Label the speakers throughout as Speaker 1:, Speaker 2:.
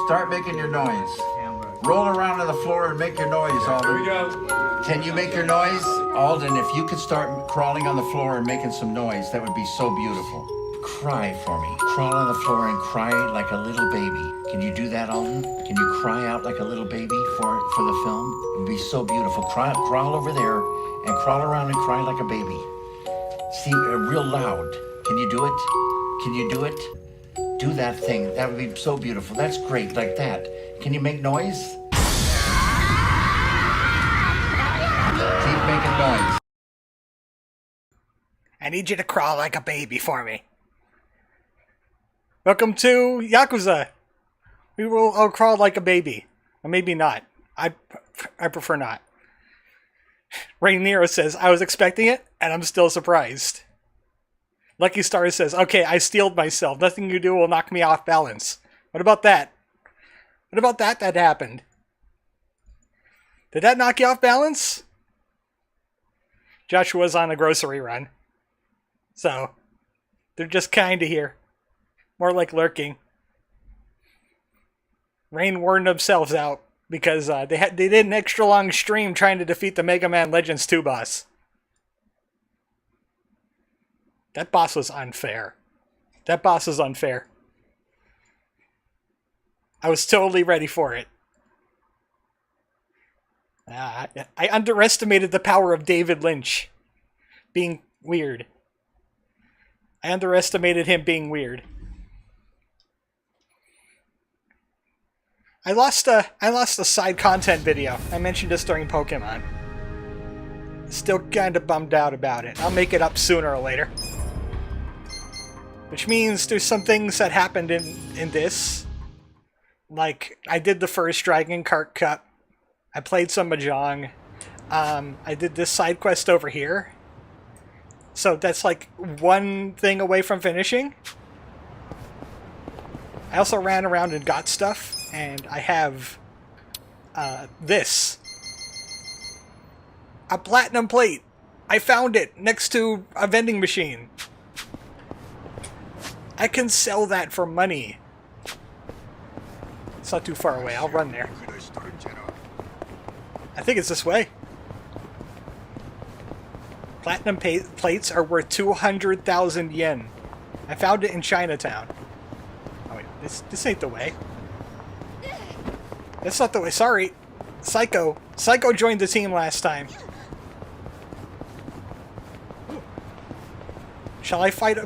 Speaker 1: Start making your noise. Roll around on the floor and make your noise, Alden.
Speaker 2: Here we go.
Speaker 1: Can you make your noise? Alden, if you could start crawling on the floor and making some noise, that would be so beautiful. Cry for me. Crawl on the floor and cry like a little baby. Can you do that, Alden? Can you cry out like a little baby for the film? It would be so beautiful. Crawl over there and crawl around and cry like a baby. See, real loud. Can you do it? Can you do it? Do that thing. That would be so beautiful. That's great, like that. Can you make noise? Keep making noise.
Speaker 3: I need you to crawl like a baby for me. Welcome to Yakuza. I'll crawl like a baby. Or maybe not. I prefer not. Rainiero says, I was expecting it, and I'm still surprised. Lucky Star says, okay, I steeled myself. Nothing you do will knock me off balance. What about that? What about that happened? Did that knock you off balance? Joshua's on a grocery run. So, they're just kinda here. More like lurking. Rain warned themselves out because they did an extra long stream trying to defeat the Mega Man Legends 2 boss. That boss was unfair. That boss is unfair. I was totally ready for it. I underestimated the power of David Lynch being weird. I underestimated him being weird. I lost a side content video. I mentioned this during Pokemon. Still kinda bummed out about it. I'll make it up sooner or later. Which means there's some things that happened in this. Like, I did the first Dragon Kart Cup. I played some Mahjong. I did this side quest over here. So that's like one thing away from finishing. I also ran around and got stuff. And I have this. A platinum plate. I found it next to a vending machine. I can sell that for money. It's not too far away. I'll run there. I think it's this way. Platinum plates are worth 200,000 yen. I found it in Chinatown. Oh wait, this ain't the way. That's not the way. Sorry. Psycho. Psycho joined the team last time. Shall I fight?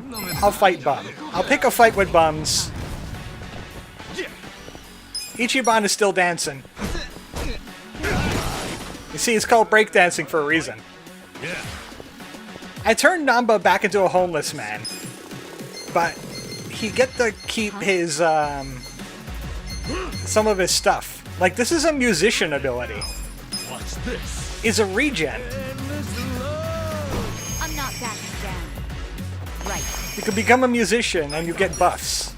Speaker 3: I'll fight Bum. I'll pick a fight with Bums. Ichiban is still dancing. You see, it's called breakdancing for a reason. I turned Namba back into a homeless man. But he get to keep his, some of his stuff. Like, this is a musician ability.
Speaker 4: What's this?
Speaker 3: Is a regen.
Speaker 5: I'm not backing down. Right.
Speaker 3: You can become a musician and you get buffs.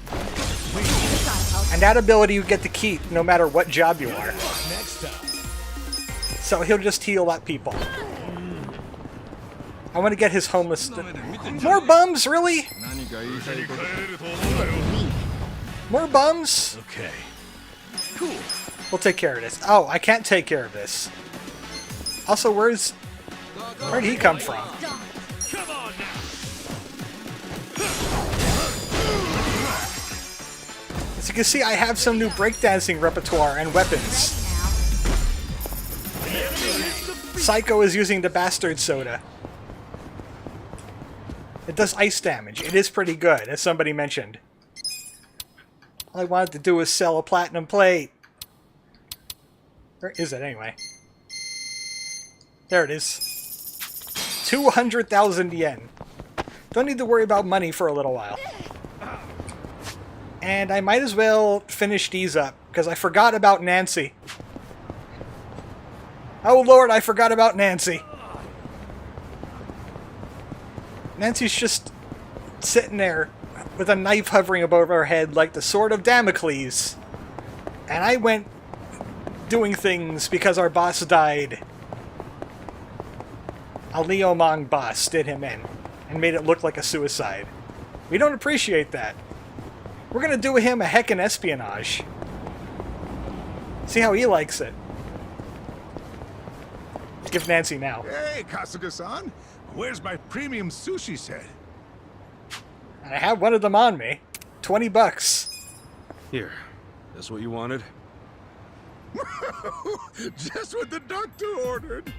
Speaker 3: And that ability you get to keep no matter what job you are.
Speaker 4: Next up.
Speaker 3: So he'll just heal up people. I want to get his homeless... More bums, really? More bums?
Speaker 4: Okay. Cool.
Speaker 3: We'll take care of this. Oh, I can't take care of this. Also, where'd he come from?
Speaker 4: Come on now.
Speaker 3: As you can see, I have some new breakdancing repertoire and weapons. Psycho is using the bastard soda. It does ice damage. It is pretty good, as somebody mentioned. All I wanted to do was sell a platinum plate. Where is it, anyway? There it is. 200,000 yen. Don't need to worry about money for a little while. And I might as well finish these up, because I forgot about Nancy. Oh lord, I forgot about Nancy. Nancy's just sitting there with a knife hovering above her head like the sword of Damocles. And I went doing things because our boss died. A Leomong boss did him in and made it look like a suicide. We don't appreciate that. We're gonna do him a heckin' espionage. See how he likes it. Give Nancy now.
Speaker 2: Hey, Kasuga-san. Where's my premium sushi set?
Speaker 3: And I have one of them on me. $20.
Speaker 6: Here. That's what you wanted?
Speaker 2: Just what the doctor ordered.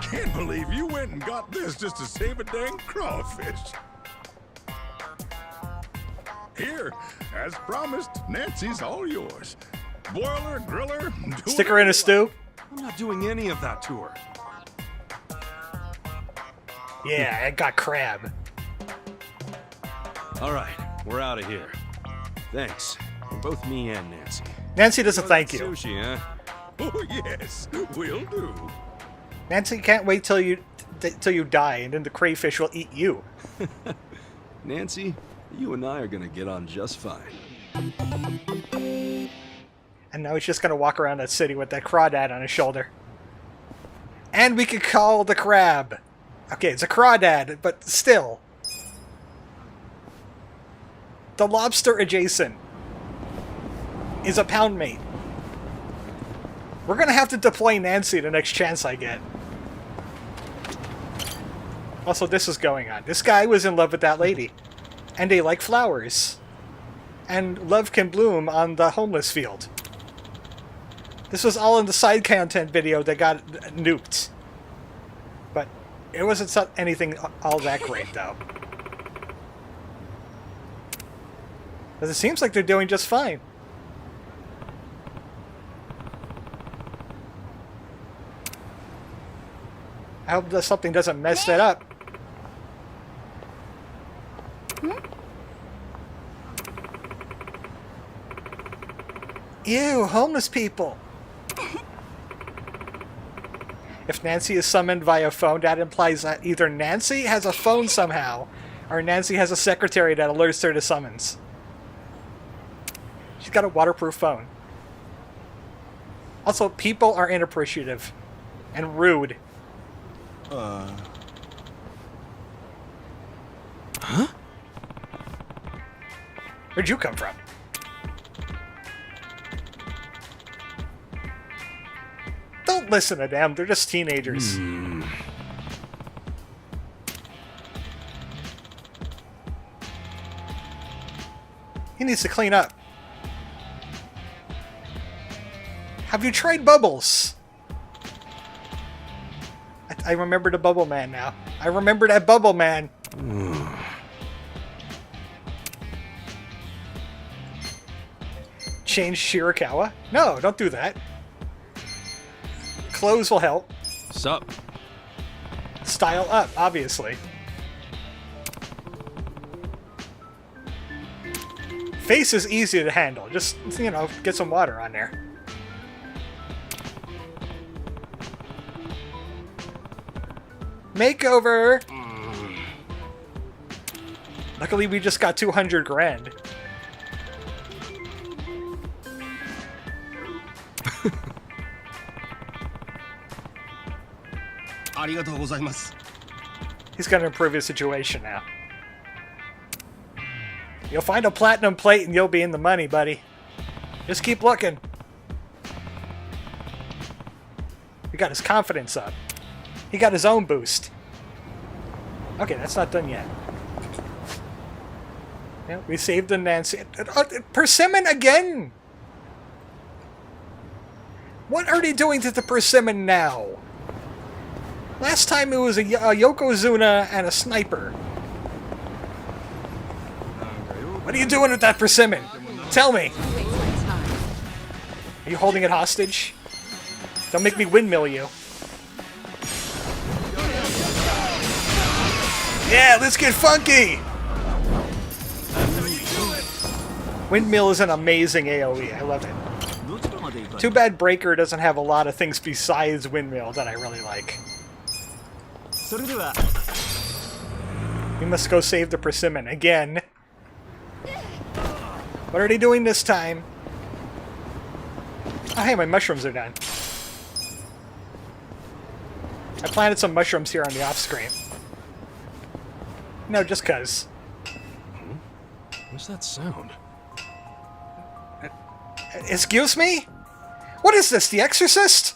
Speaker 2: Can't believe you went and got this just to save a dang crawfish. Here, as promised, Nancy's all yours. Boiler, griller, do
Speaker 3: Stick her in a stew?
Speaker 6: I'm not doing any of that to her.
Speaker 3: Yeah, I got crab.
Speaker 6: All right, we're out of here. Thanks. For both me and Nancy.
Speaker 3: Nancy doesn't thank you.
Speaker 6: Sushi, huh?
Speaker 2: Oh, yes, will do.
Speaker 3: Nancy can't wait till you die, and then the crayfish will eat you.
Speaker 6: Nancy, you and I are gonna get on just fine.
Speaker 3: And now he's just gonna walk around that city with that crawdad on his shoulder. And we could call the crab. Okay, it's a crawdad, but still. The lobster adjacent is a pound mate. We're gonna have to deploy Nancy the next chance I get. Also, this is going on. This guy was in love with that lady. And they like flowers. And love can bloom on the homeless field. This was all in the side content video that got nuked. But it wasn't anything all that great, though. Because it seems like they're doing just fine. I hope that something doesn't mess that up. Ew, homeless people. If Nancy is summoned via phone, that implies that either Nancy has a phone somehow, or Nancy has a secretary that alerts her to summons. She's got a waterproof phone. Also, people are inappreciative and rude.
Speaker 6: Huh?
Speaker 3: Where'd you come from? Don't listen to them. They're just teenagers. He needs to clean up. Have you tried bubbles? I remember the Bubble Man now. I remember that Bubble Man. Change Shirakawa? No, don't do that. Clothes will help.
Speaker 6: Sup?
Speaker 3: Style up, obviously. Face is easy to handle. Just, you know, get some water on there. Makeover! Luckily, we just got 200 grand. He's gonna improve his situation now. You'll find a platinum plate and you'll be in the money, buddy. Just keep looking. He got his confidence up. He got his own boost. Okay, that's not done yet. Yeah, we saved the Nancy. Persimmon again! What are they doing to the persimmon now? Last time it was a Yokozuna and a sniper. What are you doing with that persimmon? Tell me. Are you holding it hostage? Don't make me windmill you. Yeah, let's get funky! Windmill is an amazing AoE. I love it. Too bad Breaker doesn't have a lot of things besides Windmill that I really like. We must go save the persimmon again. What are they doing this time? Oh, hey, my mushrooms are done. I planted some mushrooms here on the off-screen. No, just cuz.
Speaker 6: What's that sound?
Speaker 3: Excuse me? What is this, The Exorcist?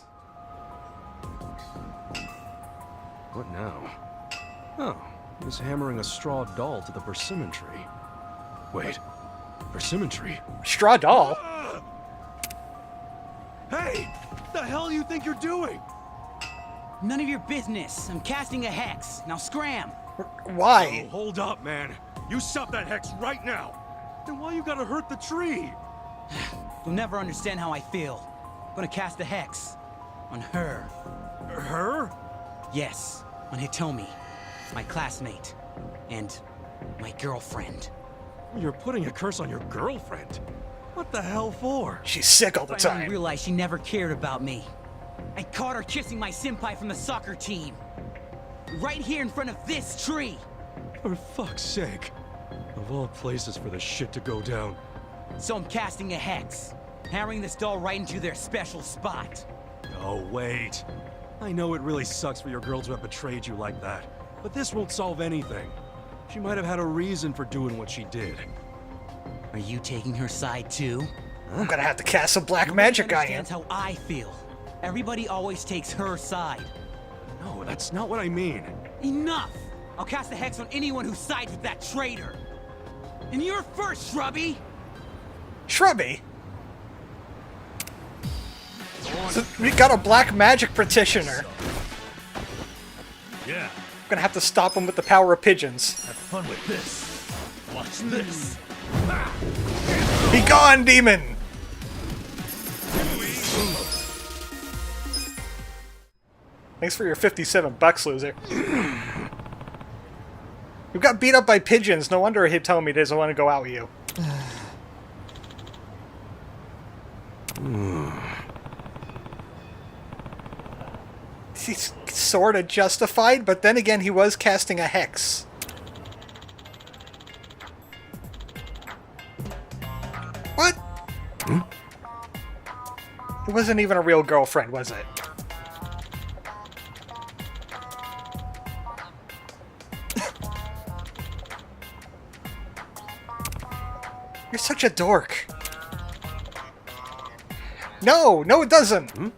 Speaker 6: What now? Oh, he's hammering a straw doll to the persimmon tree. Wait, persimmon tree?
Speaker 3: Straw doll?
Speaker 6: Hey! What the hell you think you're doing?
Speaker 7: None of your business. I'm casting a hex. Now scram.
Speaker 3: Why?
Speaker 6: Oh, hold up, man. You stop that hex right now. Then why you gotta hurt the tree?
Speaker 7: You'll never understand how I feel. I'm gonna cast a hex. On her.
Speaker 6: Her?
Speaker 7: Yes, on Hitomi. My classmate. And my girlfriend.
Speaker 6: You're putting a curse on your girlfriend. What the hell for?
Speaker 3: She's sick all the
Speaker 7: I finally
Speaker 3: time.
Speaker 7: realized she never cared about me. I caught her kissing my senpai from the soccer team. Right here in front of this tree.
Speaker 6: For fuck's sake. Of all places for the shit to go down.
Speaker 7: So I'm casting a hex. Hammering this doll right into their special spot.
Speaker 6: Oh, wait. I know it really sucks for your girl to have betrayed you like that. But this won't solve anything. She might have had a reason for doing what she did.
Speaker 7: Are you taking her side too?
Speaker 3: I'm gonna have to cast some black magic on you.
Speaker 7: Understands how I feel. Everybody always takes her side.
Speaker 6: No, that's not what I mean.
Speaker 7: Enough! I'll cast a hex on anyone who sides with that traitor. And you're first, Shrubby!
Speaker 3: Shrubby? So we got a black magic petitioner.
Speaker 4: Yeah,
Speaker 3: Gonna have to stop him with the power of pigeons.
Speaker 4: have fun with this. Watch this.
Speaker 3: Be gone, demon! Thanks for your 57 bucks, loser. You got beat up by pigeons. No wonder Hitomi doesn't want to go out with you. He's sort of justified, but then again, he was casting a hex. What? It wasn't even a real girlfriend, was it? You're such a dork. No, no it doesn't.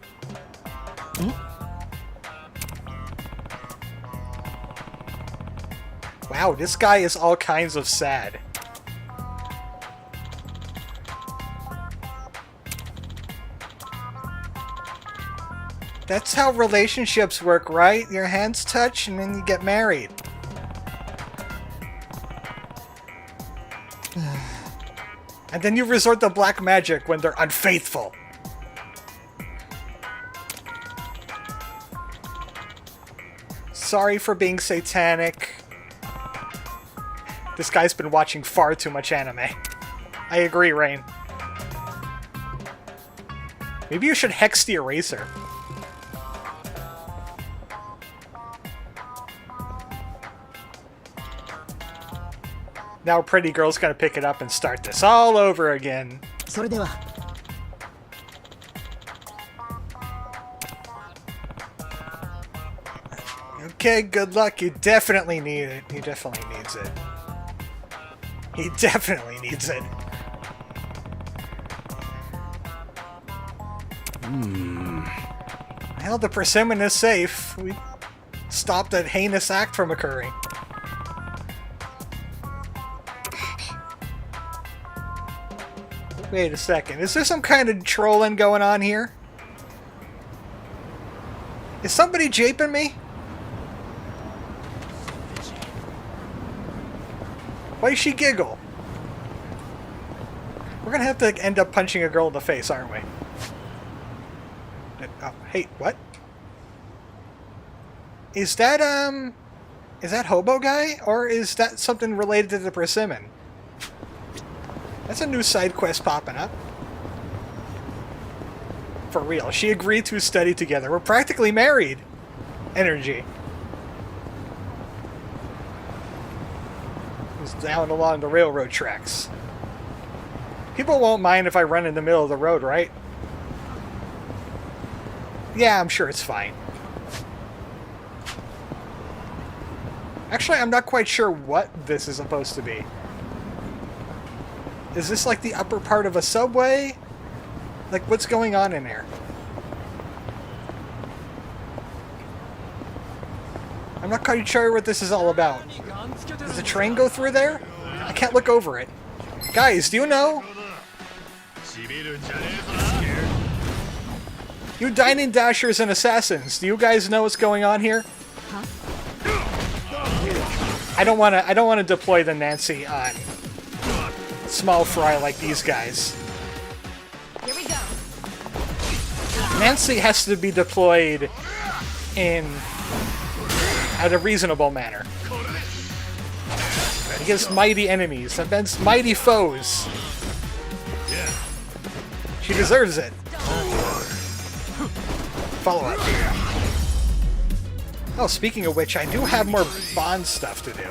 Speaker 3: Wow, this guy is all kinds of sad. That's how relationships work, right? Your hands touch and then you get married. And then you resort to black magic when they're unfaithful. Sorry for being satanic. This guy's been watching far too much anime. I agree, Rain. Maybe you should hex the eraser. Now Pretty Girl's gonna pick it up and start this all over again.
Speaker 8: それでは
Speaker 3: Okay, good luck. You definitely need it. He definitely needs it. He definitely needs it. Well, the persimmon is safe. We stopped a heinous act from occurring. Wait a second. Is there some kind of trolling going on here? Is somebody japing me? Why does she giggle? We're gonna have to end up punching a girl in the face, aren't we? Oh, hey, what? Is that Hobo Guy? Or is that something related to the persimmon? That's a new side quest popping up. For real, she agreed to study together. We're practically married. Energy. It's down along the railroad tracks. People won't mind if I run in the middle of the road, right? Yeah, I'm sure it's fine. Actually, I'm not quite sure what this is supposed to be. Is this like the upper part of a subway? Like, what's going on in there? I'm not quite sure what this is all about. Does the train go through there? I can't look over it. Guys, do you know? You dining dashers and assassins, do you guys know what's going on here? I don't want to deploy the Nancy on small fry like these guys.
Speaker 5: Here we go.
Speaker 3: Nancy has to be deployed in a reasonable manner against mighty enemies, against mighty foes. She deserves it. Follow up. Oh, speaking of which, I do have more Bond stuff to do.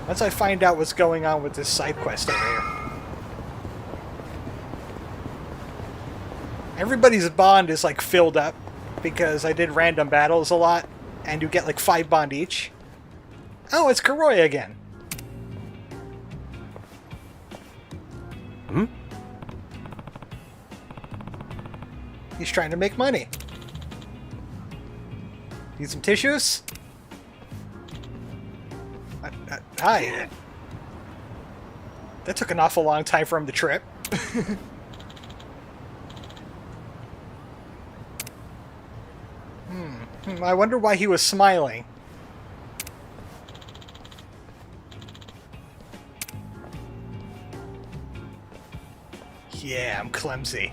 Speaker 3: Once I find out what's going on with this side quest over here. Everybody's Bond is like filled up because I did random battles a lot, and you get like 5 Bond each. Oh, it's Kuroi again.
Speaker 6: Hmm?
Speaker 3: He's trying to make money. Need some tissues? Hi. That took an awful long time for him to trip. I wonder why he was smiling. Yeah, I'm clumsy.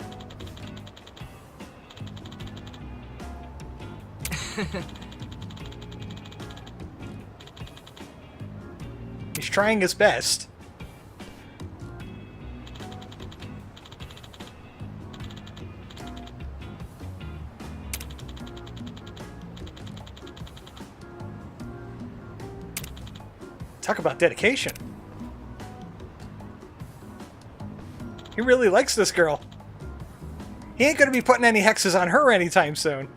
Speaker 3: He's trying his best. Talk about dedication. He really likes this girl. He ain't gonna be putting any hexes on her anytime soon.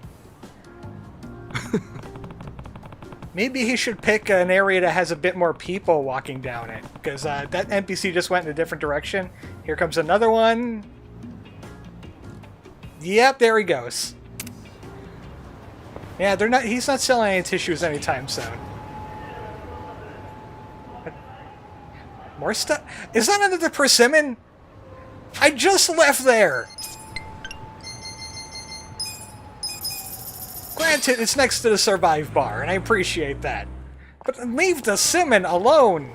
Speaker 3: Maybe he should pick an area that has a bit more people walking down it, because that NPC just went in a different direction. Here comes another one. Yep, there he goes. Yeah, they're not. He's not selling any tissues anytime soon. More stuff. Is that another persimmon? I just left there. Granted, it's next to the Survive bar, and I appreciate that. But leave the Simmon alone!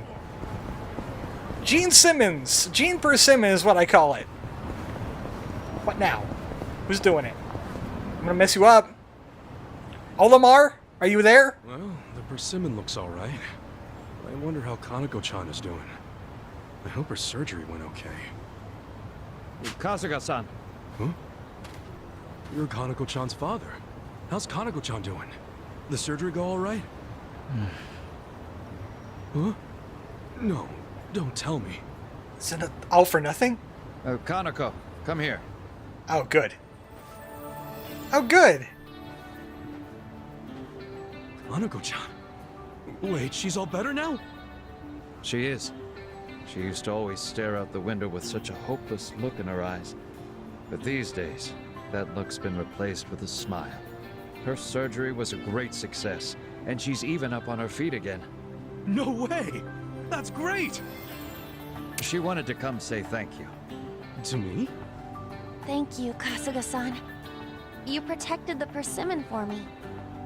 Speaker 3: Gene Simmons! Gene Persimmon is what I call it. What now? Who's doing it? I'm gonna mess you up. Olimar? Are you there?
Speaker 6: Well, the persimmon looks alright. I wonder how Kanako-chan is doing. I hope her surgery went okay.
Speaker 4: Kasuga-san.
Speaker 6: Huh? You're Kanako-chan's father. How's Kanako-chan doing? The surgery go alright? Huh? No, don't tell me.
Speaker 3: Is it all for nothing?
Speaker 4: Kanako, come here.
Speaker 3: Oh, good. Oh, good!
Speaker 6: Kanako-chan? Wait, she's all better now?
Speaker 4: She is. She used to always stare out the window with such a hopeless look in her eyes. But these days, that look's been replaced with a smile. Her surgery was a great success, and she's even up on her feet again.
Speaker 6: No way! That's great!
Speaker 4: She wanted to come say thank you.
Speaker 6: To me?
Speaker 8: Thank you, Kasuga-san. You protected the persimmon for me.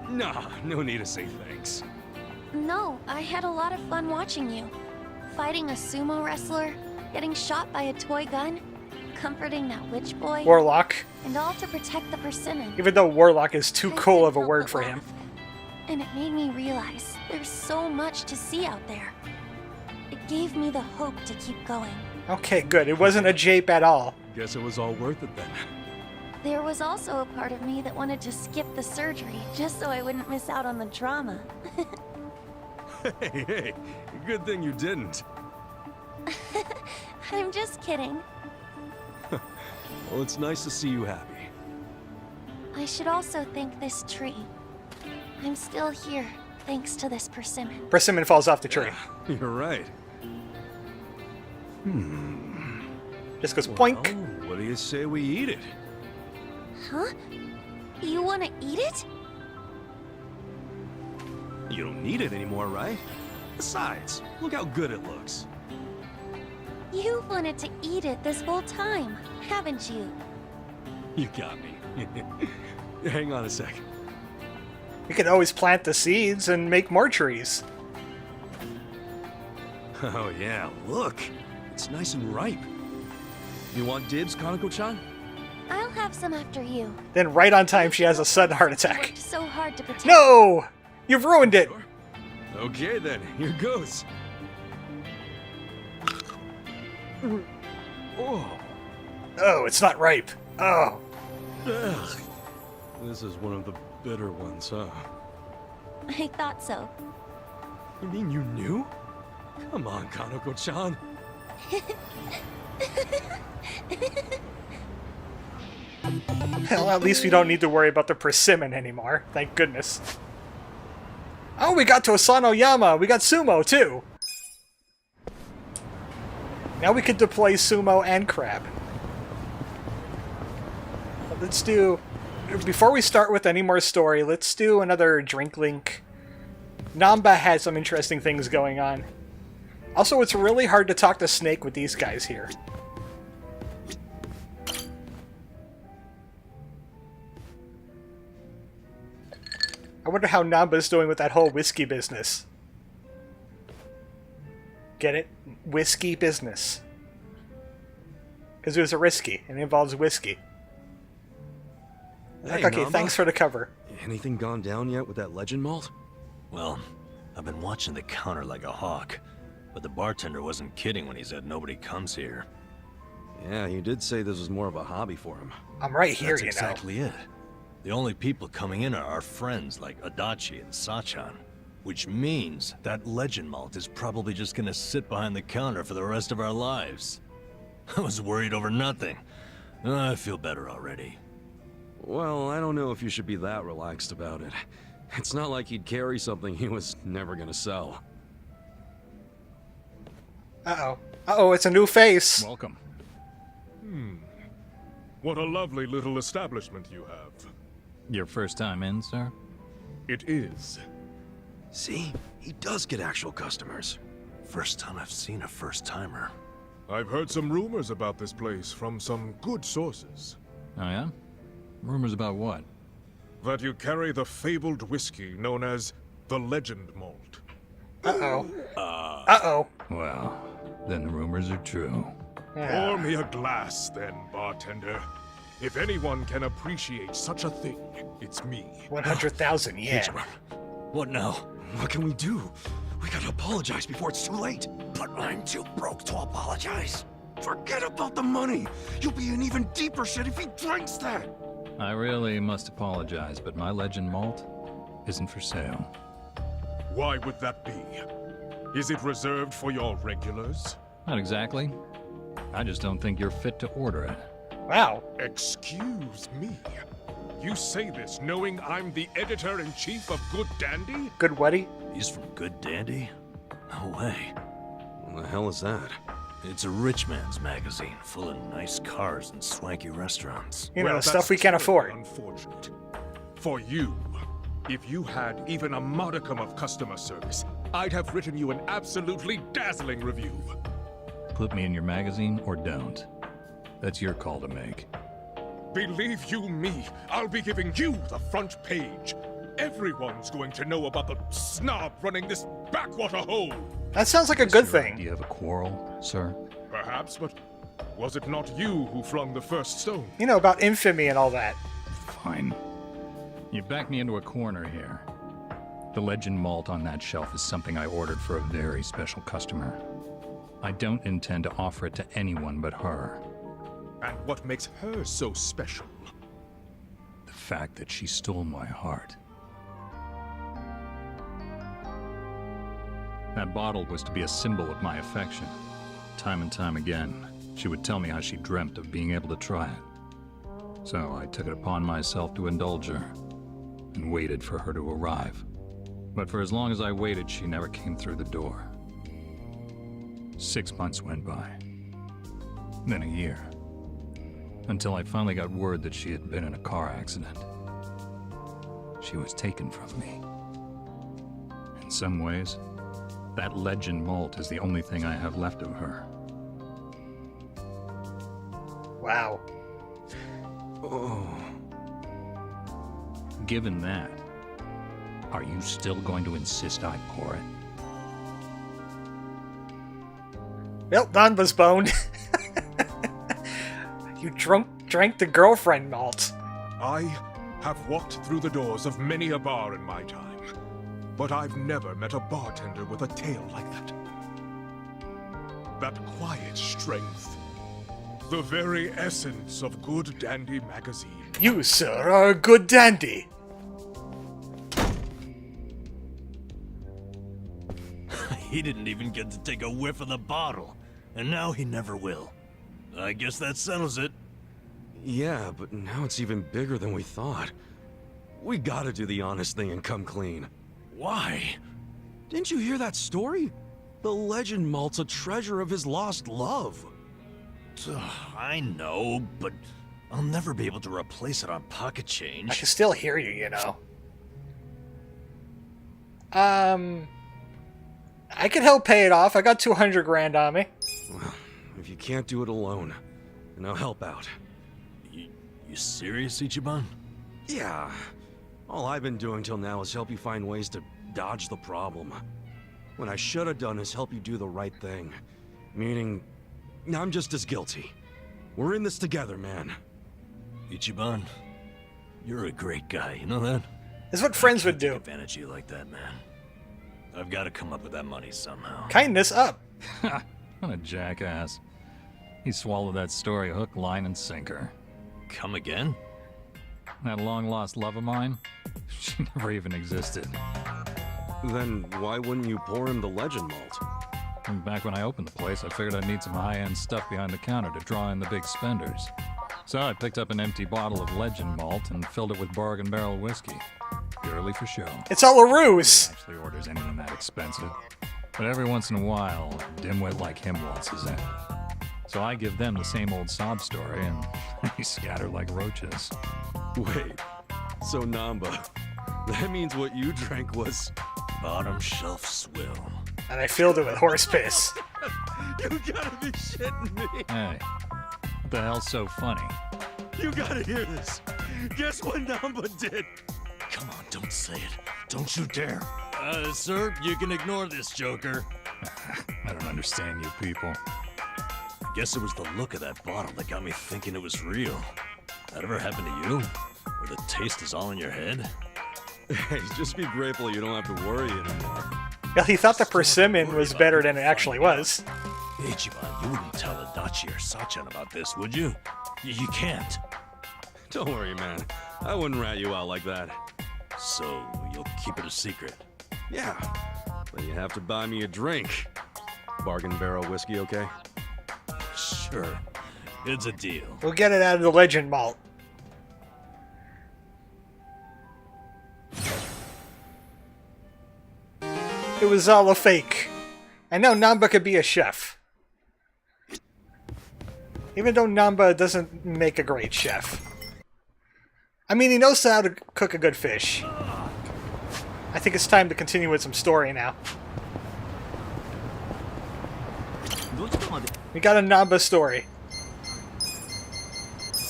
Speaker 6: Nah, no need to say thanks.
Speaker 8: No, I had a lot of fun watching you. Fighting a sumo wrestler, getting shot by a toy gun, comforting that witch boy,
Speaker 3: Warlock.
Speaker 8: and all to protect the persimmon.
Speaker 3: Even though Warlock is too
Speaker 8: I
Speaker 3: cool
Speaker 8: couldn't
Speaker 3: of a
Speaker 8: help
Speaker 3: word
Speaker 8: but
Speaker 3: for
Speaker 8: laugh.
Speaker 3: him.
Speaker 8: And it made me realize there's so much to see out there. It gave me the hope to keep going.
Speaker 3: Okay, good. It wasn't a jape at all.
Speaker 6: Guess it was all worth it then.
Speaker 8: There was also a part of me that wanted to skip the surgery just so I wouldn't miss out on the drama.
Speaker 6: Hey, good thing you didn't.
Speaker 8: I'm just kidding.
Speaker 6: Well, it's nice to see you happy.
Speaker 8: I should also thank this tree. I'm still here, thanks to this persimmon.
Speaker 3: Persimmon falls off the tree.
Speaker 6: You're right.
Speaker 3: Just goes poink.
Speaker 6: Well, what do you say we eat it?
Speaker 8: Huh? You want to eat it?
Speaker 6: You don't need it anymore, right? Besides, look how good it looks.
Speaker 8: You've wanted to eat it this whole time, haven't you?
Speaker 6: You got me. Hang on a sec.
Speaker 3: We could always plant the seeds and make more trees.
Speaker 6: Oh yeah, look. It's nice and ripe. You want dibs, Kanako-chan?
Speaker 8: I'll have some after you.
Speaker 3: Then right on time she has a sudden heart attack.
Speaker 8: Worked so hard to protect.
Speaker 3: No! You've ruined it!
Speaker 6: Sure. Okay then, here goes. Oh.
Speaker 3: Oh, it's not ripe. Oh.
Speaker 6: Ugh. This is one of the bitter ones, huh?
Speaker 8: I thought so.
Speaker 6: You mean you knew? Come on, Kanako-chan.
Speaker 3: Hell, at least we don't need to worry about the persimmon anymore. Thank goodness. Oh, we got to Asanoyama! We got Sumo, too! Now we can deploy Sumo and Crab. But let's do... Before we start with any more story, let's do another drink link. Namba has some interesting things going on. Also, it's really hard to talk to Snake with these guys here. I wonder how Namba's doing with that whole whiskey business. Get it? Whiskey business. Because it was a risky, and it involves whiskey.
Speaker 6: Hey,
Speaker 3: Okay,
Speaker 6: Namba.
Speaker 3: thanks for the cover.
Speaker 6: Anything gone down yet with that legend malt?
Speaker 9: Well, I've been watching the counter like a hawk, but the bartender wasn't kidding when he said nobody comes here.
Speaker 6: Yeah, you did say this was more of a hobby for him.
Speaker 3: I'm right here,
Speaker 9: That's
Speaker 3: you know.
Speaker 9: exactly it. The only people coming in are our friends like Adachi and Sachan, which means that legend malt is probably just gonna sit behind the counter for the rest of our lives. I was worried over nothing. I feel better already.
Speaker 6: Well, I don't know if you should be that relaxed about it. It's not like he'd carry something he was never gonna sell.
Speaker 3: Uh-oh. Uh-oh, it's a new face.
Speaker 2: Welcome. What a lovely little establishment you have.
Speaker 10: Your first time in, sir?
Speaker 2: It is.
Speaker 6: See? He does get actual customers.
Speaker 9: First time I've seen a first-timer.
Speaker 2: I've heard some rumors about this place from some good sources.
Speaker 10: Oh, yeah? Rumors about what?
Speaker 2: That you carry the fabled whiskey known as the Legend Malt.
Speaker 3: Uh-oh. Uh-oh.
Speaker 10: Well, then the rumors are true.
Speaker 2: Pour me a glass, then, bartender. If anyone can appreciate such a thing, it's me.
Speaker 3: 100,000, yeah.
Speaker 9: What now?
Speaker 6: What can we do? We gotta apologize before it's too late.
Speaker 9: But I'm too broke to apologize.
Speaker 6: Forget about the money. You'll be in even deeper shit if he drinks that.
Speaker 10: I really must apologize, but my legend malt isn't for sale.
Speaker 2: Why would that be? Is it reserved for your regulars?
Speaker 10: Not exactly. I just don't think you're fit to order it.
Speaker 3: Wow.
Speaker 2: Excuse me. You say this knowing I'm the editor-in-chief of Good Dandy?
Speaker 3: Good Weddy?
Speaker 9: He's from Good Dandy? No way.
Speaker 6: What the hell is that?
Speaker 9: It's a rich man's magazine, full of nice cars and swanky restaurants.
Speaker 3: You know,
Speaker 2: Well,
Speaker 3: stuff
Speaker 2: that's
Speaker 3: we can't afford.
Speaker 2: terribly unfortunate. For you, if you had even a modicum of customer service, I'd have written you an absolutely dazzling review.
Speaker 10: Put me in your magazine or don't. That's your call to make.
Speaker 2: Believe you me, I'll be giving you the front page. Everyone's going to know about the snob running this backwater hole.
Speaker 3: That sounds like a good
Speaker 10: Do
Speaker 3: thing.
Speaker 10: you have a quarrel, sir?
Speaker 2: Perhaps, but was it not you who flung the first stone?
Speaker 3: You know, about infamy and all that.
Speaker 10: Fine. You backed me into a corner here. The legend malt on that shelf is something I ordered for a very special customer. I don't intend to offer it to anyone but her.
Speaker 2: And what makes her so special?
Speaker 10: The fact that she stole my heart. That bottle was to be a symbol of my affection. Time and time again, she would tell me how she dreamt of being able to try it. So I took it upon myself to indulge her, and waited for her to arrive. But for as long as I waited, she never came through the door. 6 months went by. then a year. Until I finally got word that she had been in a car accident. She was taken from me. In some ways, that legend malt is the only thing I have left of her.
Speaker 3: Wow.
Speaker 6: Oh.
Speaker 10: Given that, are you still going to insist I pour it?
Speaker 3: Well, Nanba's boned. You drank the girlfriend malt.
Speaker 2: I have walked through the doors of many a bar in my time, but I've never met a bartender with a tale like that. That quiet strength. The very essence of Good Dandy magazine.
Speaker 3: You, sir, are a good dandy.
Speaker 9: He didn't even get to take a whiff of the bottle, and now he never will. I guess that settles it.
Speaker 6: Yeah, but now it's even bigger than we thought. We gotta do the honest thing and come clean.
Speaker 9: Why?
Speaker 6: Didn't you hear that story? The legend malt's a treasure of his lost love.
Speaker 9: I know, but I'll never be able to replace it on pocket
Speaker 3: I
Speaker 9: change.
Speaker 3: can still hear you, you know. I can help pay it off. I got 200 grand on me.
Speaker 6: Well, if you can't do it alone, then I'll help out.
Speaker 9: You serious, Ichiban?
Speaker 6: Yeah. All I've been doing till now is help you find ways to dodge the problem. What I should have done is help you do the right thing. Meaning, I'm just as guilty. We're in this together, man.
Speaker 9: Ichiban, you're a great guy, you know that?
Speaker 3: That's what friends would
Speaker 9: Take
Speaker 3: do.
Speaker 9: advantage of you like that, man. I've got to come up with that money somehow.
Speaker 3: Kindness up.
Speaker 10: What a jackass. He swallowed that story hook, line, and sinker.
Speaker 9: Come again?
Speaker 10: That long-lost love of mine? She never even existed.
Speaker 6: Then why wouldn't you pour him the legend malt?
Speaker 10: And back when I opened the place, I figured I'd need some high-end stuff behind the counter to draw in the big spenders. So I picked up an empty bottle of legend malt and filled it with bargain barrel whiskey. Purely for show.
Speaker 3: It's all a ruse.
Speaker 10: Nobody actually orders anything that expensive. But every once in a while, a dimwit like him waltzes in. So I give them the same old sob story, and they scatter like roaches.
Speaker 6: Wait, so Namba, that means what you drank was...
Speaker 9: Bottom shelf swill.
Speaker 3: And I filled it with horse piss.
Speaker 6: You gotta be shitting me!
Speaker 10: Hey, what the hell's so funny?
Speaker 6: You gotta hear this! Guess what Namba did?
Speaker 9: Come on, don't say it. Don't you dare. Sir, you can ignore this, Joker.
Speaker 10: I don't understand you people.
Speaker 9: I guess it was the look of that bottle that got me thinking it was real. That ever happened to you? Where the taste is all in your head?
Speaker 6: Hey, just be grateful you don't have to worry anymore.
Speaker 3: Well, he thought the persimmon was better than it actually was.
Speaker 9: Ichiban, you wouldn't tell Adachi or Sachan about this, would you? You can't.
Speaker 6: Don't worry, man. I wouldn't rat you out like that.
Speaker 9: So, you'll keep it a secret?
Speaker 6: Yeah, but you have to buy me a drink. Bargain barrel whiskey, okay?
Speaker 9: Sure. It's a deal.
Speaker 3: We'll get it out of the legend malt. It was all a fake. I know Namba could be a chef. Even though Namba doesn't make a great chef. I mean, he knows how to cook a good fish. I think it's time to continue with some story now. We got a Namba story.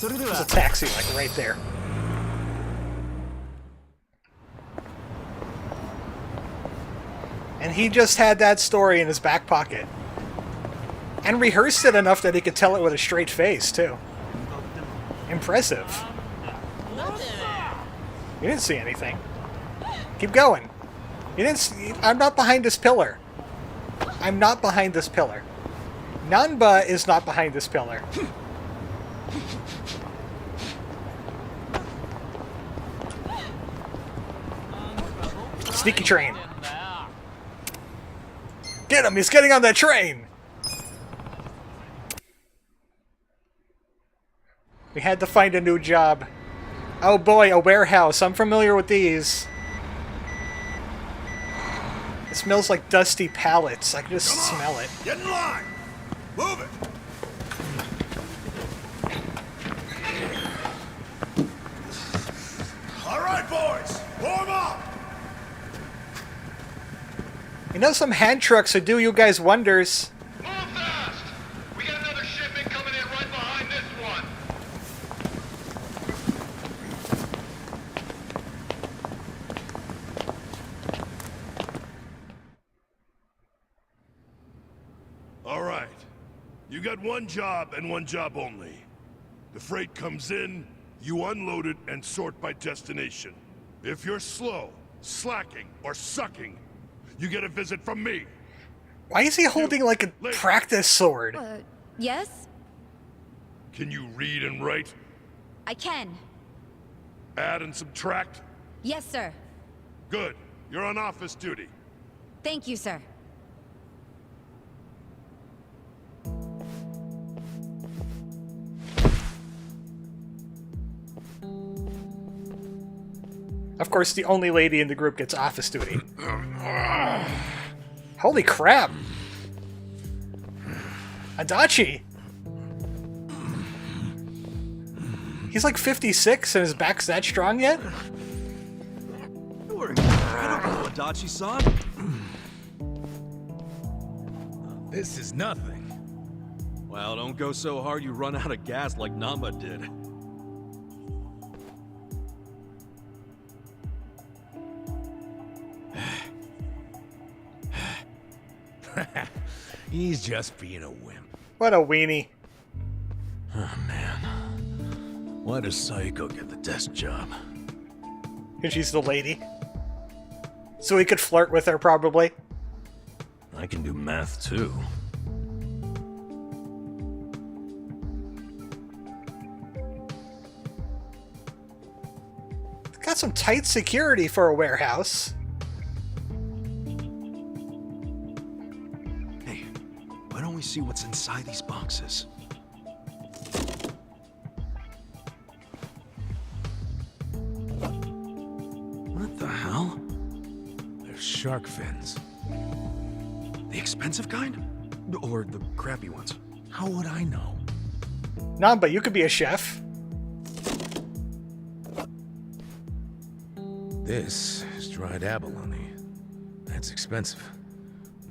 Speaker 3: There's a taxi, like, right there. And he just had that story in his back pocket. And rehearsed it enough that he could tell it with a straight face, too. Impressive. You didn't see anything. Keep going. You didn't see... I'm not behind this pillar. I'm not behind this pillar. Nanba is not behind this pillar. Sneaky train. Get him! He's getting on that train! We had to find a new job. Oh boy, a warehouse. I'm familiar with these. It smells like dusty pallets. I can just smell it.
Speaker 2: Get in line! Move it! right, boys! Warm up!
Speaker 3: You know, some hand trucks would do you guys wonders.
Speaker 11: Move fast! We got another shipment coming in right behind this one.
Speaker 2: All right. You got one job and one job only. The freight comes in, you unload it and sort by destination. If you're slow, slacking, or sucking, you get a visit from me.
Speaker 3: Why is he holding like a practice sword?
Speaker 5: Yes?
Speaker 2: Can you read and write?
Speaker 5: I can.
Speaker 2: Add and subtract?
Speaker 5: Yes, sir.
Speaker 2: Good. You're on office duty.
Speaker 5: Thank you, sir.
Speaker 3: Of course, the only lady in the group gets office duty. Holy crap! Adachi! He's like 56 and his back's that strong yet?
Speaker 6: You're incredible, Adachi-san.
Speaker 9: This is nothing.
Speaker 6: Well, don't go so hard you run out of gas like Namba did.
Speaker 9: He's just being a wimp.
Speaker 3: What a weenie.
Speaker 9: Oh, man. Why does Saiko get the desk job?
Speaker 3: Because she's the lady. So he could flirt with her, probably.
Speaker 9: I can do math, too.
Speaker 3: Got some tight security for a warehouse.
Speaker 6: Hey, why don't we see what's inside these boxes? What the hell?
Speaker 9: They're shark fins.
Speaker 6: The expensive kind? Or the crappy ones?
Speaker 9: How would I know?
Speaker 3: Namba, you could be a chef.
Speaker 9: This is dried abalone. That's expensive.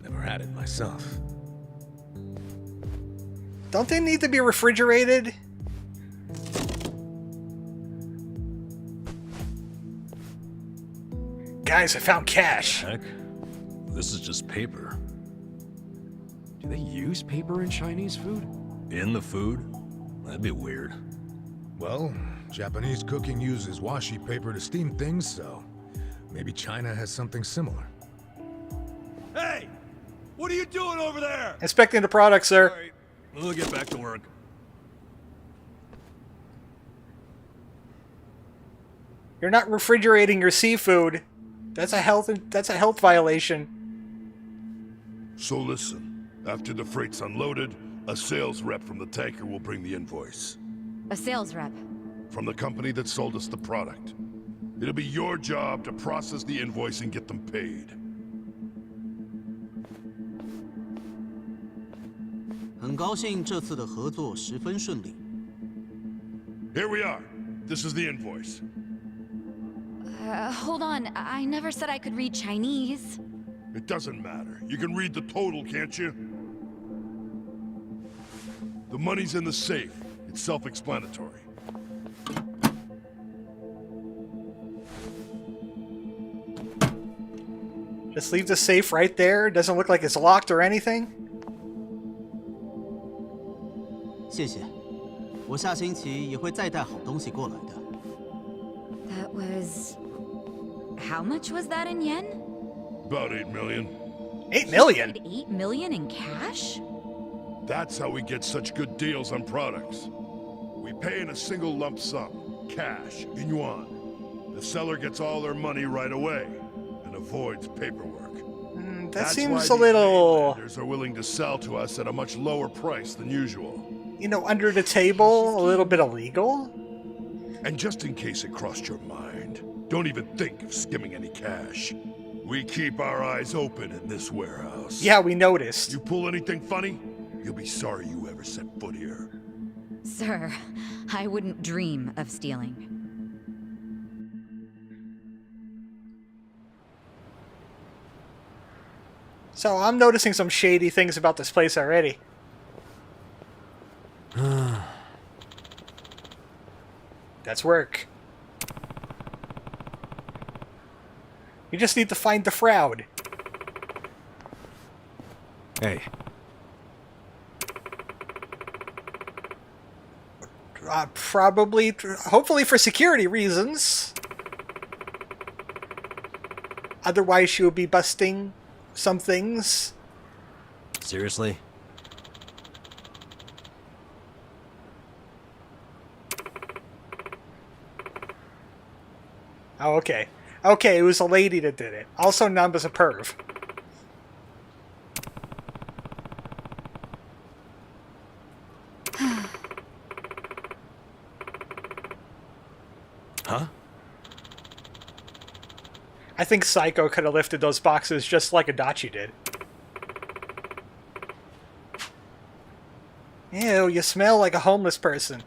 Speaker 9: Never had it myself.
Speaker 3: Don't they need to be refrigerated? Guys, I found cash.
Speaker 9: Heck, this is just paper.
Speaker 6: Do they use paper in Chinese food?
Speaker 9: In the food? That'd be weird.
Speaker 12: Well, Japanese cooking uses washi paper to steam things, so maybe China has something similar.
Speaker 2: Hey! What are you doing over there?
Speaker 3: Inspecting the product, sir.
Speaker 9: All right, we'll get back to work.
Speaker 3: You're not refrigerating your seafood. That's a health violation.
Speaker 2: So listen, after the freight's unloaded, a sales rep from the tanker will bring the invoice.
Speaker 5: A sales rep.
Speaker 2: From the company that sold us the product. It'll be your job to process the invoice and get them paid.
Speaker 7: 很高兴这次的合作十分顺利。
Speaker 2: Here we are. This is the invoice.
Speaker 5: Hold on. I never said I could read Chinese.
Speaker 2: It doesn't matter. You can read the total, can't you? The money's in the safe. It's self-explanatory.
Speaker 3: Just leave the safe right there. Doesn't look like it's locked or anything.
Speaker 7: 谢谢，我下星期也会再带好东西过来的。
Speaker 5: That was... How much was that in yen?
Speaker 2: About 8 million.
Speaker 3: 8 million?
Speaker 5: 8 million in cash?
Speaker 2: That's how we get such good deals on products. We pay in a single lump sum, cash, in yuan. The seller gets all their money right away and avoids paperwork.
Speaker 3: That
Speaker 2: That's
Speaker 3: seems
Speaker 2: why
Speaker 3: a
Speaker 2: these
Speaker 3: little,
Speaker 2: mainlanders are willing to sell to us at a much lower price than usual.
Speaker 3: you know, under the table, a little bit illegal.
Speaker 2: And just in case it crossed your mind, don't even think of skimming any cash. We keep our eyes open in this warehouse.
Speaker 3: Yeah, we noticed.
Speaker 2: You pull anything funny, you'll be sorry you ever set foot here.
Speaker 5: Sir, I wouldn't dream of stealing.
Speaker 3: So I'm noticing some shady things about this place already. That's work. You just need to find the fraud.
Speaker 6: Hey.
Speaker 3: Probably, hopefully for security reasons. Otherwise, she would be busting some things.
Speaker 6: Seriously?
Speaker 3: Oh, okay. Okay, it was a lady that did it. Also, Numba's a perv.
Speaker 6: Huh?
Speaker 3: I think Psycho could have lifted those boxes just like Adachi did. Ew, you smell like a homeless person.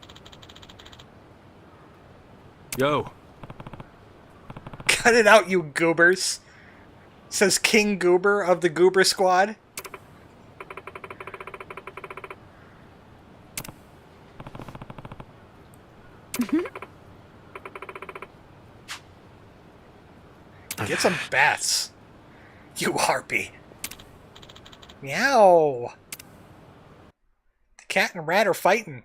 Speaker 6: Yo.
Speaker 3: Cut it out, you goobers. Says King Goober of the Goober Squad. Get some bats. You harpy. Meow. The cat and rat are fighting.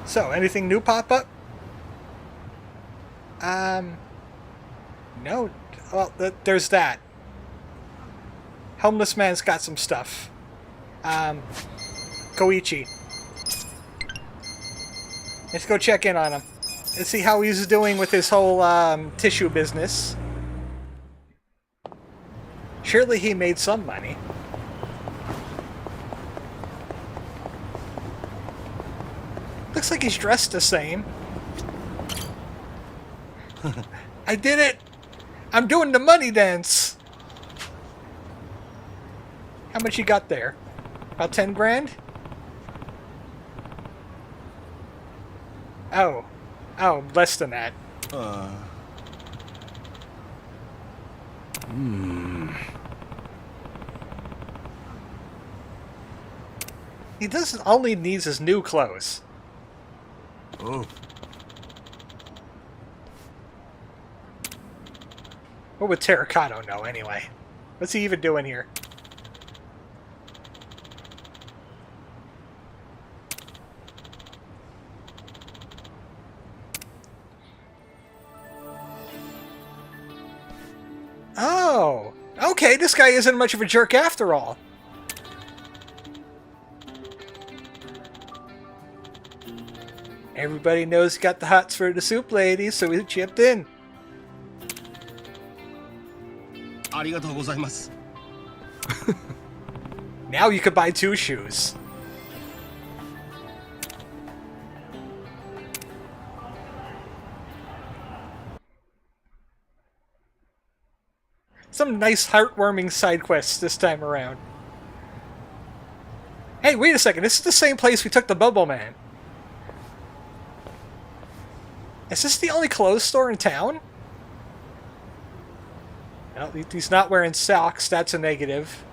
Speaker 3: So, anything new pop up? No. Well, there's that. Homeless man's got some stuff. Koichi. Let's go check in on him. Let's see how he's doing with his whole tissue business. Surely he made some money. Looks like he's dressed the same. I did it! I'm doing the money dance! How much you got there? About 10 grand? Oh. Oh, less than that. He doesn't only needs his new clothes.
Speaker 6: Oh.
Speaker 3: What would Terracotta know anyway? What's he even doing here? Oh! Okay, this guy isn't much of a jerk after all. Everybody knows he got the hots for the soup lady, so he chipped in. Now you could buy 2 shoes. Some nice heartwarming side quests this time around. Hey, wait a second, this is the same place we took the Bubble Man. Is this the only clothes store in town? Well, he's not wearing socks, that's a negative.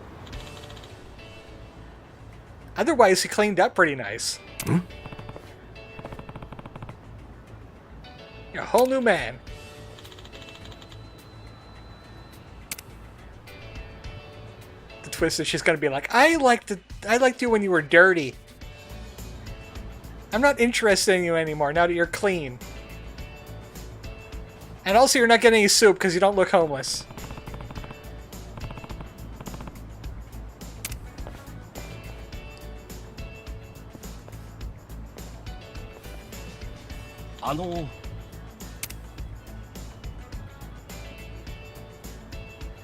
Speaker 3: Otherwise, he cleaned up pretty nice. You're a whole new man. The twist is she's gonna be like, I liked you when you were dirty. I'm not interested in you anymore now that you're clean. And also, you're not getting any soup because you don't look homeless.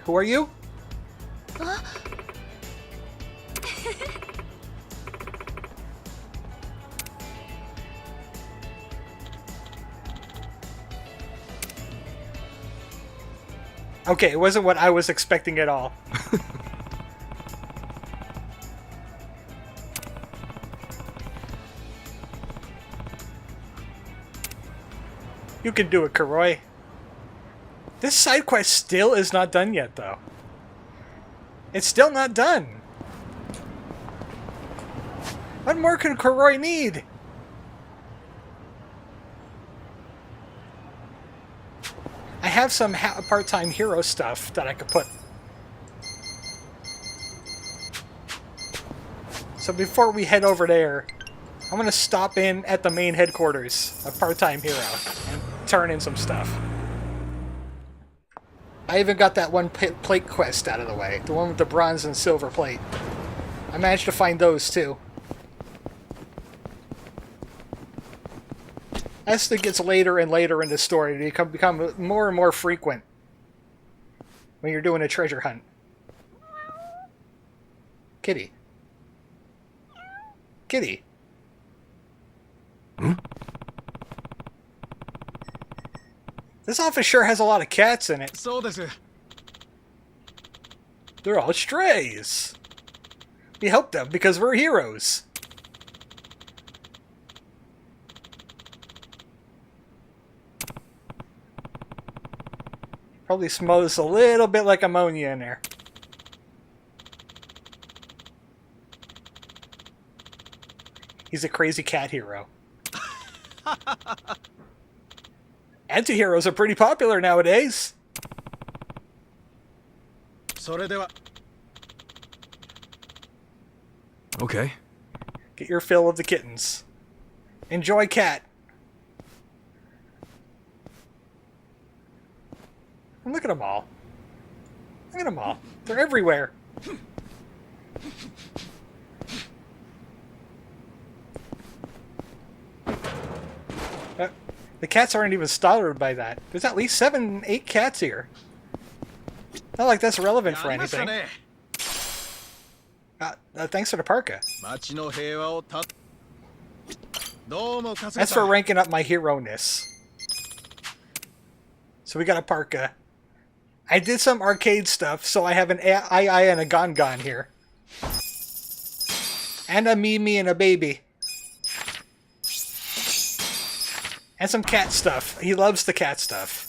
Speaker 3: Who are you? Okay, it wasn't what I was expecting at all. You can do it, Kuroi. This side quest still is not done yet, though. It's still not done. What more could Koroi need? I have some part-time hero stuff that I could put. So before we head over there, I'm going to stop in at the main headquarters of Part-Time Hero and turn in some stuff. I even got that one plate quest out of the way. The one with the bronze and silver plate. I managed to find those too. As it gets later and later in the story, they become more and more frequent when you're doing a treasure hunt. Kitty. Kitty.
Speaker 12: Hmm?
Speaker 3: This office sure has a lot of cats in it. They're all strays. We help them because we're heroes. Probably smells a little bit like ammonia in there. He's a crazy cat hero. Anti-heroes are pretty popular nowadays.
Speaker 6: Okay.
Speaker 3: Get your fill of the kittens. Enjoy cat. And look at them all. Look at them all. They're everywhere. The cats aren't even startled by that. There's at least 7, 8 cats here. Not like that's relevant for anything. Thanks for the parka. That's for ranking up my hero-ness. So we got a parka. I did some arcade stuff, so I have an AI and a Gon here. And a Mimi and a baby. And some cat stuff. He loves the cat stuff.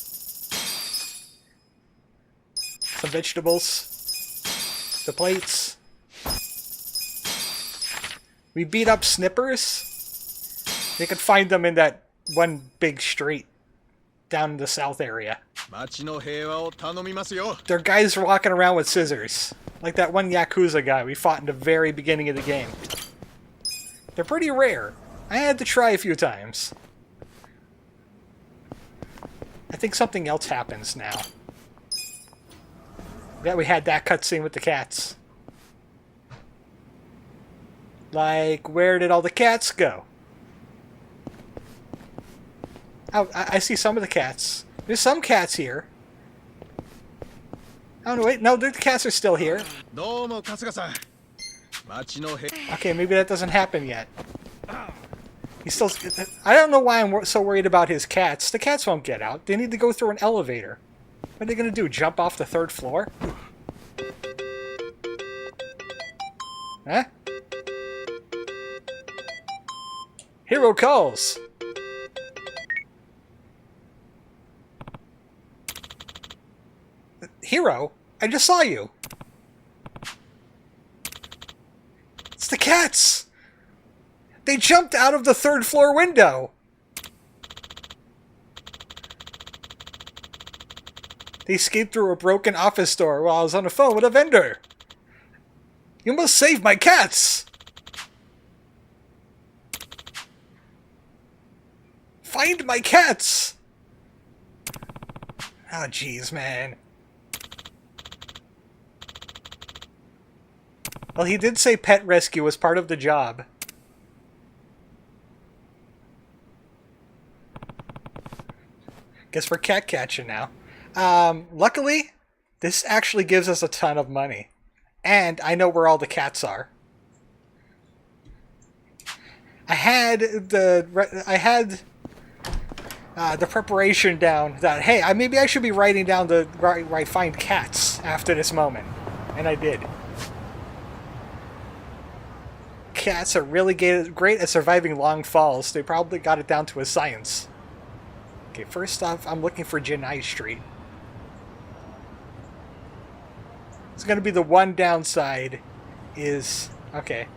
Speaker 3: Some vegetables. The plates. We beat up snippers. You could find them in that one big street down in the south area. They're guys walking around with scissors. Like that one Yakuza guy we fought in the very beginning of the game. They're pretty rare. I had to try a few times. I think something else happens now. Yeah, we had that cutscene with the cats. Like, where did all the cats go? Oh, I see some of the cats. There's some cats here. Oh, no, wait. No, the cats are still here. Okay, maybe that doesn't happen yet. He's still... I don't know why I'm so worried about his cats. The cats won't get out. They need to go through an elevator. What are they going to do? Jump off the 3rd floor? Huh? Hero calls! Hero? I just saw you! It's the cats! They jumped out of the 3rd floor window! They escaped through a broken office door while I was on the phone with a vendor! You must save my cats! Find my cats! Oh, jeez, man. Well, he did say pet rescue was part of the job. Guess we're cat catching now. Luckily, this actually gives us a ton of money. And I know where all the cats are. I had the preparation down that, hey, maybe I should be writing down where I find cats after this moment. And I did. Cats are really great at surviving long falls. They probably got it down to a science. Okay, first off, I'm looking for Janai Street. It's going to be the one downside is, okay,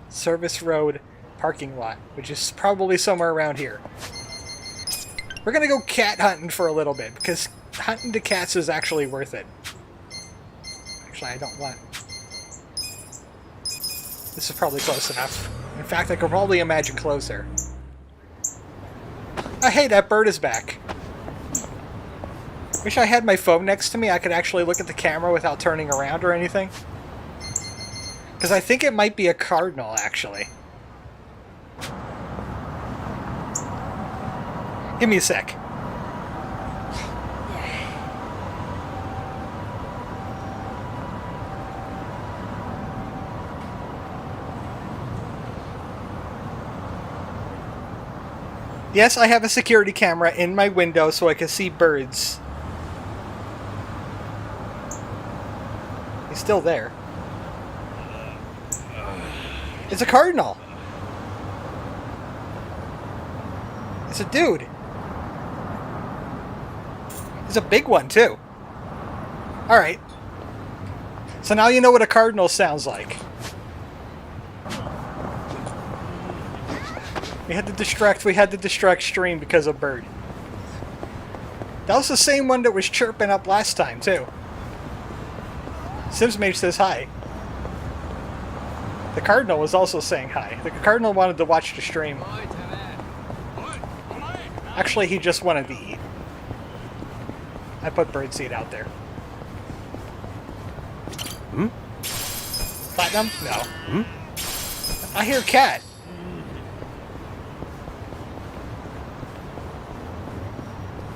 Speaker 3: Service Road parking lot, which is probably somewhere around here. We're going to go cat hunting for a little bit, because hunting the cats is actually worth it. Actually, I don't want... This is probably close enough. In fact, I could probably imagine closer. Oh, hey, that bird is back. Wish I had my phone next to me. I could actually look at the camera without turning around or anything. Because I think it might be a cardinal, actually. Give me a sec. Yes, I have a security camera in my window so I can see birds. He's still there. It's a cardinal. It's a dude. It's a big one, too. Alright. So now you know what a cardinal sounds like. We had to distract stream because of bird. That was the same one that was chirping up last time, too. SimsMage says hi. The Cardinal was also saying hi. The Cardinal wanted to watch the stream. Actually, he just wanted to eat. I put birdseed out there.
Speaker 6: Hmm?
Speaker 3: Platinum? No. Hmm? I hear cat.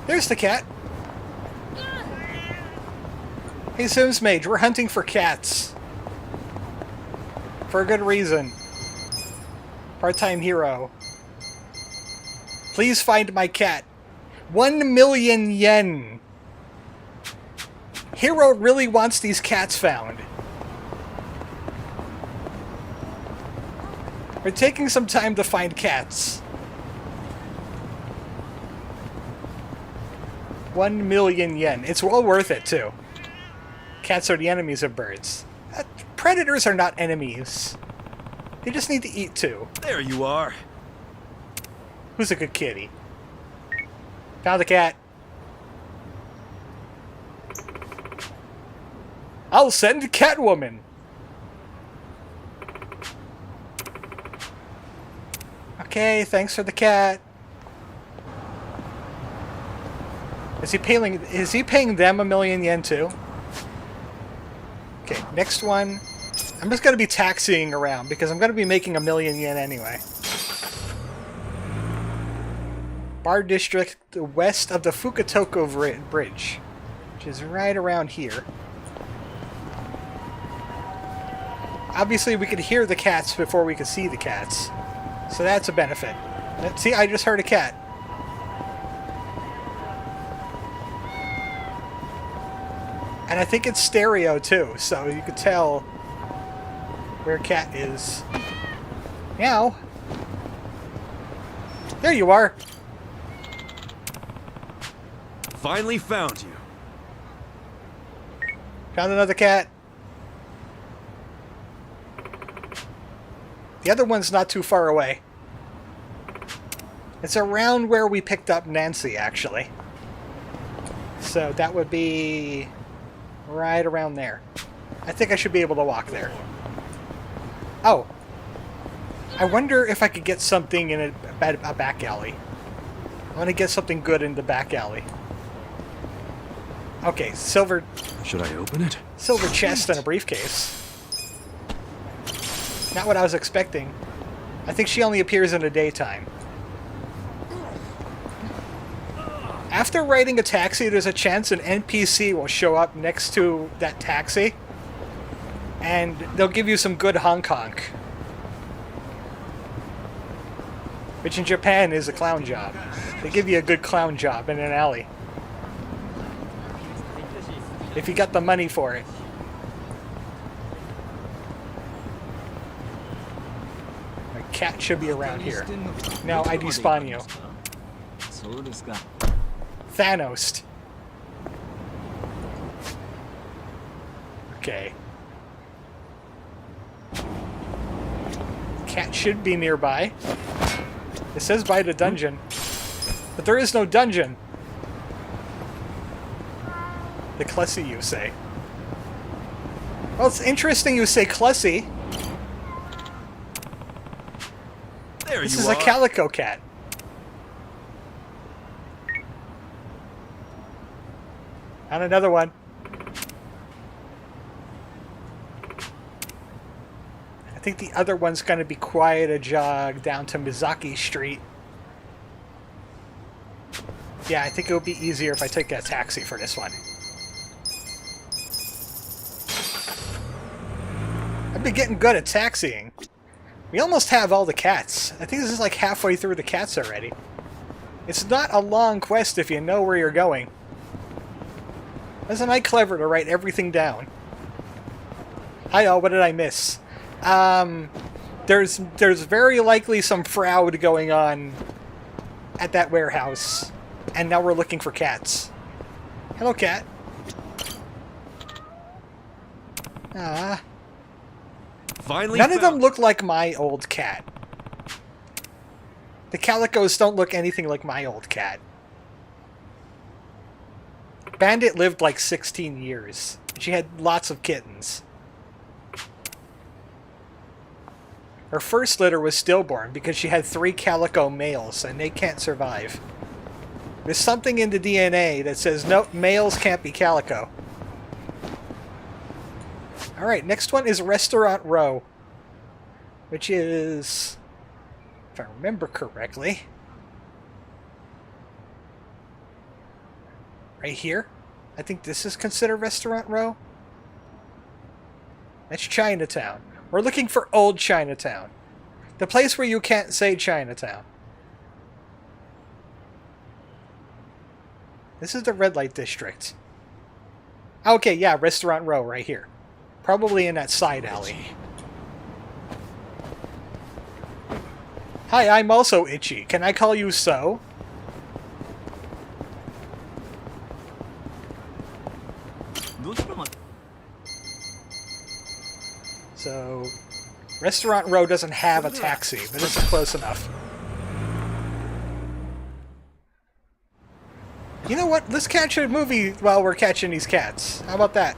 Speaker 3: There's the cat. Hey, SimsMage, we're hunting for cats. For a good reason. Part-time hero. Please find my cat. 1 million yen. Hero really wants these cats found. We're taking some time to find cats. 1 million yen. It's well worth it, too. Cats are the enemies of birds. Predators are not enemies. They just need to eat, too.
Speaker 6: There you are.
Speaker 3: Who's a good kitty? Found the cat. I'll send Catwoman. Okay, thanks for the cat. Is he paying them 1 million yen too? Okay, next one. I'm just gonna be taxiing around because I'm gonna be making 1 million yen anyway. Bar District west of the Fukutoko Bridge, which is right around here. Obviously, we could hear the cats before we could see the cats, so that's a benefit. See, I just heard a cat. And I think it's stereo too, so you could tell where cat is. Meow. There you are.
Speaker 6: Finally found you.
Speaker 3: Found another cat. The other one's not too far away. It's around where we picked up Nancy, actually. So that would be right around there. I think I should be able to walk there. Oh. I wonder if I could get something in a back alley. I want to get something good in the back alley. Okay, silver...
Speaker 6: Should I open it?
Speaker 3: Silver chest and a briefcase. Not what I was expecting. I think she only appears in the daytime. After riding a taxi, there's a chance an NPC will show up next to that taxi. And they'll give you some good honk-honk. Which in Japan is a clown job. They give you a good clown job in an alley. If you got the money for it. My cat should be around here. Now I despawn you. Thanos. Okay. Cat should be nearby. It says by the dungeon. But there is no dungeon. The Clussy, you say. Well, it's interesting you say Clussy. This is a calico cat. And another one. I think the other one's going to be quite a jog down to Mizaki Street. Yeah, I think it would be easier if I take a taxi for this one. I've been getting good at taxiing. We almost have all the cats. I think this is like halfway through the cats already. It's not a long quest if you know where you're going. Isn't I clever to write everything down? Hi all, what did I miss? There's very likely some fraud going on at that warehouse. And now we're looking for cats. Hello, cat. Ah.
Speaker 6: Finally
Speaker 3: None of them look like my old cat. The calicos don't look anything like my old cat. Bandit lived like 16 years. She had lots of kittens. Her first litter was stillborn because she had 3 calico males and they can't survive. There's something in the DNA that says, nope, males can't be calico. Alright, next one is Restaurant Row. Which is, if I remember correctly, right here. I think this is considered Restaurant Row. That's Chinatown. We're looking for Old Chinatown. The place where you can't say Chinatown. This is the red light district. Okay, yeah, Restaurant Row right here. Probably in that side alley. Hi, I'm also Itchy. Can I call you so? So, Restaurant Row doesn't have a taxi, but it's close enough. You know what? Let's catch a movie while we're catching these cats. How about that?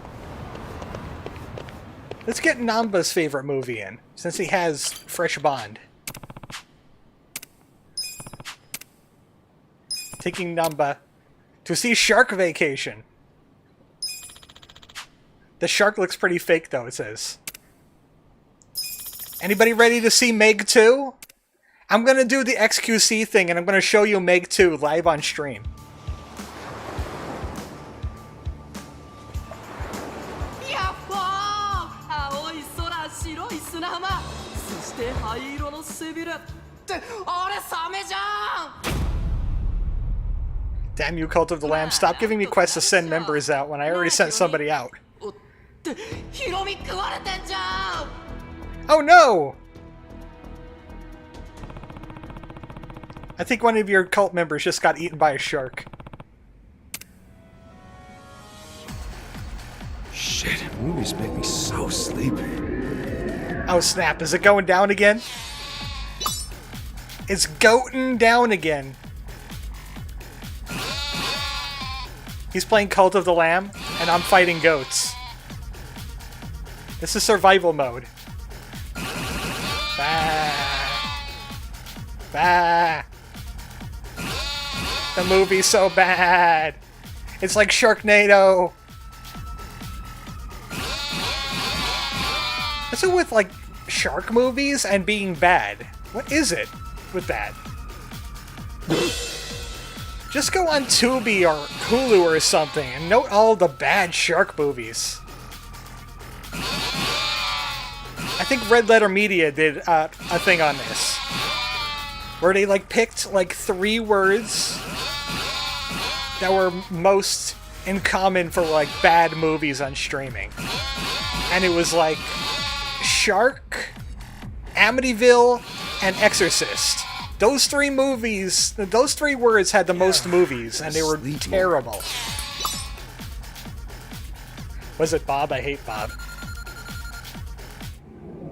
Speaker 3: Let's get Namba's favorite movie in, since he has Fresh Bond. Taking Namba to see Shark Vacation. The shark looks pretty fake, though, it says. Anybody ready to see Meg 2? I'm going to do the XQC thing, and I'm going to show you Meg 2 live on stream. Damn you, Cult of the Lamb. Stop giving me quests to send members out when I already sent somebody out. Oh no! I think one of your cult members just got eaten by a shark.
Speaker 6: Shit, movies make me so sleepy.
Speaker 3: Oh snap, is it going down again? It's goating down again. He's playing Cult of the Lamb, and I'm fighting goats. This is survival mode. Bah. Bah. The movie's so bad. It's like Sharknado. What's it with, like, shark movies and being bad? What is it with that? Just go on Tubi or Hulu or something and note all the bad shark movies. I think Red Letter Media did a thing on this. Where they, like, picked, like, 3 words that were most in common for, like, bad movies on streaming. And it was, like, Shark, Amityville, and Exorcist. Those 3 movies, those 3 words had the most movies, and they were terrible. Was it Bob? I hate Bob.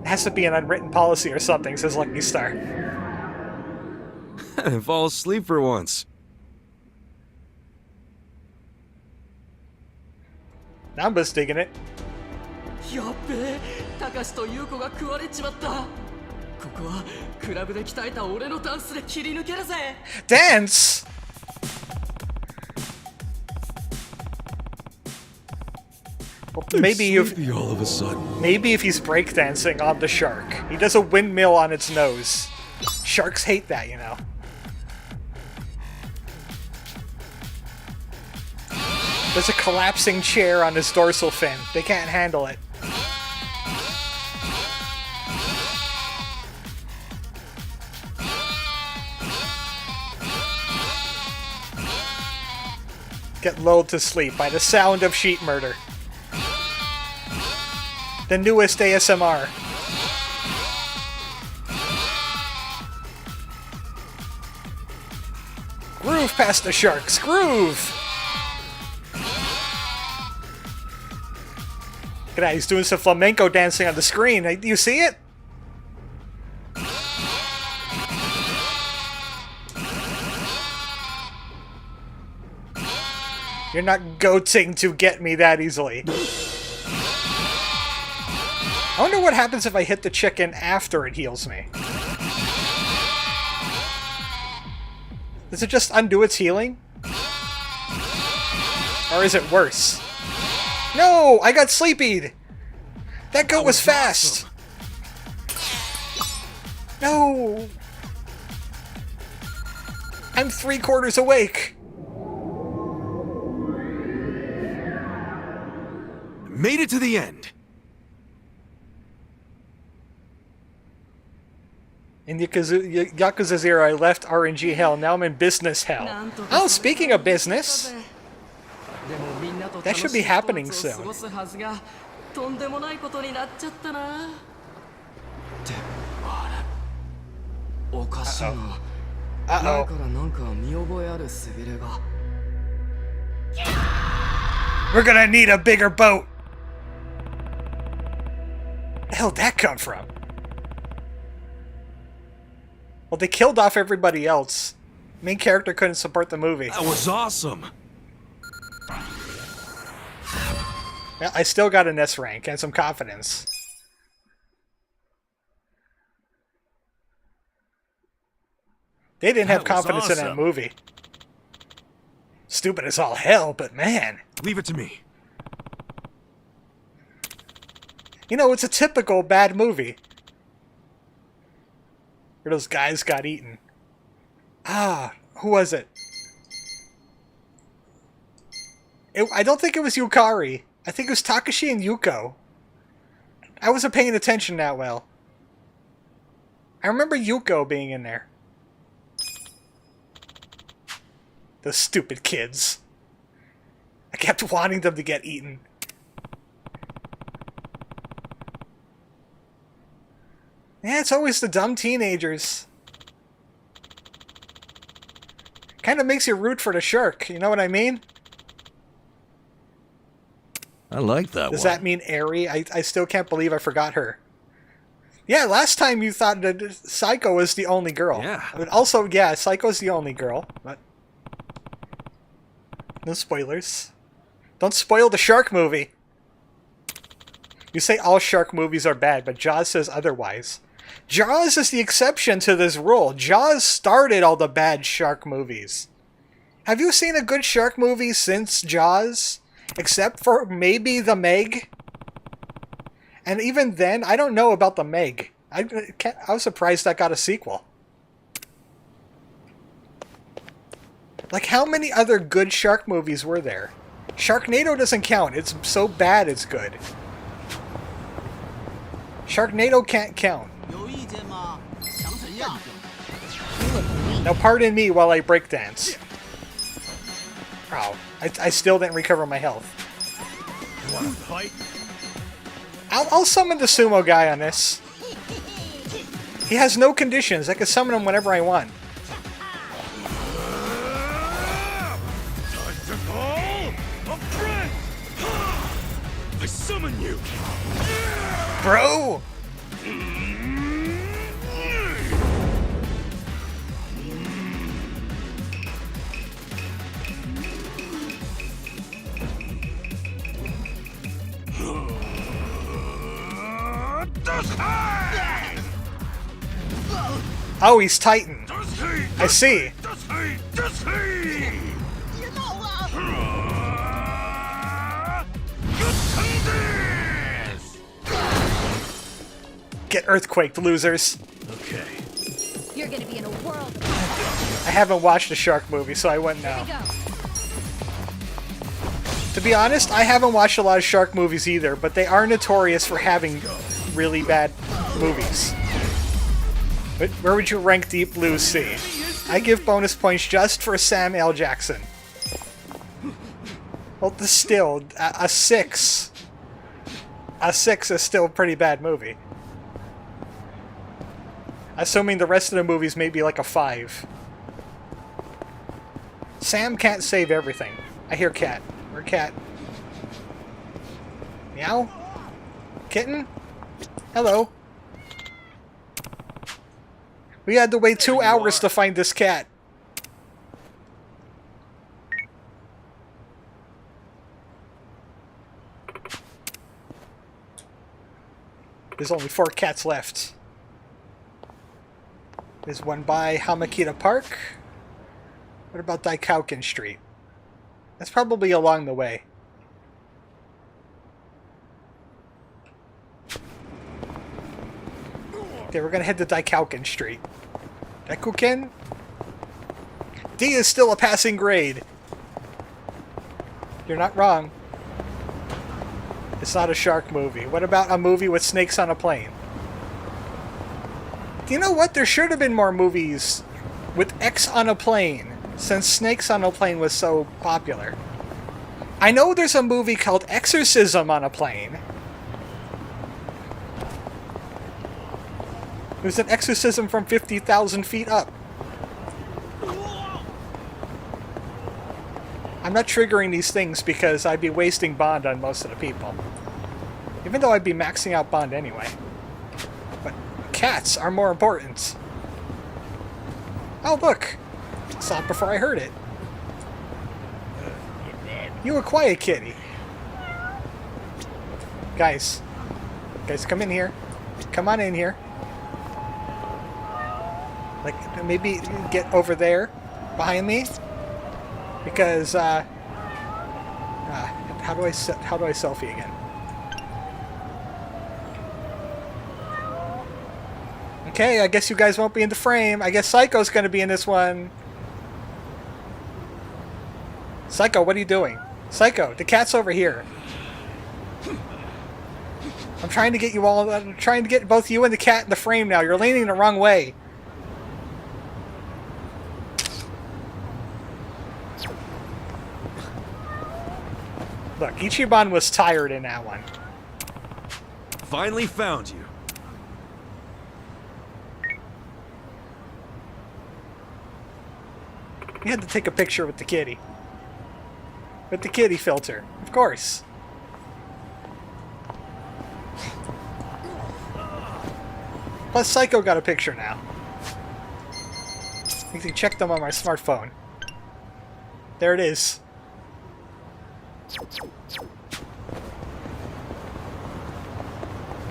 Speaker 3: It has to be an unwritten policy or something, says Lucky Star.
Speaker 6: I didn't fall asleep for once.
Speaker 3: Namba's digging it.
Speaker 13: やっべえ、たかしと優子が食われちまった。ここはクラブで鍛えた俺のダンスで切り抜けるぜ。
Speaker 3: Dance? Well, maybe
Speaker 6: all of a sudden.
Speaker 3: Maybe if he's breakdancing on the shark. He does a windmill on its nose. Sharks hate that, you know. There's a collapsing chair on his dorsal fin. They can't handle it. Get lulled to sleep by the sound of sheep murder. The newest ASMR. Groove past the sharks. Groove! Look at that, he's doing some flamenco dancing on the screen. Do you see it? You're not goating to get me that easily. I wonder what happens if I hit the chicken after it heals me. Does it just undo its healing? Or is it worse? No! I got sleepied! That goat was fast! No! I'm 3/4 awake!
Speaker 6: Made it to the end.
Speaker 3: In Yakuza 0, I left RNG hell. Now I'm in business hell. Oh, speaking of business, that should be happening soon. Uh-oh. We're gonna need a bigger boat. The hell did that come from? Well, they killed off everybody else. Main character couldn't support the movie.
Speaker 6: That was awesome.
Speaker 3: Well, I still got an S rank and some confidence. They didn't have confidence in that movie. Stupid as all hell, but man.
Speaker 6: Leave it to me.
Speaker 3: You know, it's a typical bad movie. Where those guys got eaten. Ah, who was it? I don't think it was Yukari. I think it was Takashi and Yuko. I wasn't paying attention that well. I remember Yuko being in there. Those stupid kids. I kept wanting them to get eaten. Yeah, it's always the dumb teenagers. Kind of makes you root for the shark, you know what I mean?
Speaker 9: I like that one.
Speaker 3: Does that mean Eri? I still can't believe I forgot her. Yeah, last time you thought that Psycho was the only girl.
Speaker 6: Yeah.
Speaker 3: I mean, also, yeah, Psycho's the only girl, but... No spoilers. Don't spoil the shark movie. You say all shark movies are bad, but Jaws says otherwise. Jaws is the exception to this rule. Jaws started all the bad shark movies. Have you seen a good shark movie since Jaws? Except for maybe The Meg? And even then, I don't know about The Meg. I was surprised that got a sequel. Like, how many other good shark movies were there? Sharknado doesn't count. It's so bad it's good. Sharknado can't count. Now pardon me while I breakdance. Wow, I still didn't recover my health.
Speaker 2: You want to fight?
Speaker 3: I'll summon the sumo guy on this. He has no conditions. I can summon him whenever I want.
Speaker 2: I summon you!
Speaker 3: Bro! Oh, he's Titan. I see. Get earthquaked, losers.
Speaker 9: Okay.
Speaker 5: You're gonna be in a world of
Speaker 3: I haven't watched a shark movie, so I wouldn't know.
Speaker 5: go.
Speaker 3: To be honest, I haven't watched a lot of shark movies either, but they are notorious for having really bad movies. But where would you rank Deep Blue Sea? I give bonus points just for Sam L. Jackson. Well, still, a 6. A 6 is still a pretty bad movie. Assuming the rest of the movies may be like a 5. Sam can't save everything. I hear cat. Where cat? Meow? Kitten? Hello. We had to wait 2 hours to find this cat. There's only 4 cats left. There's one by Hamakita Park. What about Daikauken Street? That's probably along the way. Okay, we're gonna head to Daikauken Street. Daikuken? D is still a passing grade. You're not wrong. It's not a shark movie. What about a movie with snakes on a plane? You know what? There should have been more movies with X on a plane, since Snakes on a Plane was so popular. I know there's a movie called Exorcism on a Plane. There's an exorcism from 50,000 feet up. I'm not triggering these things because I'd be wasting bond on most of the people. Even though I'd be maxing out bond anyway. But cats are more important. Oh, look! Saw it before I heard it. You a quiet kitty. Guys. Guys, come in here. Come on in here. Like, maybe get over there, behind me. Because, how do I selfie again? Okay, I guess you guys won't be in the frame. I guess Psycho's gonna be in this one. Psycho, what are you doing? Psycho, the cat's over here. I'm trying to get you all. I'm trying to get both you and the cat in the frame now. You're leaning the wrong way. Look, Ichiban was tired in that one.
Speaker 6: Finally found you.
Speaker 3: You had to take a picture with the kitty. With the kitty filter, of course. Plus, Psycho got a picture now. You can check them on my smartphone. There it is.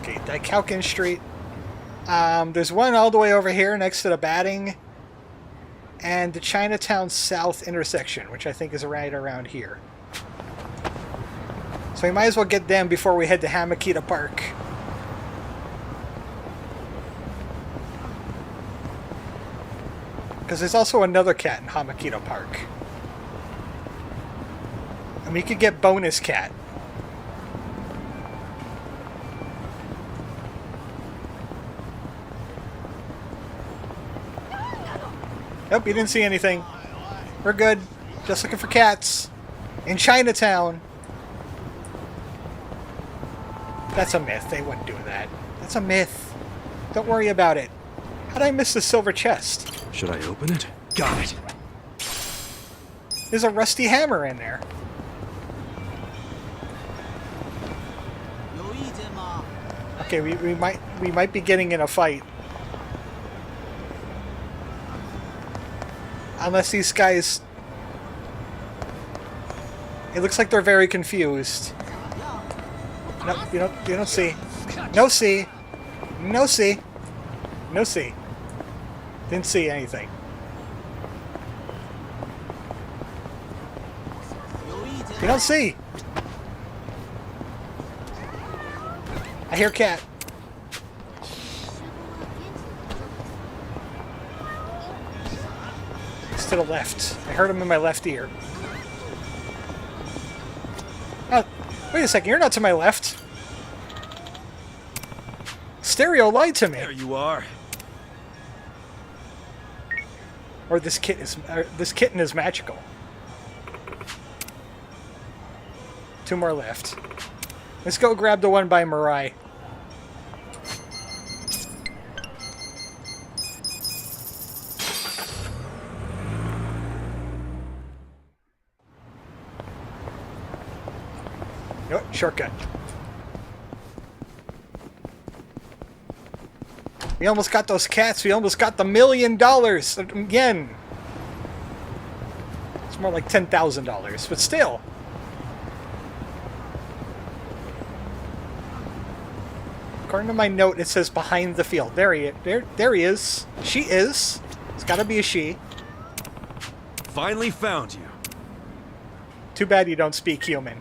Speaker 3: Okay, Daikauken Street. There's one all the way over here next to the batting. And the Chinatown South intersection, which I think is right around here. So we might as well get them before we head to Hamakita Park. Because there's also another cat in Hamakita Park. And we could get bonus cat. Nope, you didn't see anything. We're good. Just looking for cats. In Chinatown. That's a myth. They wouldn't do that. That's a myth. Don't worry about it. How'd I miss the silver chest?
Speaker 6: Should I open it? Got it.
Speaker 3: There's a rusty hammer in there. Okay, we might be getting in a fight. Unless these guys... It looks like they're very confused. No, you don't see. No see. No see. No see. Didn't see anything. You don't see. I hear cat. It's to the left. I heard him in my left ear. Oh, wait a second. You're not to my left. Stereo lied to me.
Speaker 6: There you are.
Speaker 3: Or this kitten is magical. 2 more left. Let's go grab the one by Mirai. Nope, shortcut. We almost got those cats. We almost got the $1 million again. It's more like $10,000, but still. According to my note, it says behind the field. There he is. She is. It's got to be a she.
Speaker 6: Finally found you.
Speaker 3: Too bad you don't speak human.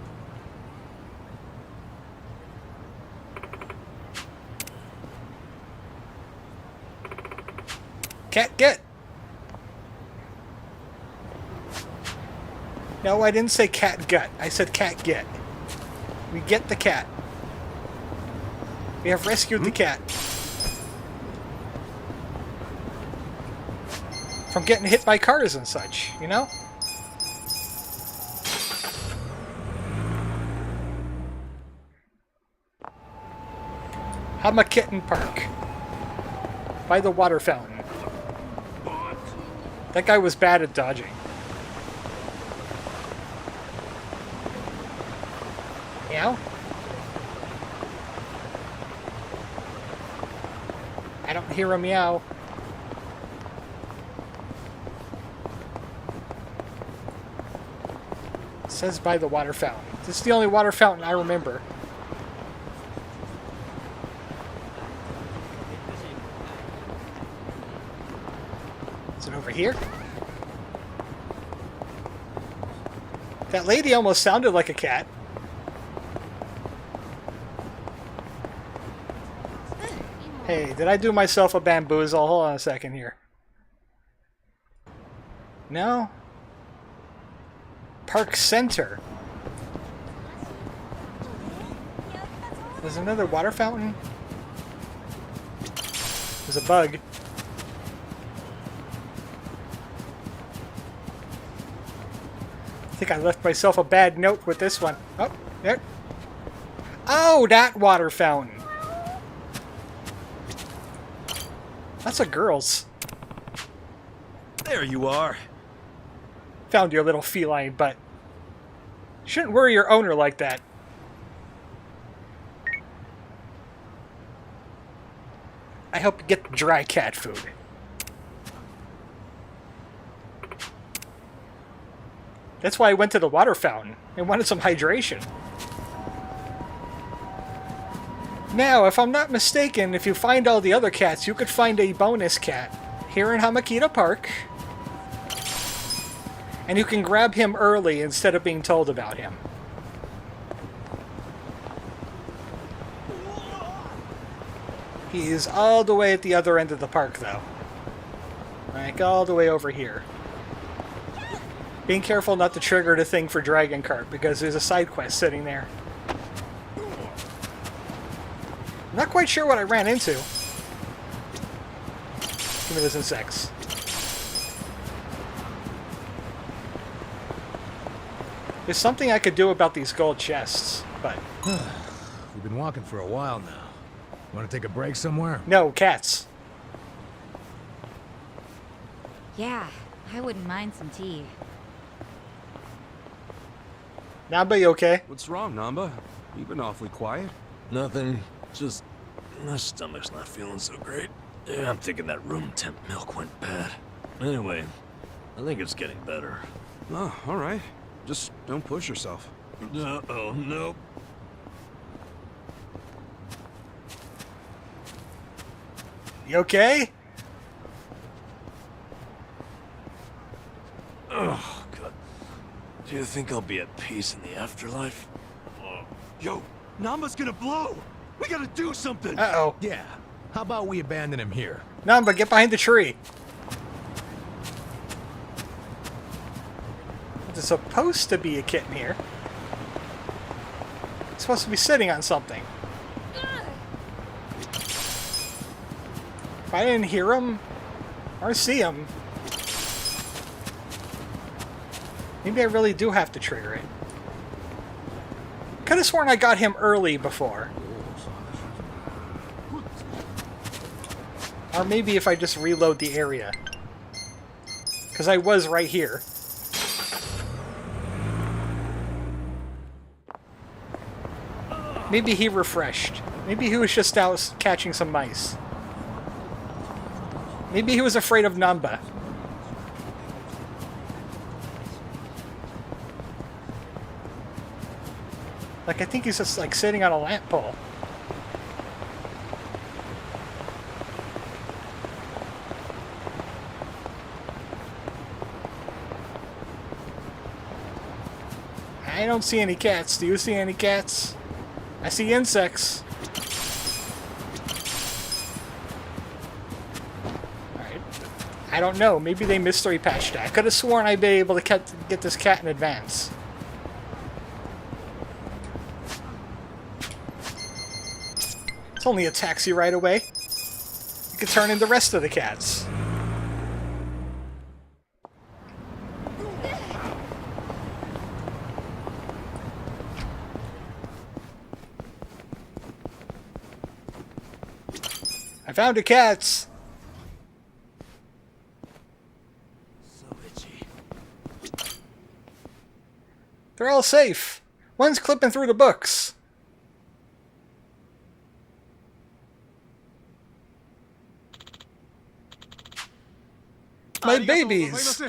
Speaker 3: Cat, get! No, I didn't say cat gut. I said cat get. We get the cat. We have rescued the cat. From getting hit by cars and such, you know? Hama Kitten Park. By the water fountain. That guy was bad at dodging. Meow? I don't hear a meow. It says by the water fountain. This is the only water fountain I remember. Is it over here? That lady almost sounded like a cat. Hey, did I do myself a bamboozle? Hold on a second here. No? Park Center. There's another water fountain? There's a bug. I think I left myself a bad note with this one. Oh, there. Oh, that water fountain. That's a girl's.
Speaker 6: There you are.
Speaker 3: Found your little feline butt. Shouldn't worry your owner like that. I hope you get the dry cat food. That's why I went to the water fountain and wanted some hydration. Now, if I'm not mistaken, if you find all the other cats, you could find a bonus cat here in Hamakita Park. And you can grab him early instead of being told about him. He is all the way at the other end of the park, though. Like, all the way over here. Being careful not to trigger the thing for Dragon Cart, because there's a side quest sitting there. I'm not quite sure what I ran into. Give me those insects. There's something I could do about these gold chests, but...
Speaker 12: We've been walking for a while now. Want to take a break somewhere?
Speaker 3: No, cats.
Speaker 5: Yeah, I wouldn't mind some tea.
Speaker 3: Namba, you okay?
Speaker 6: What's wrong, Namba? You've been awfully quiet.
Speaker 9: Nothing. Just My stomach's not feeling so great. Yeah, I'm thinking that room temp milk went bad. Anyway, I think it's getting better.
Speaker 6: Oh, all right. Just don't push yourself.
Speaker 9: Uh-oh, no.
Speaker 3: You okay?
Speaker 9: Oh, God. Do you think I'll be at peace in the afterlife?
Speaker 6: Yo, Namba's gonna blow! We gotta do something!
Speaker 3: Uh-oh.
Speaker 12: Yeah. How about we abandon him here?
Speaker 3: Namba, get behind the tree. There's supposed to be a kitten here. It's supposed to be sitting on something. If I didn't hear him or see him, maybe I really do have to trigger it. Could have sworn I got him early before. Or maybe if I just reload the area. Because I was right here. Maybe he refreshed. Maybe he was just out catching some mice. Maybe he was afraid of Namba. Like, I think he's just, like, sitting on a lamp pole. I don't see any cats. Do you see any cats? I see insects. Alright. I don't know. Maybe they mystery patched it. I could have sworn I'd be able to get this cat in advance. It's only a taxi ride away. You could turn in the rest of the cats. I found the cats!
Speaker 6: So itchy.
Speaker 3: They're all safe. One's clipping through the books. My babies!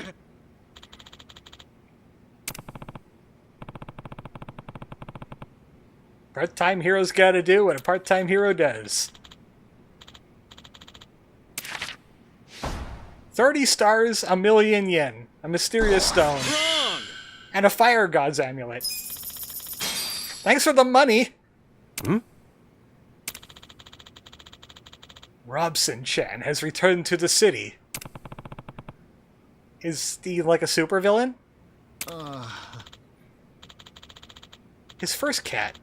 Speaker 3: Part-time hero's gotta do what a part-time hero does. 30 stars, a million yen, a mysterious stone, and a fire god's amulet. Thanks for the money!
Speaker 6: Hmm?
Speaker 3: Robson-chan has returned to the city. Is he like a supervillain? His first cat.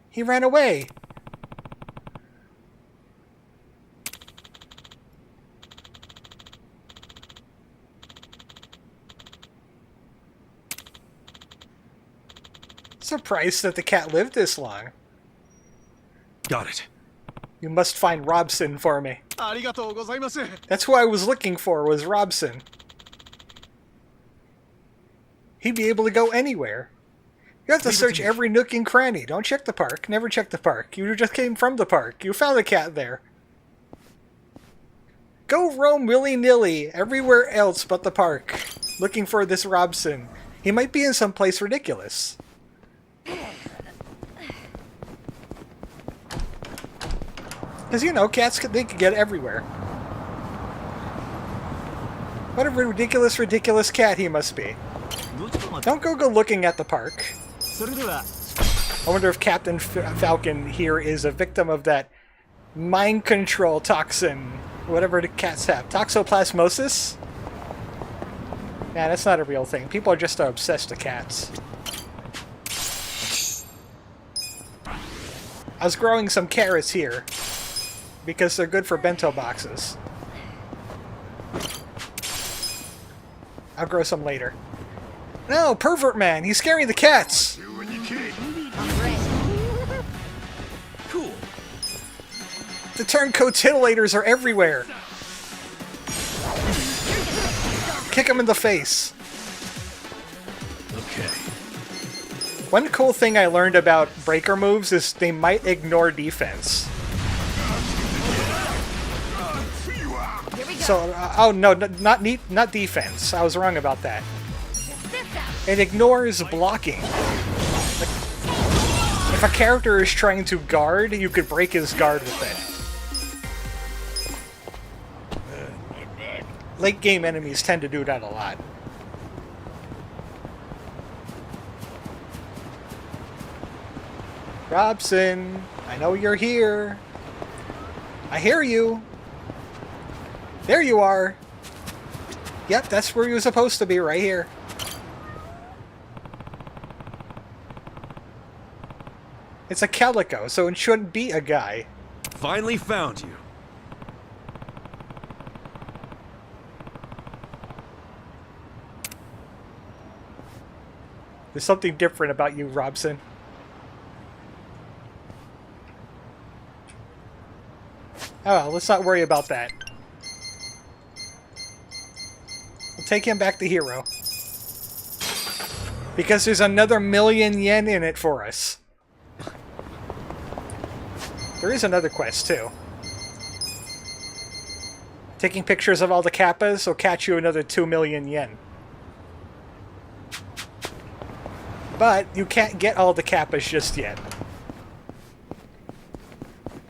Speaker 3: He ran away. Surprised that the cat lived this long.
Speaker 6: Got it.
Speaker 3: You must find Robson for me. That's who I was looking for, was Robson. He'd be able to go anywhere. You have to search every nook and cranny. Don't check the park. Never check the park. You just came from the park. You found a cat there. Go roam willy-nilly everywhere else but the park, looking for this Robson. He might be in some place ridiculous. Because, you know, cats, they can get everywhere. What a ridiculous cat he must be. Don't go looking at the park. I wonder if Captain Falcon here is a victim of that mind control toxin, whatever the cats have. Toxoplasmosis? Nah, that's not a real thing. People are just obsessed with cats. I was growing some carrots here because they're good for bento boxes. I'll grow some later. No, pervert man! He's scaring the cats!
Speaker 6: Cool.
Speaker 3: The turncoat titilators are everywhere! Kick him in the face.
Speaker 9: Okay.
Speaker 3: One cool thing I learned about breaker moves is they might ignore defense. So, oh no, not defense. I was wrong about that. It ignores blocking. Like, if a character is trying to guard, you could break his guard with it. Late game enemies tend to do that a lot. Robson, I know you're here. I hear you. There you are. Yep, that's where you're supposed to be, right here. It's a calico, so it shouldn't be a guy.
Speaker 6: Finally found you.
Speaker 3: There's something different about you, Robson. Oh, let's not worry about that. We'll take him back to hero. Because there's another 1,000,000 yen in it for us. There is another quest, too. Taking pictures of all the kappas will catch you another 2,000,000 yen. But you can't get all the kappas just yet.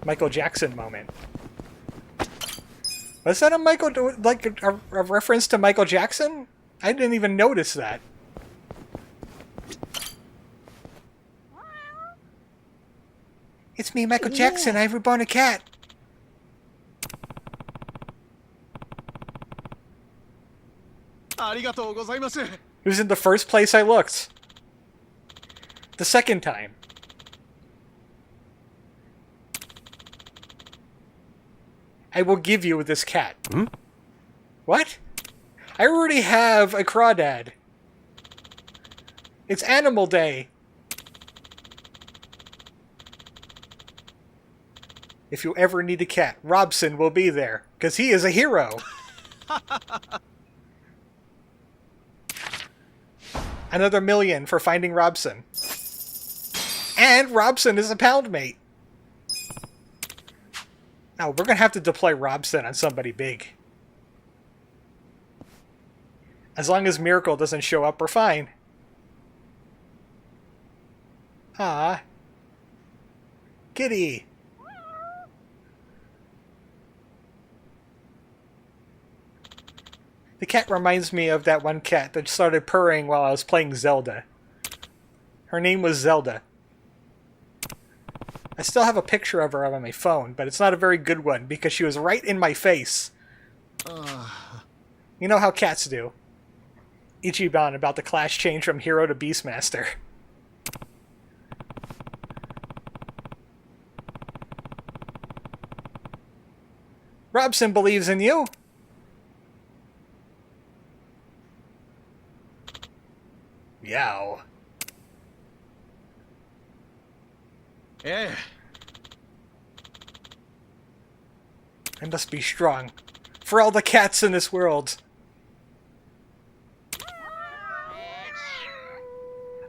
Speaker 3: Michael Jackson moment. Was that a a reference to Michael Jackson? I didn't even notice that. It's me, Michael Jackson. I reborn a cat. It was in the first place I looked. The second time. I will give you this cat.
Speaker 6: Hmm?
Speaker 3: What? I already have a crawdad. It's Animal Day. If you ever need a cat, Robson will be there, because he is a hero. Another 1,000,000 for finding Robson. And Robson is a pound mate. Now, we're going to have to deploy Robson on somebody big. As long as Miracle doesn't show up, we're fine. Ah. Kitty. The cat reminds me of that one cat that started purring while I was playing Zelda. Her name was Zelda. I still have a picture of her on my phone, but it's not a very good one because she was right in my face. You know how cats do. Ichiban about the class change from hero to Beastmaster. Robson believes in you. Yow.
Speaker 6: Yeah.
Speaker 3: I must be strong. For all the cats in this world.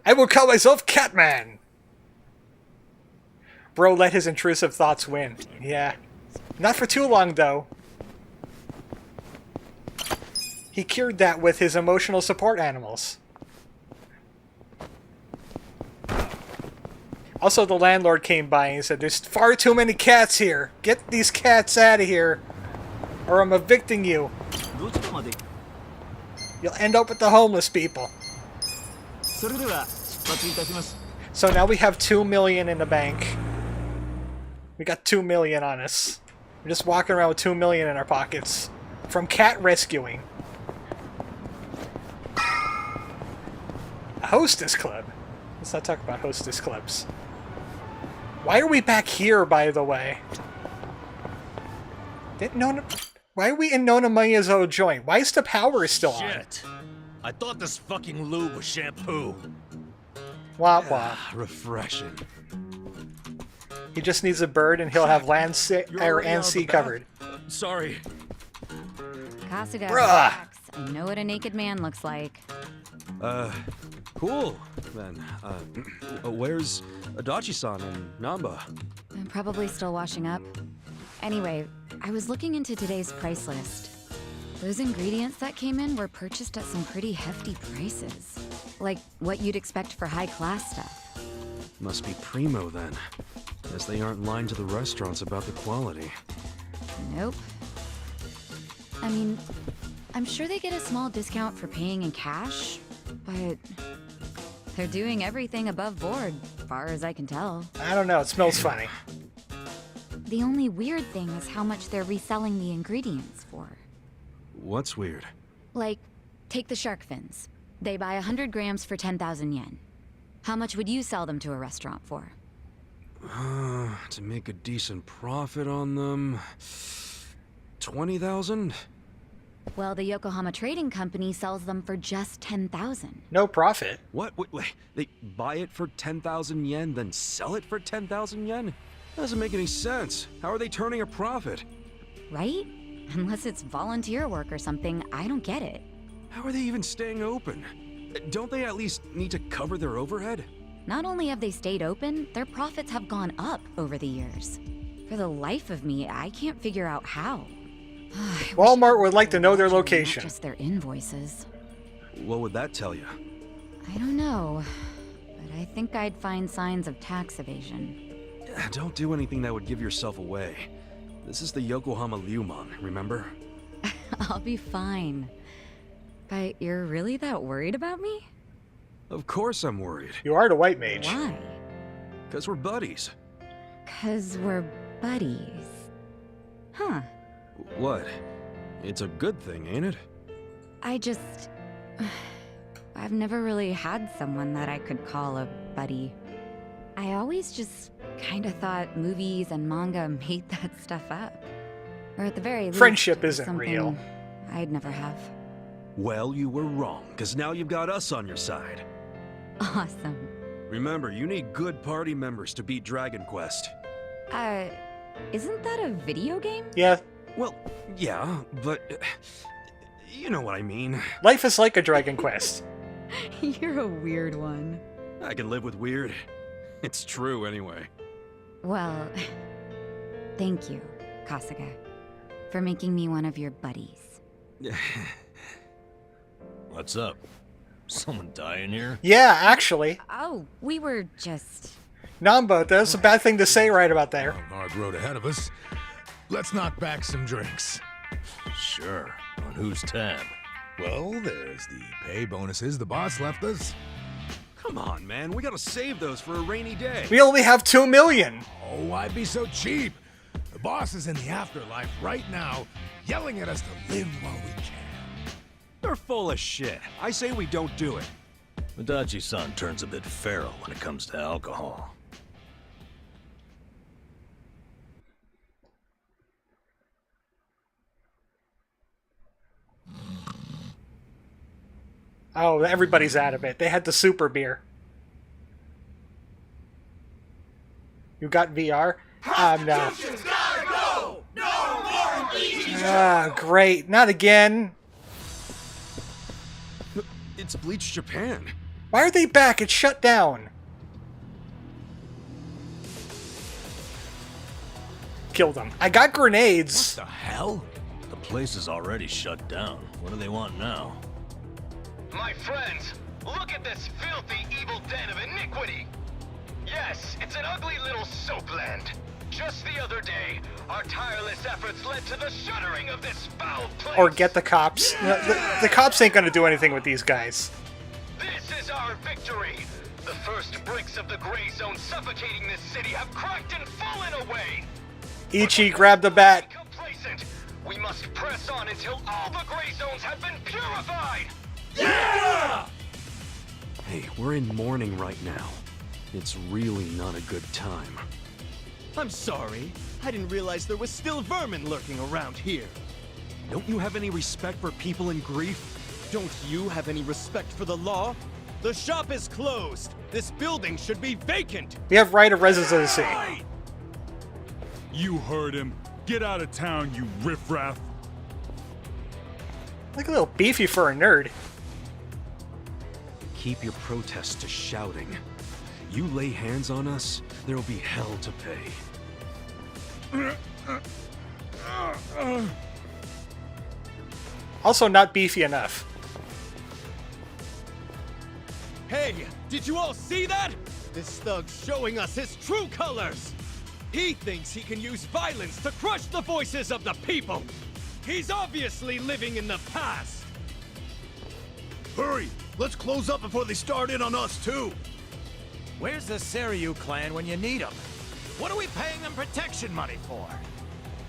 Speaker 3: I will call myself Catman! Bro let his intrusive thoughts win. Yeah. Not for too long, though. He cured that with his emotional support animals. Also, the landlord came by and said, there's far too many cats here. Get these cats out of here, or I'm evicting you. You'll end up with the homeless people. So now we have 2,000,000 in the bank. We got 2,000,000 on us. We're just walking around with 2,000,000 in our pockets. From cat rescuing. A hostess club. Let's not talk about hostess clubs. Why are we back here, by the way? Why are we in Nona Maya's old joint? Why is the power still on?
Speaker 9: Shit. I thought this fucking lube was shampoo.
Speaker 3: Wah wah.
Speaker 6: Refreshing.
Speaker 3: He just needs a bird and he'll have land, air, and sea covered.
Speaker 9: Sorry.
Speaker 5: Kasuga,
Speaker 3: Bruh.
Speaker 5: relax. I know what a naked man looks like.
Speaker 6: Cool. then. Where's Adachi-san and Namba?
Speaker 5: I'm probably still washing up. Anyway, I was looking into today's price list. Those ingredients that came in were purchased at some pretty hefty prices. Like what you'd expect for high-class stuff.
Speaker 6: Must be primo then. Guess they aren't lying to the restaurants about the quality.
Speaker 5: Nope. I mean, I'm sure they get a small discount for paying in cash, but they're doing everything above board, far as I can tell.
Speaker 3: I don't know, it smells funny.
Speaker 5: The only weird thing is how much they're reselling the ingredients for.
Speaker 6: What's weird?
Speaker 5: Like, take the shark fins. They buy 100 grams for 10,000 yen. How much would you sell them to a restaurant for?
Speaker 6: To make a decent profit on them... 20,000?
Speaker 5: Well, the Yokohama Trading Company sells them for just 10,000.
Speaker 3: No profit.
Speaker 6: What? Wait, they buy it for 10,000 yen, then sell it for 10,000 yen? That doesn't make any sense. How are they turning a profit?
Speaker 5: Right? Unless it's volunteer work or something, I don't get it.
Speaker 6: How are they even staying open? Don't they at least need to cover their overhead?
Speaker 5: Not only have they stayed open, their profits have gone up over the years. For the life of me, I can't figure out how.
Speaker 3: Walmart would like to know their location.
Speaker 5: Not just their invoices.
Speaker 6: What would that tell you?
Speaker 5: I don't know, but I think I'd find signs of tax evasion.
Speaker 6: Don't do anything that would give yourself away. This is the Yokohama Liumang, remember?
Speaker 5: I'll be fine. But you're really that worried about me?
Speaker 6: Of course I'm worried.
Speaker 3: You are the white mage.
Speaker 5: Why?
Speaker 6: 'Cause we're buddies.
Speaker 5: 'Cause we're buddies. Huh.
Speaker 6: What? It's a good thing, ain't it?
Speaker 5: I've never really had someone that I could call a buddy. I always just kinda thought movies and manga made that stuff up. Or at the very least,
Speaker 3: Friendship isn't
Speaker 5: something
Speaker 3: real.
Speaker 5: I'd never have.
Speaker 6: Well, you were wrong, 'cause now you've got us on your side.
Speaker 5: Awesome.
Speaker 6: Remember, you need good party members to beat Dragon Quest.
Speaker 5: Isn't that a video game?
Speaker 3: Yeah.
Speaker 6: Well, yeah, but... you know what I mean.
Speaker 3: Life is like a Dragon Quest.
Speaker 5: You're a weird one.
Speaker 6: I can live with weird. It's true, anyway.
Speaker 5: Well, thank you, Kasuga, for making me one of your buddies.
Speaker 9: What's up? Someone dying here?
Speaker 3: Yeah, actually.
Speaker 5: Oh, we were just...
Speaker 3: Namba, that's a bad thing to say right about there.
Speaker 12: Hard road ahead of us. Let's knock back some drinks.
Speaker 9: Sure. On whose tab?
Speaker 12: Well, there's the pay bonuses the boss left us.
Speaker 6: Come on, man. We gotta save those for a rainy day.
Speaker 3: We only have 2 million.
Speaker 12: Oh, why be so cheap? The boss is in the afterlife right now, yelling at us to live while we can.
Speaker 6: They're full of shit. I say we don't do it.
Speaker 9: Adachi-san turns a bit feral when it comes to alcohol.
Speaker 3: Oh, everybody's out of it. They had the super beer. You got VR? No. Ah, great. Not again.
Speaker 6: It's Bleach Japan.
Speaker 3: Why are they back? It's shut down. Kill them. I got grenades.
Speaker 12: What the hell?
Speaker 9: The place is already shut down. What do they want now?
Speaker 11: My friends, look at this filthy, evil den of iniquity! Yes, it's an ugly little soapland. Just the other day, our tireless efforts led to the shuttering of this foul place.
Speaker 3: Or get the cops. The cops ain't gonna do anything with these guys.
Speaker 11: This is our victory! The first bricks of the gray zone suffocating this city have cracked and fallen away!
Speaker 3: Ichi, grab the bat.
Speaker 11: Complacent. We must press on until all the gray zones have been purified!
Speaker 6: Yeah! Hey, we're in mourning right now. It's really not a good time.
Speaker 14: I'm sorry. I didn't realize there was still vermin lurking around here.
Speaker 6: Don't you have any respect for people in grief?
Speaker 14: Don't you have any respect for the law? The shop is closed. This building should be vacant.
Speaker 3: We have right of residency.
Speaker 2: You heard him. Get out of town, you riffraff.
Speaker 3: Like a little beefy for a nerd.
Speaker 6: keep your protests to shouting. You lay hands on us, there'll be hell to pay.
Speaker 3: Also not beefy enough.
Speaker 14: Hey, did you all see that? This thug's showing us his true colors. He thinks he can use violence to crush the voices of the people. He's obviously living in the past.
Speaker 9: Hurry! Let's close up before they start in on us, too!
Speaker 14: Where's the Seiryu clan when you need them? What are we paying them protection money for?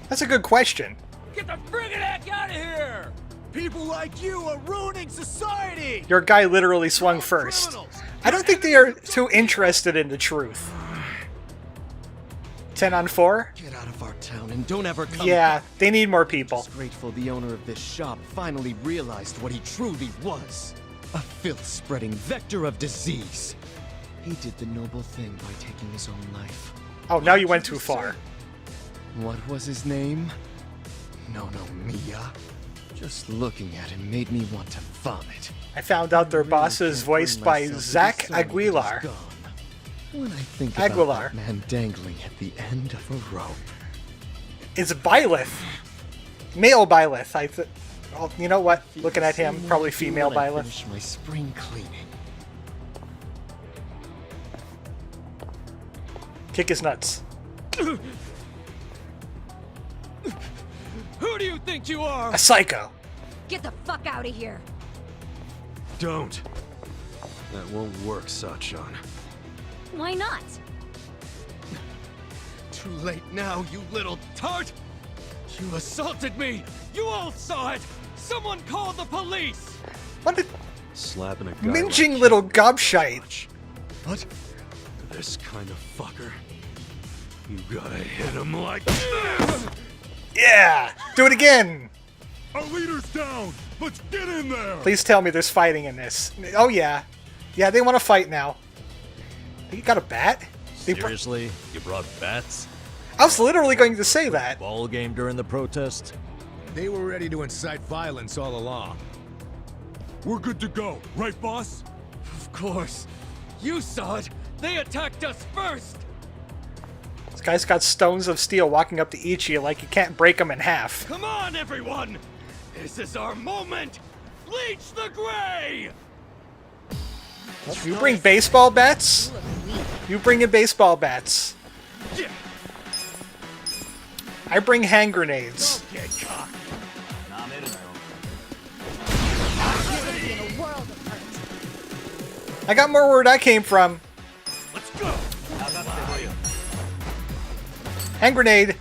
Speaker 3: That's a good question.
Speaker 14: Get the friggin' heck out of here! People like you are ruining society!
Speaker 3: Your guy literally swung first. I don't think they are too interested in the truth. 10 on 4?
Speaker 14: Get out of our town and don't ever come
Speaker 3: Yeah,
Speaker 14: back.
Speaker 3: they need more people.
Speaker 14: It's grateful the owner of this shop finally realized what he truly was. A filth-spreading vector of disease. He did the noble thing by taking his own life.
Speaker 3: Oh, now you went too far.
Speaker 14: What was his name? No, Mia. Just looking at him made me want to vomit.
Speaker 3: I found out their boss is voiced by Zach Aguilar.
Speaker 14: When I think
Speaker 3: Aguilar.
Speaker 14: about that man dangling at the end of a rope.
Speaker 3: It's Byleth. Male Byleth. Oh, you know what? Looking at him, probably female
Speaker 14: When I
Speaker 3: Byleth.
Speaker 14: finish my spring cleaning.
Speaker 3: Kick his nuts.
Speaker 14: Who do you think you are?
Speaker 3: A psycho.
Speaker 5: Get the fuck out of here.
Speaker 6: Don't. That won't work, Sachan.
Speaker 5: Why not?
Speaker 14: Too late now, you little tart! You assaulted me! You all saw it! Someone call the police!
Speaker 3: What a
Speaker 6: Slapping a guy
Speaker 3: minging
Speaker 6: like
Speaker 3: little
Speaker 6: you.
Speaker 3: gobshite.
Speaker 14: What?
Speaker 6: This kind of fucker. You gotta hit him like this!
Speaker 3: Yeah! Do it again!
Speaker 2: Our leader's down! Let's get in there!
Speaker 3: Please tell me there's fighting in this. Oh yeah. Yeah, they want to fight now. You got a bat?
Speaker 9: Seriously? You brought bats?
Speaker 3: I was literally going to say that.
Speaker 9: Ball game during the protest?
Speaker 12: They were ready to incite violence all along.
Speaker 2: We're good to go, right, boss?
Speaker 14: Of course. You saw it! They attacked us first!
Speaker 3: This guy's got stones of steel walking up to Ichi like you can't break them in half.
Speaker 14: Come on, everyone! This is our moment! Bleach the gray!
Speaker 3: You bring baseball bats? You bring in baseball bats.
Speaker 14: Yeah.
Speaker 3: I bring hand grenades.
Speaker 14: Don't get cocky.
Speaker 3: I got more where that came from.
Speaker 14: Let's go!
Speaker 3: Hand grenade.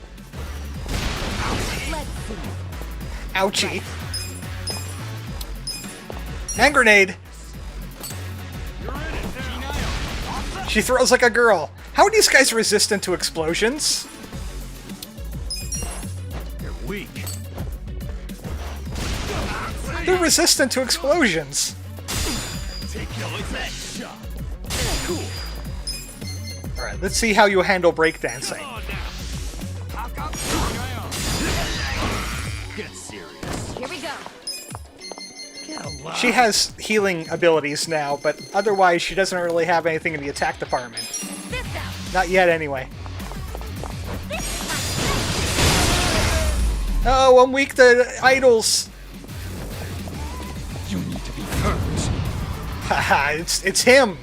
Speaker 3: Ouchie. Hand grenade. She throws like a girl. How are these guys resistant to explosions?
Speaker 14: You're weak.
Speaker 3: They're resistant to explosions.
Speaker 14: Take your best shot. Cool.
Speaker 3: Alright, let's see how you handle breakdancing.
Speaker 14: Get serious.
Speaker 5: Here we go.
Speaker 14: Get alive.
Speaker 3: She has healing abilities now, but otherwise she doesn't really have anything in the attack department. Not yet, anyway. Oh, I'm weak to idols.
Speaker 14: You need to be hurt.
Speaker 3: Haha, it's him.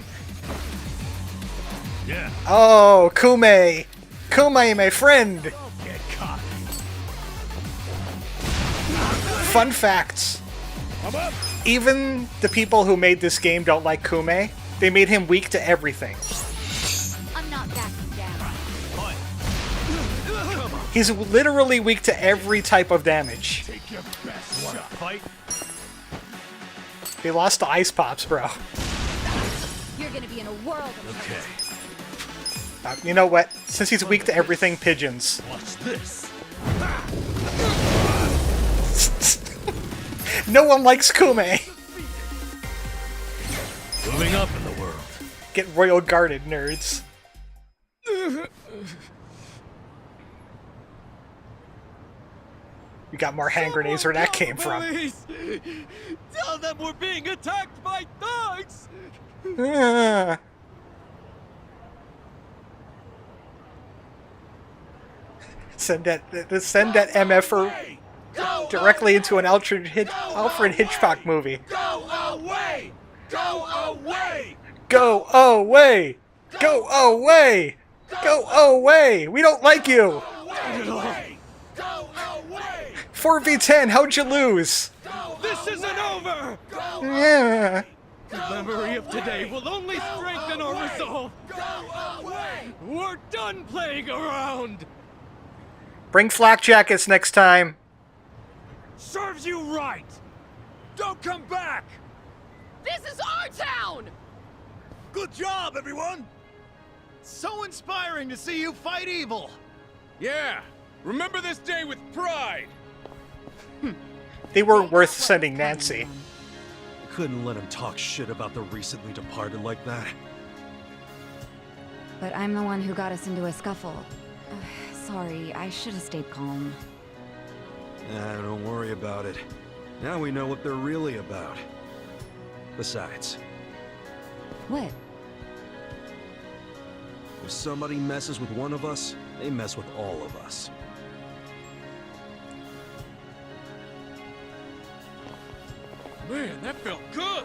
Speaker 14: Yeah.
Speaker 3: Oh, Kume. Kume, my friend.
Speaker 14: Get cocky.
Speaker 3: Fun facts.
Speaker 14: I'm up.
Speaker 3: Even the people who made this game don't like Kume. They made him weak to everything.
Speaker 5: I'm not backing down.
Speaker 3: He's literally weak to every type of damage.
Speaker 14: Take your best shot. Fight.
Speaker 3: They lost to Ice Pops, bro.
Speaker 5: You're gonna be in a world of
Speaker 14: Okay.
Speaker 3: You know what? Since he's weak to everything, pigeons.
Speaker 14: Watch this.
Speaker 3: No one likes Kume.
Speaker 9: Moving up in the world.
Speaker 3: Get royal guarded, nerds. We got more hand grenades where that came from.
Speaker 14: Police! Tell them we're being attacked by thugs!
Speaker 3: Send that MFer directly into an Alfred Hitchcock movie.
Speaker 14: Go away! Go away!
Speaker 3: Go away! Go away! Go away! We don't like you! 4v10, how'd you lose?
Speaker 14: This isn't over!
Speaker 3: Yeah.
Speaker 14: The memory of today will only strengthen our resolve! We're done playing around!
Speaker 3: Bring flak jackets next time.
Speaker 14: Serves you right! Don't come back!
Speaker 13: This is our town!
Speaker 14: Good job, everyone! So inspiring to see you fight evil! Yeah, remember this day with pride!
Speaker 3: They were worth sending Nancy.
Speaker 6: Couldn't let him talk shit about the recently departed like that.
Speaker 5: But I'm the one who got us into a scuffle. Sorry, I should have stayed calm.
Speaker 6: Don't worry about it. Now we know what they're really about. Besides,
Speaker 5: What?
Speaker 6: if somebody messes with one of us, they mess with all of us.
Speaker 14: Man, that felt good!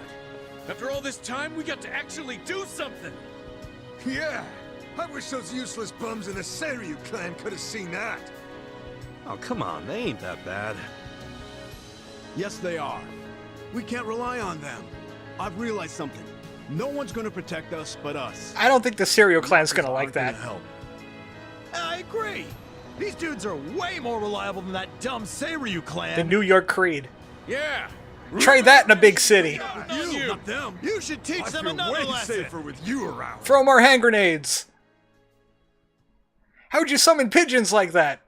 Speaker 14: After all this time, we got to actually do something!
Speaker 12: Yeah, I wish those useless bums in the Seiryu clan could have seen that.
Speaker 6: Oh, come on, they ain't that bad.
Speaker 15: Yes, they are. We can't rely on them. I've realized something. No one's gonna protect us but us.
Speaker 3: I don't think the Serial Clan's gonna like that.
Speaker 15: Help.
Speaker 14: I agree! These dudes are way more reliable than that dumb Seiryu clan!
Speaker 3: The New York Creed.
Speaker 14: Yeah!
Speaker 3: Try that in a big city.
Speaker 14: You, not them! You should teach them
Speaker 12: I
Speaker 14: another
Speaker 12: feel way
Speaker 14: lesson!
Speaker 12: safer with you around.
Speaker 3: Throw more hand grenades. How'd you summon pigeons like that?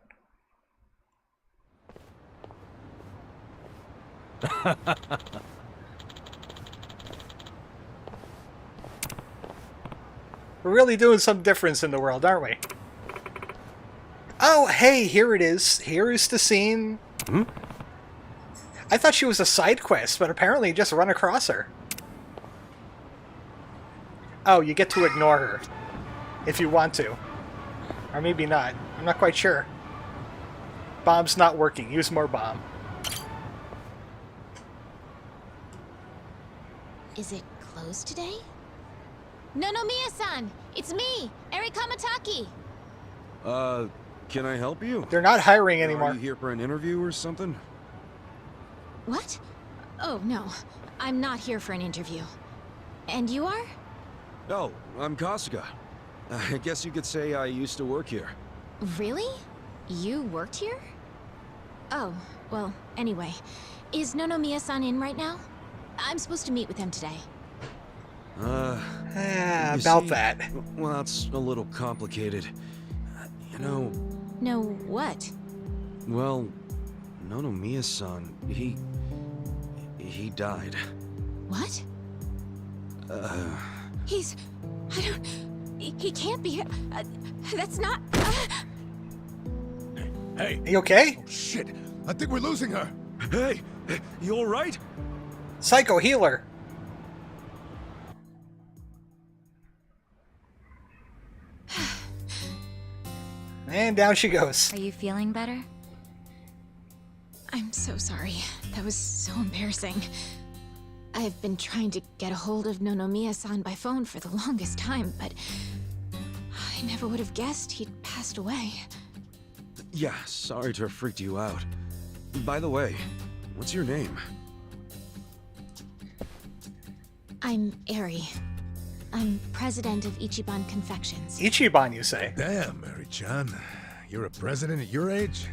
Speaker 3: We're really doing some difference in the world, aren't we? Oh, hey, here it is. Here is the scene.
Speaker 6: Hmm?
Speaker 3: I thought she was a side quest, but apparently you just run across her. Oh, you get to ignore her. If you want to. Or maybe not. I'm not quite sure. Bomb's not working. Use more bomb.
Speaker 16: Is it closed today? Nonomiya-san! It's me, Eri Kamataki!
Speaker 6: Can I help you?
Speaker 3: They're not hiring anymore.
Speaker 6: Are you here for an interview or something?
Speaker 16: What? Oh, no. I'm not here for an interview. And you are?
Speaker 6: Oh, I'm Kasuga. I guess you could say I used to work here.
Speaker 16: Really? You worked here? Oh, well, anyway. Is Nonomiya-san in right now? I'm supposed to meet with him today.
Speaker 3: About that.
Speaker 6: Well, that's a little complicated. You know...
Speaker 16: No, what?
Speaker 6: Well, Nonomiya-san, he died.
Speaker 16: What? He's... I don't... He can't be... that's not...
Speaker 12: Hey.
Speaker 3: You okay?
Speaker 12: Oh, shit. I think we're losing her.
Speaker 6: Hey, you alright?
Speaker 3: Psycho healer. And down she goes.
Speaker 5: Are you feeling better?
Speaker 16: I'm so sorry. That was so embarrassing. I've been trying to get a hold of Nonomiya-san by phone for the longest time, but... I never would have guessed he'd passed away.
Speaker 6: Yeah, sorry to have freaked you out. By the way, what's your name?
Speaker 16: I'm Eri. I'm president of Ichiban Confections.
Speaker 3: Ichiban, you say?
Speaker 12: Damn, Mary-chan. You're a president at your age?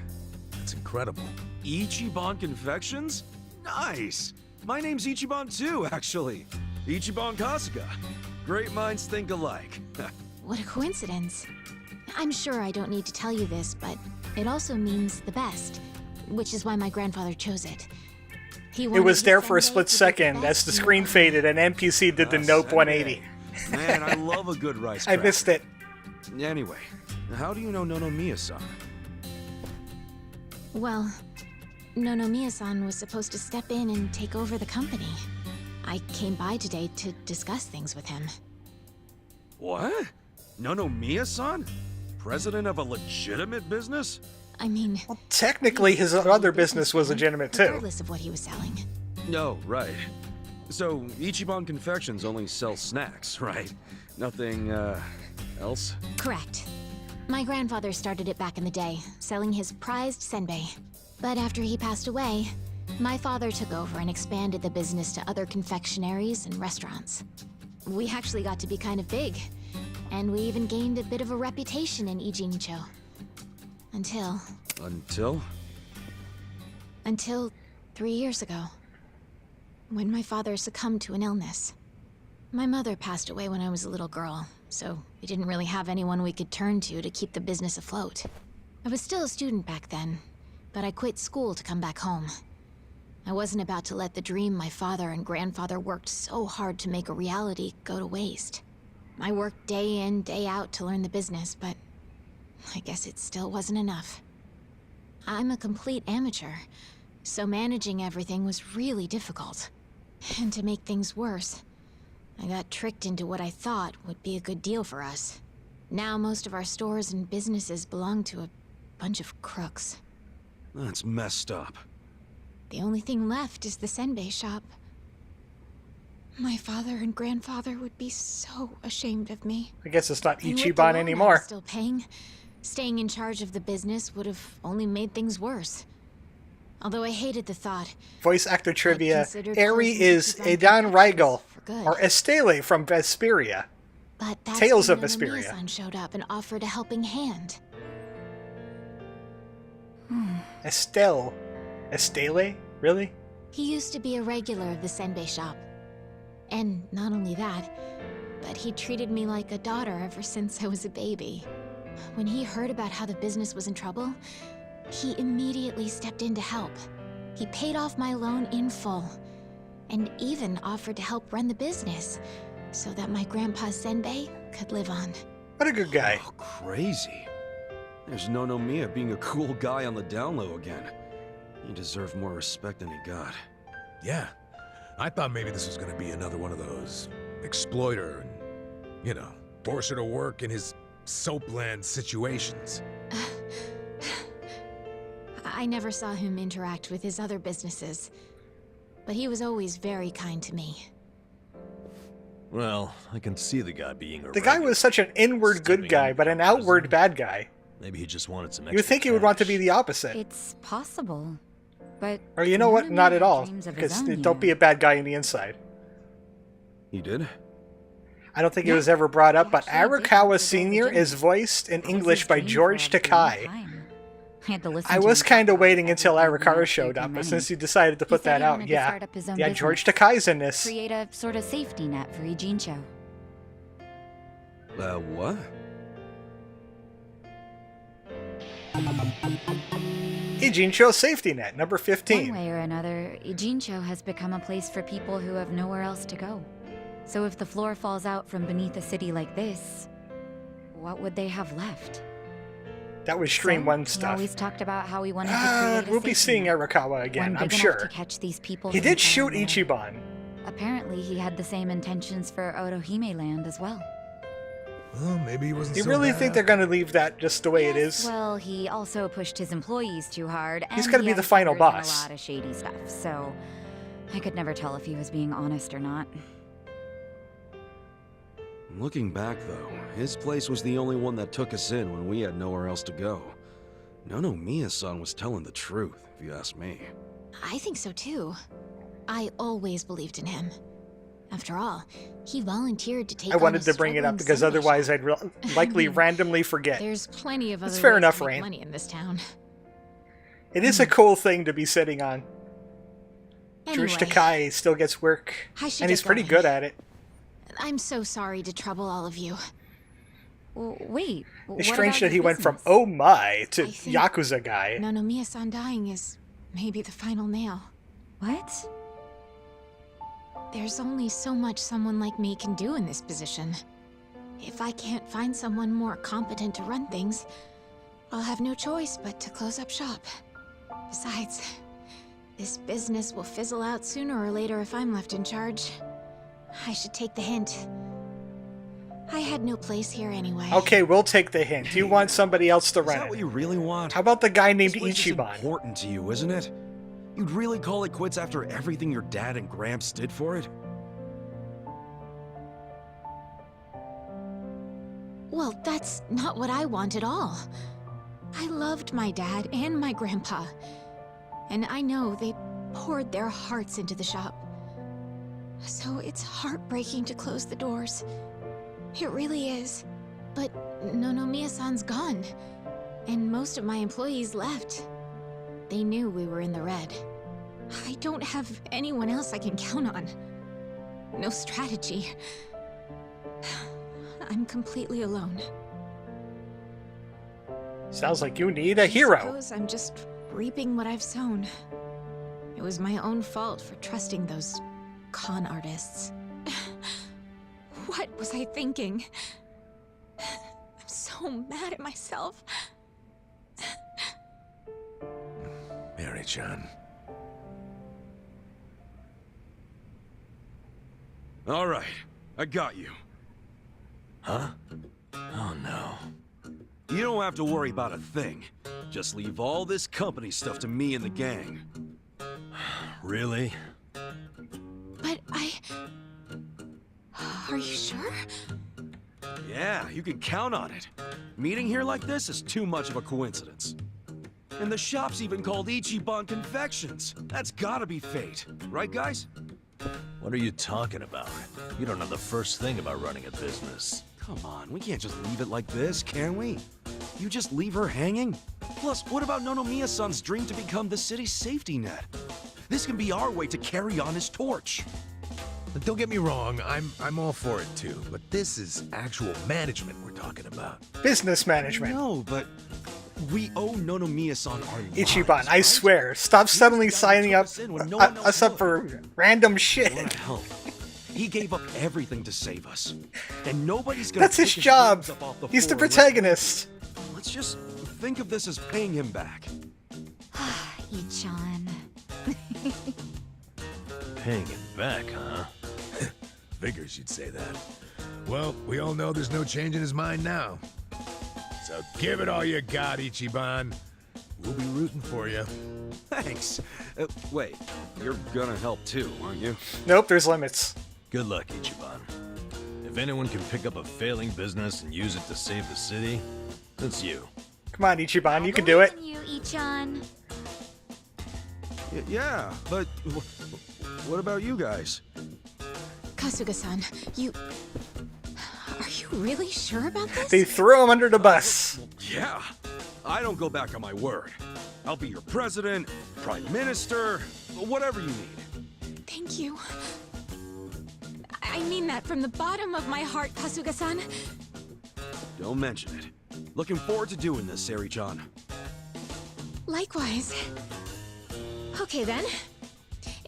Speaker 12: That's incredible.
Speaker 6: Ichiban Confections? Nice! My name's Ichiban too, actually. Ichiban Kasuga. Great minds think alike.
Speaker 16: What a coincidence. I'm sure I don't need to tell you this, but it also means the best, which is why my grandfather chose it.
Speaker 3: It was there for a split second as the screen faded and NPC did the Nope 180.
Speaker 6: Man, I love a good rice
Speaker 3: I
Speaker 6: cracker.
Speaker 3: missed it.
Speaker 6: Anyway, how do you know Nonomiya-san?
Speaker 16: Well, Nonomiya-san was supposed to step in and take over the company. I came by today to discuss things with him.
Speaker 6: What? Nonomiya-san? President of a legitimate business?
Speaker 16: I mean...
Speaker 3: Well, technically, his other business was legitimate, too.
Speaker 16: Regardless of what he was selling.
Speaker 6: No, right. So, Ichiban Confections only sells snacks, right? Nothing, else?
Speaker 16: Correct. My grandfather started it back in the day, selling his prized senbei. But after he passed away, my father took over and expanded the business to other confectionaries and restaurants. We actually got to be kind of big, and we even gained a bit of a reputation in Ijincho. Until... Until 3 years ago, when my father succumbed to an illness. My mother passed away when I was a little girl, so we didn't really have anyone we could turn to keep the business afloat. I was still a student back then, but I quit school to come back home. I wasn't about to let the dream my father and grandfather worked so hard to make a reality go to waste. I worked day in, day out to learn the business, but I guess it still wasn't enough. I'm a complete amateur, so managing everything was really difficult. And to make things worse, I got tricked into what I thought would be a good deal for us. Now most of our stores and businesses belong to a bunch of crooks.
Speaker 6: That's messed up.
Speaker 16: The only thing left is the senbei shop. My father and grandfather would be so ashamed of me.
Speaker 3: I guess it's not
Speaker 16: And with the
Speaker 3: Ichiban
Speaker 16: loan I
Speaker 3: anymore.
Speaker 16: was still paying, staying in charge of the business would have only made things worse. Although I hated the thought.
Speaker 3: Voice actor trivia.
Speaker 16: considered
Speaker 3: Eri
Speaker 16: closing
Speaker 3: is
Speaker 16: Ichiban
Speaker 3: Edan Rigel,
Speaker 16: for good.
Speaker 3: or Estelle from Vesperia.
Speaker 16: But that's
Speaker 3: Tales
Speaker 16: when
Speaker 3: of Vesperia.
Speaker 16: Nonomiya-san showed up and offered a helping hand.
Speaker 3: Estelle? Really?
Speaker 16: He used to be a regular of the senbei shop. And not only that, but he treated me like a daughter ever since I was a baby. When he heard about how the business was in trouble, he immediately stepped in to help. He paid off my loan in full, and even offered to help run the business, so that my grandpa's senbei could live on.
Speaker 3: What a good guy.
Speaker 6: Oh, crazy. There's Nonomiya being a cool guy on the down low again. He deserved more respect than he got.
Speaker 12: Yeah. I thought maybe this was gonna be another one of those exploiter and, you know, force her to work in his soapland situations.
Speaker 16: I never saw him interact with his other businesses, but he was always very kind to me.
Speaker 9: Well, I can see the guy being a
Speaker 3: The guy was such an inward good guy, but an outward bad guy.
Speaker 9: Maybe he just wanted some extra
Speaker 3: You would think he would want to be the opposite.
Speaker 5: It's possible, but...
Speaker 3: Or you know what?
Speaker 5: Nonomiya
Speaker 3: Not at all.
Speaker 5: dreams of his
Speaker 3: Because
Speaker 5: own
Speaker 3: don't be a bad guy on the inside.
Speaker 6: He did?
Speaker 3: I don't think it was ever brought up, but Arakawa Sr. is voiced in English by George Takai. I was kind of waiting until Arakawa showed up, but since he decided to put that out, yeah. Yeah, George Takai's in this.
Speaker 5: Create a sort of safety net for Ijincho.
Speaker 6: What?
Speaker 3: Ijincho Safety Net, number 15.
Speaker 5: One way or another, Ijincho has become a place for people who have nowhere else to go. So if the floor falls out from beneath a city like this, what would they have left?
Speaker 3: That was Stream 1
Speaker 5: He
Speaker 3: stuff.
Speaker 5: always talked about how he wanted to create a
Speaker 3: We'll be
Speaker 5: safety
Speaker 3: seeing
Speaker 5: net,
Speaker 3: Arakawa again,
Speaker 5: one
Speaker 3: I'm
Speaker 5: big enough
Speaker 3: sure.
Speaker 5: to catch these people
Speaker 3: He
Speaker 5: from
Speaker 3: did shoot
Speaker 5: falling in.
Speaker 3: Ichiban.
Speaker 5: Apparently, he had the same intentions for Otohime Land as well.
Speaker 12: Well, maybe he wasn't
Speaker 3: You
Speaker 12: so
Speaker 3: really
Speaker 12: bad.
Speaker 3: think they're going to leave that just the way it is?
Speaker 5: Well, he also pushed his employees too hard.
Speaker 3: He's
Speaker 5: and
Speaker 3: gotta
Speaker 5: he
Speaker 3: be
Speaker 5: had
Speaker 3: the final
Speaker 5: fingers in
Speaker 3: boss.
Speaker 5: A lot of shady stuff, so I could never tell if he was being honest or not.
Speaker 6: Looking back, though, his place was the only one that took us in when we had nowhere else to go. Nonomiya-san was telling the truth, if you ask me.
Speaker 16: I think so too. I always believed in him. After all, he volunteered to take
Speaker 3: I
Speaker 16: on
Speaker 3: wanted
Speaker 16: a
Speaker 3: to bring it up
Speaker 16: struggling
Speaker 3: because
Speaker 16: senbei
Speaker 3: otherwise
Speaker 16: shop.
Speaker 3: I'd likely randomly forget.
Speaker 16: There's plenty of other
Speaker 3: That's fair
Speaker 16: ways
Speaker 3: enough,
Speaker 16: to make
Speaker 3: Rain.
Speaker 16: money in this town.
Speaker 3: It is a cool thing to be sitting on. George
Speaker 16: Anyway,
Speaker 3: Takai still gets work,
Speaker 16: I should
Speaker 3: and he's
Speaker 16: get
Speaker 3: pretty
Speaker 16: going.
Speaker 3: good at it.
Speaker 16: I'm so sorry to trouble all of you.
Speaker 5: Well, wait.
Speaker 3: It's strange that he went from oh my to
Speaker 16: think
Speaker 3: Yakuza guy.
Speaker 16: Nonomiya-san dying is maybe the final nail.
Speaker 5: What?
Speaker 16: There's only so much someone like me can do in this position. If I can't find someone more competent to run things, I'll have no choice but to close up shop. Besides, This business will fizzle out sooner or later if I'm left in charge. I should take the hint. I had no place here anyway.
Speaker 3: Okay, we'll take the hint. You want somebody else to
Speaker 6: Is
Speaker 3: run
Speaker 6: that
Speaker 3: it.
Speaker 6: what you really want?
Speaker 3: How about the guy named
Speaker 6: This place is
Speaker 3: Ichiban?
Speaker 6: important to you, isn't it? You'd really call it quits after everything your dad and Gramps did for it?
Speaker 16: Well, that's not what I want at all. I loved my dad and my grandpa. And I know they poured their hearts into the shop. So it's heartbreaking to close the doors. It really is. But Nonomiya-san's gone. And most of my employees left. They knew we were in the red. I don't have anyone else I can count on. No strategy. I'm completely alone.
Speaker 3: Sounds like you need a hero.
Speaker 16: I suppose I'm just reaping what I've sown. It was my own fault for trusting those con artists. What was I thinking? I'm so mad at myself.
Speaker 12: Mary-chan.
Speaker 6: All right, I got you.
Speaker 9: Huh? Oh no.
Speaker 6: You don't have to worry about a thing. Just leave all this company stuff to me and the gang.
Speaker 9: Really?
Speaker 16: But Are you sure?
Speaker 6: Yeah, you can count on it. Meeting here like this is too much of a coincidence. And the shop's even called Ichiban Confections. That's gotta be fate. Right, guys?
Speaker 9: What are you talking about? You don't know the first thing about running a business.
Speaker 6: Come on, we can't just leave it like this, can we? You just leave her hanging? Plus, what about Nonomiya-san's dream to become the city's safety net? This can be our way to carry on his torch.
Speaker 12: Don't get me wrong, I'm all for it too, but this is actual management we're talking about.
Speaker 3: Business management.
Speaker 6: No, but we owe Nonomiya-san our lives,
Speaker 3: Ichiban, I
Speaker 6: right?
Speaker 3: swear, stop suddenly signing up
Speaker 6: when no one else
Speaker 3: us up
Speaker 6: would.
Speaker 3: for random shit.
Speaker 6: What help? He gave up everything to save us, and nobody's gonna.
Speaker 3: That's his
Speaker 6: pick
Speaker 3: job.
Speaker 6: wings up off the
Speaker 3: He's the
Speaker 6: floor and
Speaker 3: protagonist.
Speaker 6: Let's just think of this as paying him back.
Speaker 5: Ichan.
Speaker 9: Paying him back, huh?
Speaker 12: Figures you'd say that. Well, we all know there's no change in his mind now. So give it all you got, Ichiban. We'll be rooting for you.
Speaker 6: Thanks. Wait, you're gonna help too, aren't you?
Speaker 3: Nope, there's limits.
Speaker 9: Good luck, Ichiban. If anyone can pick up a failing business and use it to save the city, it's you.
Speaker 3: Come on, Ichiban, you can do it.
Speaker 5: You, Ichan.
Speaker 6: Yeah, but what about you guys?
Speaker 16: Kasuga-san, Are you really sure about this?
Speaker 3: They threw him under the bus.
Speaker 6: Yeah, I don't go back on my word. I'll be your president, prime minister, whatever you need.
Speaker 16: Thank you. I mean that from the bottom of my heart, Kasuga-san.
Speaker 6: Don't mention it. Looking forward to doing this, Sari-chan.
Speaker 16: Likewise. Okay then.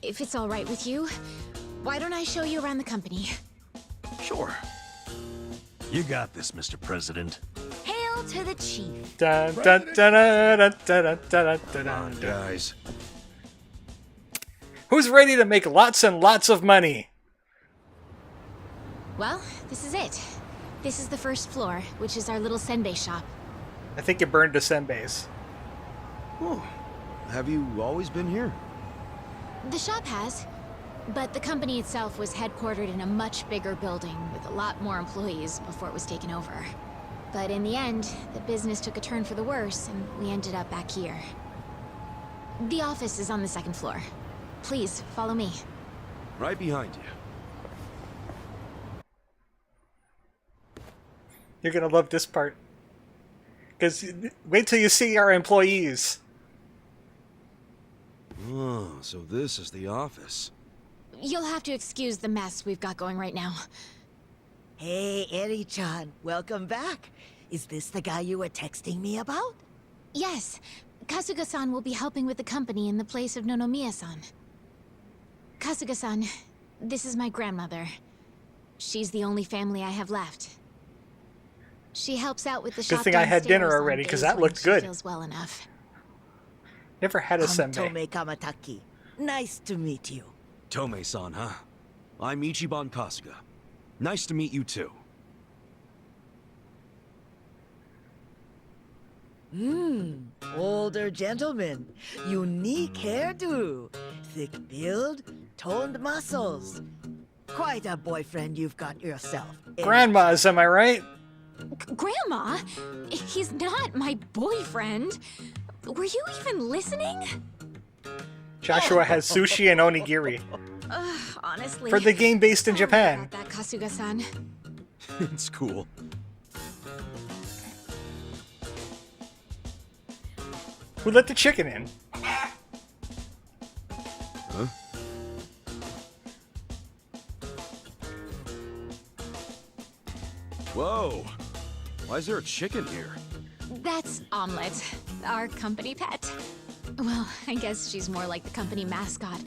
Speaker 16: If it's all right with you, why don't I show you around the company?
Speaker 9: Sure. You got this, Mr. President.
Speaker 5: Hail to the chief.
Speaker 3: Dun, dun, dun, dun, dun, dun, dun, dun,
Speaker 6: Come on,
Speaker 3: dun.
Speaker 6: guys.
Speaker 3: Who's ready to make lots and lots of money?
Speaker 16: Well, this is it. This is the first floor, which is our little senbei shop.
Speaker 3: I think you burned the senbeis.
Speaker 6: Oh, have you always been here?
Speaker 16: The shop has, but the company itself was headquartered in a much bigger building with a lot more employees before it was taken over. But in the end, the business took a turn for the worse, and we ended up back here. The office is on the second floor. Please, follow me.
Speaker 6: Right behind you.
Speaker 3: You're gonna love this part. Because wait till you see our employees.
Speaker 6: Oh, so this is the office.
Speaker 16: You'll have to excuse the mess we've got going right now.
Speaker 17: Hey, Eri-chan, welcome back. Is this the guy you were texting me about?
Speaker 16: Yes, Kasuga-san will be helping with the company in the place of Nonomiya-san. Kasuga-san, this is my grandmother. She's the only family I have left. She helps out with the shop
Speaker 3: Good thing I had dinner
Speaker 16: downstairs on
Speaker 3: already, because
Speaker 16: days
Speaker 3: that
Speaker 16: when
Speaker 3: looked
Speaker 16: she
Speaker 3: good.
Speaker 16: feels well enough.
Speaker 3: Never had a senbei.
Speaker 17: Tome Kamataki. Nice to meet you.
Speaker 6: Tomei-san, huh? I'm Ichiban Kasuga. Nice to meet you too.
Speaker 17: Older gentleman. Unique hairdo. Thick build, toned muscles. Quite a boyfriend you've got yourself.
Speaker 3: Grandma's, am I right?
Speaker 16: Grandma? He's not my boyfriend. Were you even listening?
Speaker 3: Joshua has sushi and onigiri.
Speaker 16: Honestly.
Speaker 3: For the game based in Japan.
Speaker 16: That Kasuga-san.
Speaker 6: It's cool.
Speaker 3: Who let the chicken in?
Speaker 6: Huh? Whoa! Why is there a chicken here?
Speaker 16: That's Omelette, our company pet. Well, I guess she's more like the company mascot.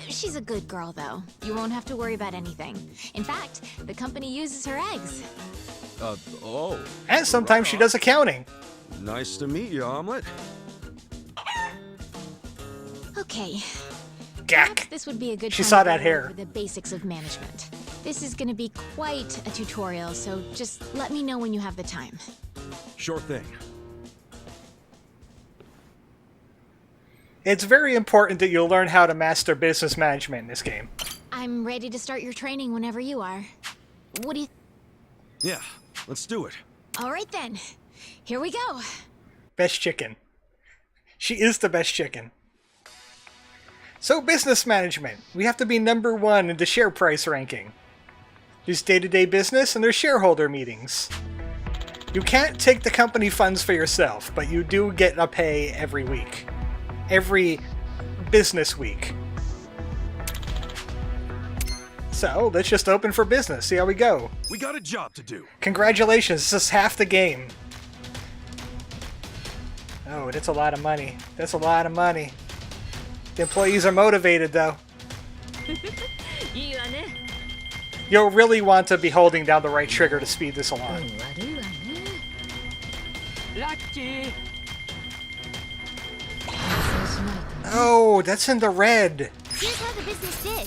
Speaker 16: She's a good girl, though. You won't have to worry about anything. In fact, the company uses her eggs.
Speaker 6: Oh.
Speaker 3: And sometimes she does accounting.
Speaker 6: Nice to meet you, Omelette.
Speaker 16: Okay.
Speaker 3: Gack.
Speaker 16: This would be a good
Speaker 3: She
Speaker 16: time
Speaker 3: saw
Speaker 16: to
Speaker 3: that
Speaker 16: go
Speaker 3: hair.
Speaker 16: over the basics of management. This is gonna be quite a tutorial, so just let me know when you have the time.
Speaker 6: Sure thing.
Speaker 3: It's very important that you'll learn how to master business management in this game.
Speaker 16: I'm ready to start your training whenever you are. What do you...
Speaker 6: Yeah, let's do it.
Speaker 16: All right then. Here we go.
Speaker 3: Best chicken. She is the best chicken. So, business management. We have to be number 1 in the share price ranking. There's day-to-day business and there's shareholder meetings. You can't take the company funds for yourself, but you do get a pay every week. Every business week. So, let's just open for business, see how we go.
Speaker 6: We got a job to do.
Speaker 3: Congratulations, this is half the game. Oh, that's a lot of money. That's a lot of money. The employees are motivated, though. You'll really want to be holding down the right trigger to speed this along.
Speaker 7: Lucky.
Speaker 3: Oh, that's in the red.
Speaker 16: Here's how the business did.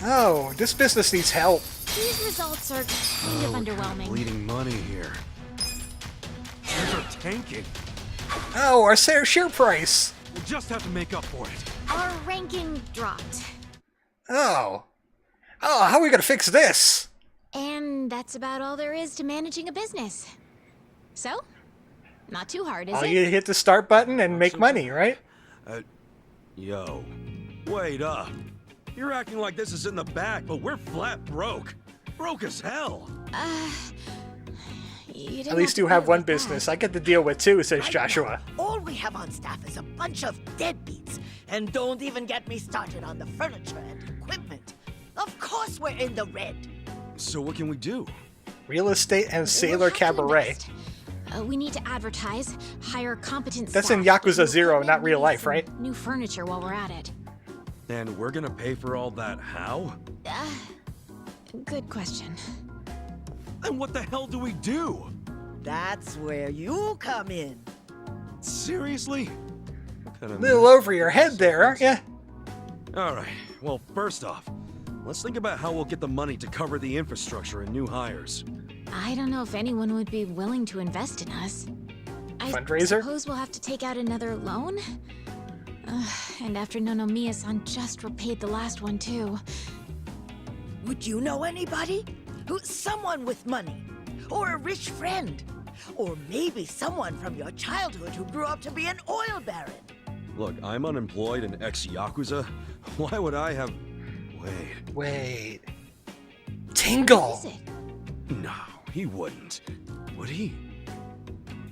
Speaker 3: Oh, this business needs help.
Speaker 16: These results are kind of underwhelming.
Speaker 6: Bleeding money here. Shares are tanking.
Speaker 3: Oh, our share price.
Speaker 6: We'll just have to make up for it.
Speaker 16: Our ranking dropped.
Speaker 3: Oh. Oh, how are we gonna fix this?
Speaker 16: And that's about all there is to managing a business. So, not too hard, is
Speaker 3: All
Speaker 16: it?
Speaker 3: you hit the start button and make money, right?
Speaker 6: Yo. Wait up. You're acting like this is in the back, but we're flat broke. Broke as hell.
Speaker 3: At least you have one business. I get to deal with two, says Joshua.
Speaker 17: All we have on staff is a bunch of deadbeats. And don't even get me started on the furniture and equipment. Of course we're in the red.
Speaker 6: So what can we do?
Speaker 3: Real estate and sailor cabaret.
Speaker 16: We need to advertise, hire competent
Speaker 3: That's
Speaker 16: staff,
Speaker 3: in Yakuza
Speaker 16: new
Speaker 3: 0,
Speaker 16: equipment,
Speaker 3: not
Speaker 16: we
Speaker 3: real
Speaker 16: need
Speaker 3: life,
Speaker 16: some
Speaker 3: right?
Speaker 16: New furniture while we're at it.
Speaker 6: And we're gonna pay for all that how?
Speaker 16: Good question.
Speaker 6: And what the hell do we do?
Speaker 17: That's where you come in.
Speaker 6: Seriously?
Speaker 3: A little over your head there, aren't you?
Speaker 6: Alright, well, first off, let's think about how we'll get the money to cover the infrastructure and new hires.
Speaker 16: I don't know if anyone would be willing to invest in us.
Speaker 3: Fundraiser?
Speaker 16: I suppose we'll have to take out another loan? And after Nonomiya-san just repaid the last one, too.
Speaker 17: Would you know anybody? Someone with money. Or a rich friend. Or maybe someone from your childhood who grew up to be an oil baron.
Speaker 6: Look, I'm unemployed and ex-Yakuza. Why would I have...
Speaker 3: Wait. Tingle!
Speaker 6: No, he wouldn't. Would he?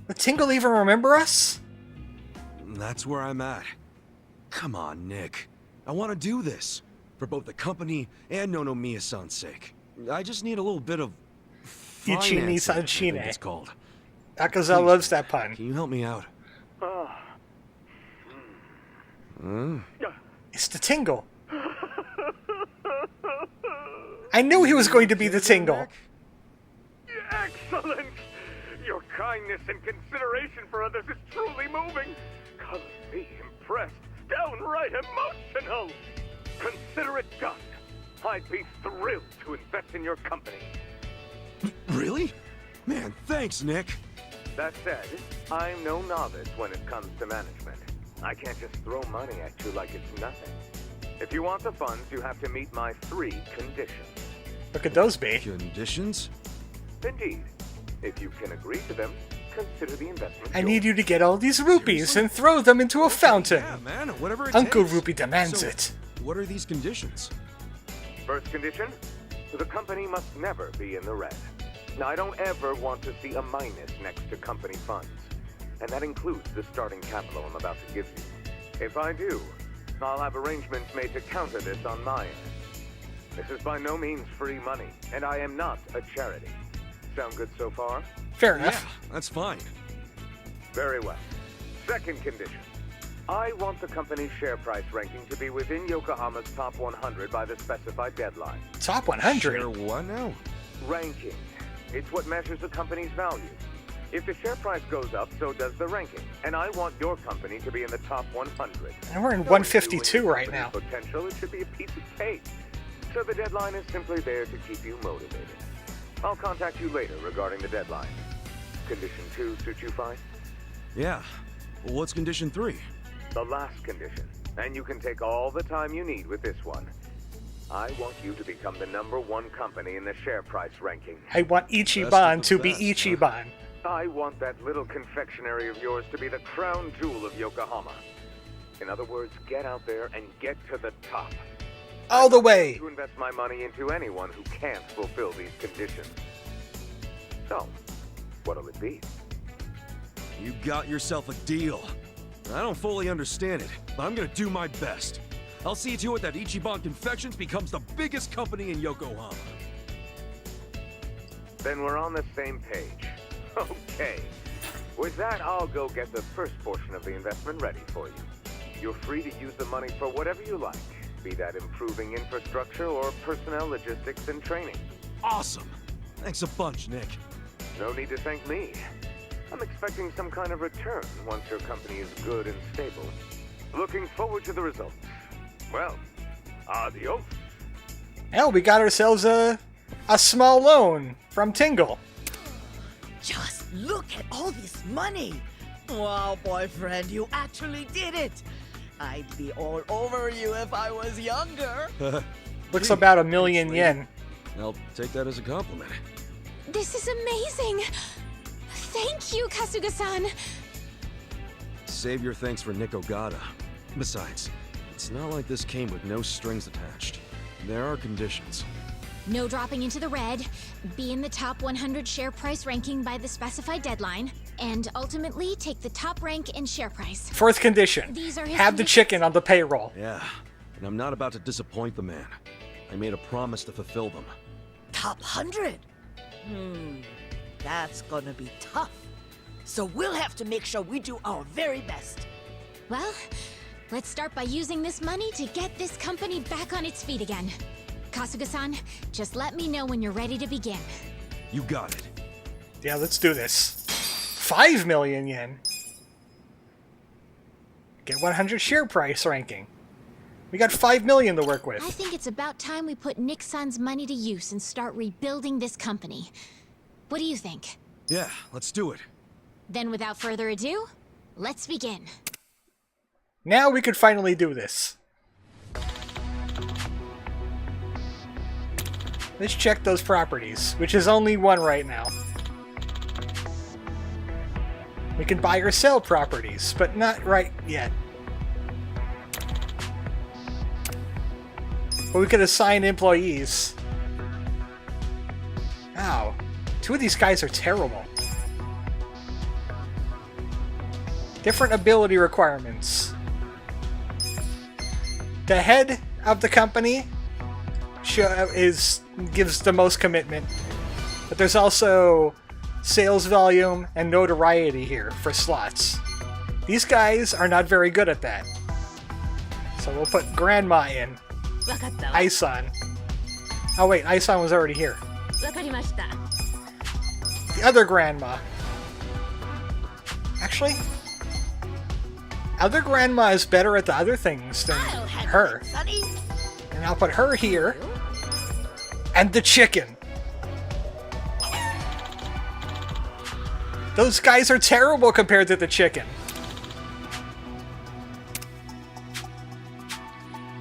Speaker 3: Would Tingle even remember us?
Speaker 6: That's where I'm at. Come on, Nick. I want to do this. For both the company and Nonomiya-san's sake. I just need a little bit of...
Speaker 3: Ichi-ni
Speaker 6: financing, I think
Speaker 3: Sanshine.
Speaker 6: it's called.
Speaker 3: Yakuza
Speaker 6: Please,
Speaker 3: loves that pun.
Speaker 6: Can you help me out?
Speaker 3: It's the Tingle. I knew he was going to be the Tingle.
Speaker 2: Excellent! Your kindness and consideration for others is truly moving. Color me impressed.
Speaker 11: downright emotional. Consider it done. I'd be thrilled to invest in your company.
Speaker 6: Really? Man, thanks, Nick.
Speaker 11: That said, I'm no novice when it comes to management. I can't just throw money at you like it's nothing. If you want the funds, you have to meet my 3 conditions.
Speaker 3: What could those be?
Speaker 6: Conditions?
Speaker 11: Indeed. If you can agree to them, consider the investment.
Speaker 3: I need you to get all these rupees and throw them into a fountain.
Speaker 6: Yeah, man, whatever it
Speaker 3: Uncle
Speaker 6: takes.
Speaker 3: Rupee demands
Speaker 6: So,
Speaker 3: it.
Speaker 6: What are these conditions?
Speaker 11: First condition, the company must never be in the red. Now, I don't ever want to see a minus next to company funds. And that includes the starting capital I'm about to give you. If I do, I'll have arrangements made to counter this on my end. This is by no means free money, and I am not a charity. Sound good so far?
Speaker 3: Fair enough.
Speaker 6: Yeah, that's fine.
Speaker 11: Very well. Second condition. I want the company's share price ranking to be within Yokohama's top 100 by the specified deadline.
Speaker 3: Top 100?
Speaker 6: Share what now?
Speaker 11: Ranking. It's what measures the company's value. If the share price goes up, so does the ranking. And I want your company to be in the top 100.
Speaker 3: And we're in 152 right now.
Speaker 11: Potential, it should be a piece of cake. So the deadline is simply there to keep you motivated. I'll contact you later regarding the deadline. Condition 2 suit you fine?
Speaker 6: Yeah. Well, what's condition 3?
Speaker 11: The last condition. And you can take all the time you need with this one. I want you to become the #1 company in the share price ranking.
Speaker 3: I want Ichiban to be Ichiban.
Speaker 11: I want that little confectionery of yours to be the crown jewel of Yokohama. In other words, get out there and get to the top.
Speaker 3: All the way.
Speaker 11: To invest my money into anyone who can't fulfill these conditions. So, what'll it be?
Speaker 6: You got yourself a deal. I don't fully understand it, but I'm gonna do my best. I'll see to it that Ichiban Confections becomes the biggest company in Yokohama.
Speaker 11: Then we're on the same page. Okay. With that, I'll go get the first portion of the investment ready for you. You're free to use the money for whatever you like, be that improving infrastructure or personnel logistics and training.
Speaker 6: Awesome. Thanks a bunch, Nick.
Speaker 11: No need to thank me. I'm expecting some kind of return once your company is good and stable. Looking forward to the results. Well, adios.
Speaker 3: Hell, we got ourselves a small loan from Tingle.
Speaker 17: Just look at all this money. Wow, boyfriend, you actually did it. I'd be all over you if I was younger.
Speaker 3: Looks about 1 million yen.
Speaker 6: I'll take that as a compliment.
Speaker 16: This is amazing! Thank you, Kasuga-san!
Speaker 6: Save your thanks for Nick Ogata. Besides, it's not like this came with no strings attached. There are conditions.
Speaker 16: No dropping into the red, be in the top 100 share price ranking by the specified deadline, and ultimately take the top rank in share price.
Speaker 3: Fourth condition.
Speaker 16: These are his
Speaker 3: Have the chicken on the payroll.
Speaker 6: Yeah, and I'm not about to disappoint the man. I made a promise to fulfill them.
Speaker 17: Top 100? That's gonna be tough. So we'll have to make sure we do our very best.
Speaker 16: Well, let's start by using this money to get this company back on its feet again. Kasuga-san, just let me know when you're ready to begin.
Speaker 6: You got it.
Speaker 3: Yeah, let's do this. 5 million yen. Get 100 share price ranking. We got 5 million to work with.
Speaker 16: I think it's about time we put Nick-san's money to use and start rebuilding this company. What do you think?
Speaker 6: Yeah, let's do it.
Speaker 16: Then without further ado, let's begin.
Speaker 3: Now we could finally do this. Let's check those properties, which is only one right now. We can buy or sell properties, but not right yet. But we could assign employees. Ow. 2 of these guys are terrible. Different ability requirements. The head of the company gives the most commitment, but there's also sales volume and notoriety here for slots. These guys are not very good at that. So we'll put Grandma in. Aisan. Oh wait, Aisan was already here. The other Grandma. Actually, Other grandma is better at the other things than her. And I'll put her here. And the chicken. Those guys are terrible compared to the chicken.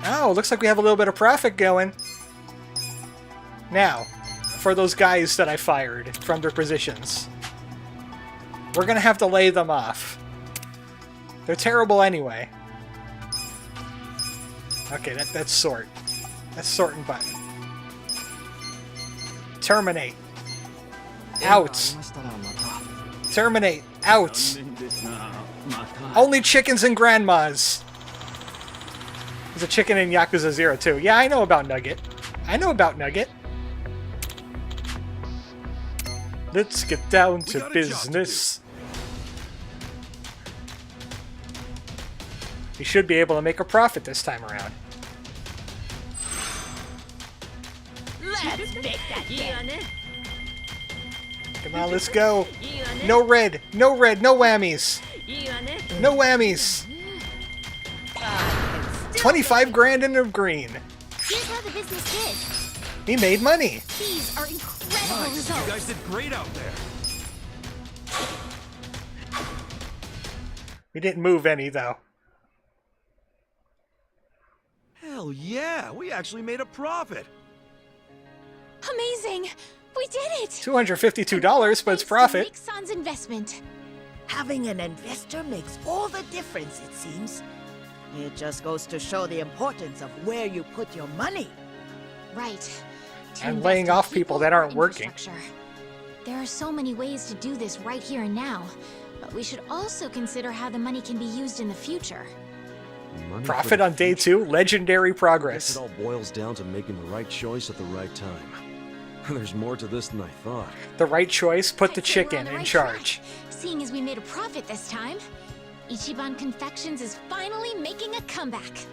Speaker 3: Oh, looks like we have a little bit of profit going. Now, for those guys that I fired from their positions. We're gonna have to lay them off. They're terrible anyway. Okay, that's sort. That's sorting button. Terminate. Out. Terminate. Out. Only chickens and grandmas. There's a chicken in Yakuza 0 too. Yeah, I know about Nugget. I know about Nugget. Let's get down to business. We should be able to make a profit this time around.
Speaker 17: Let's make that dent.
Speaker 3: Come on, let's go. No red, no red, no whammies. No whammies. 25 grand in the green.
Speaker 18: Here's how the business did.
Speaker 3: He made money.
Speaker 18: These are incredible results.
Speaker 6: You guys did great out there.
Speaker 3: We didn't move any though.
Speaker 6: Hell yeah, we actually made a profit.
Speaker 16: Amazing! We did it!
Speaker 3: $252, but it's profit.
Speaker 16: Nick-san's investment.
Speaker 17: Having an investor makes all the difference, it seems. It just goes to show the importance of where you put your money.
Speaker 16: Right.
Speaker 3: And laying off people that aren't working.
Speaker 16: There are so many ways to do this right here and now, but we should also consider how the money can be used in the future.
Speaker 3: Profit on day 2, legendary
Speaker 6: I guess
Speaker 3: progress.
Speaker 6: it all boils down to making the right choice at the right time. There's more to this than I thought.
Speaker 3: The right choice, put the chicken in charge.
Speaker 16: Seeing as we made a profit this time, Ichiban Confections is finally making a comeback.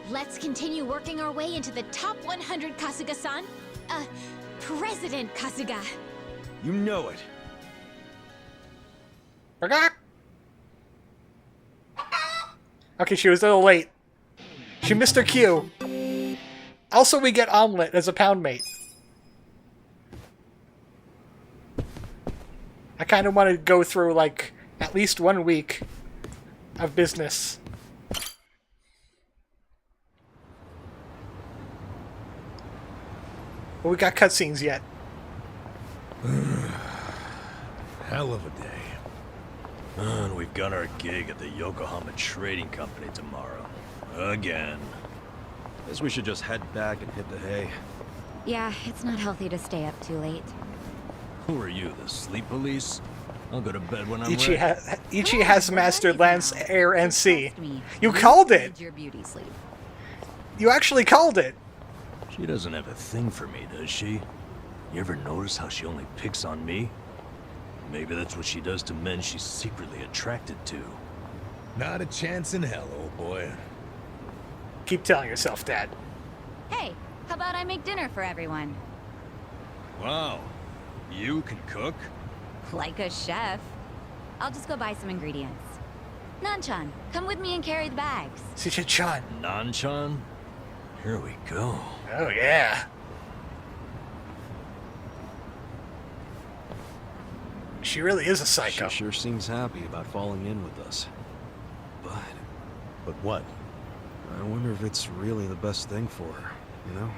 Speaker 16: Let's continue working our way into the top 100, Kasuga-san. President Kasuga.
Speaker 6: You know it.
Speaker 3: Okay, she was a little late. She missed her cue. Also, we get omelet as a pound mate. I kind of want to go through, like, at least 1 week of business. But we got cutscenes yet.
Speaker 12: Hell of a day.
Speaker 9: And we've got our gig at the Yokohama Trading Company tomorrow. Again.
Speaker 6: Guess we should just head back and hit the hay.
Speaker 5: Yeah, it's not healthy to stay up too late.
Speaker 9: Who are you, the sleep police? I'll go to bed when I'm
Speaker 3: Ichi,
Speaker 9: ready.
Speaker 3: Ichi has mastered lands, air, and sea. You called it!
Speaker 5: Your beauty sleep.
Speaker 3: You actually called it!
Speaker 9: She doesn't have a thing for me, does she? You ever notice how she only picks on me? Maybe that's what she does to men she's secretly attracted to.
Speaker 12: Not a chance in hell, old boy.
Speaker 3: Keep telling yourself that.
Speaker 5: Hey, how about I make dinner for everyone?
Speaker 9: Wow. You can cook?
Speaker 5: Like a chef. I'll just go buy some ingredients. Nanchan, come with me and carry the bags.
Speaker 3: Chan.
Speaker 9: Nanchan? Here we go.
Speaker 3: Oh, yeah. She really is a psycho.
Speaker 6: She sure seems happy about falling in with us. But
Speaker 12: what?
Speaker 6: I wonder if it's really the best thing for her, you know?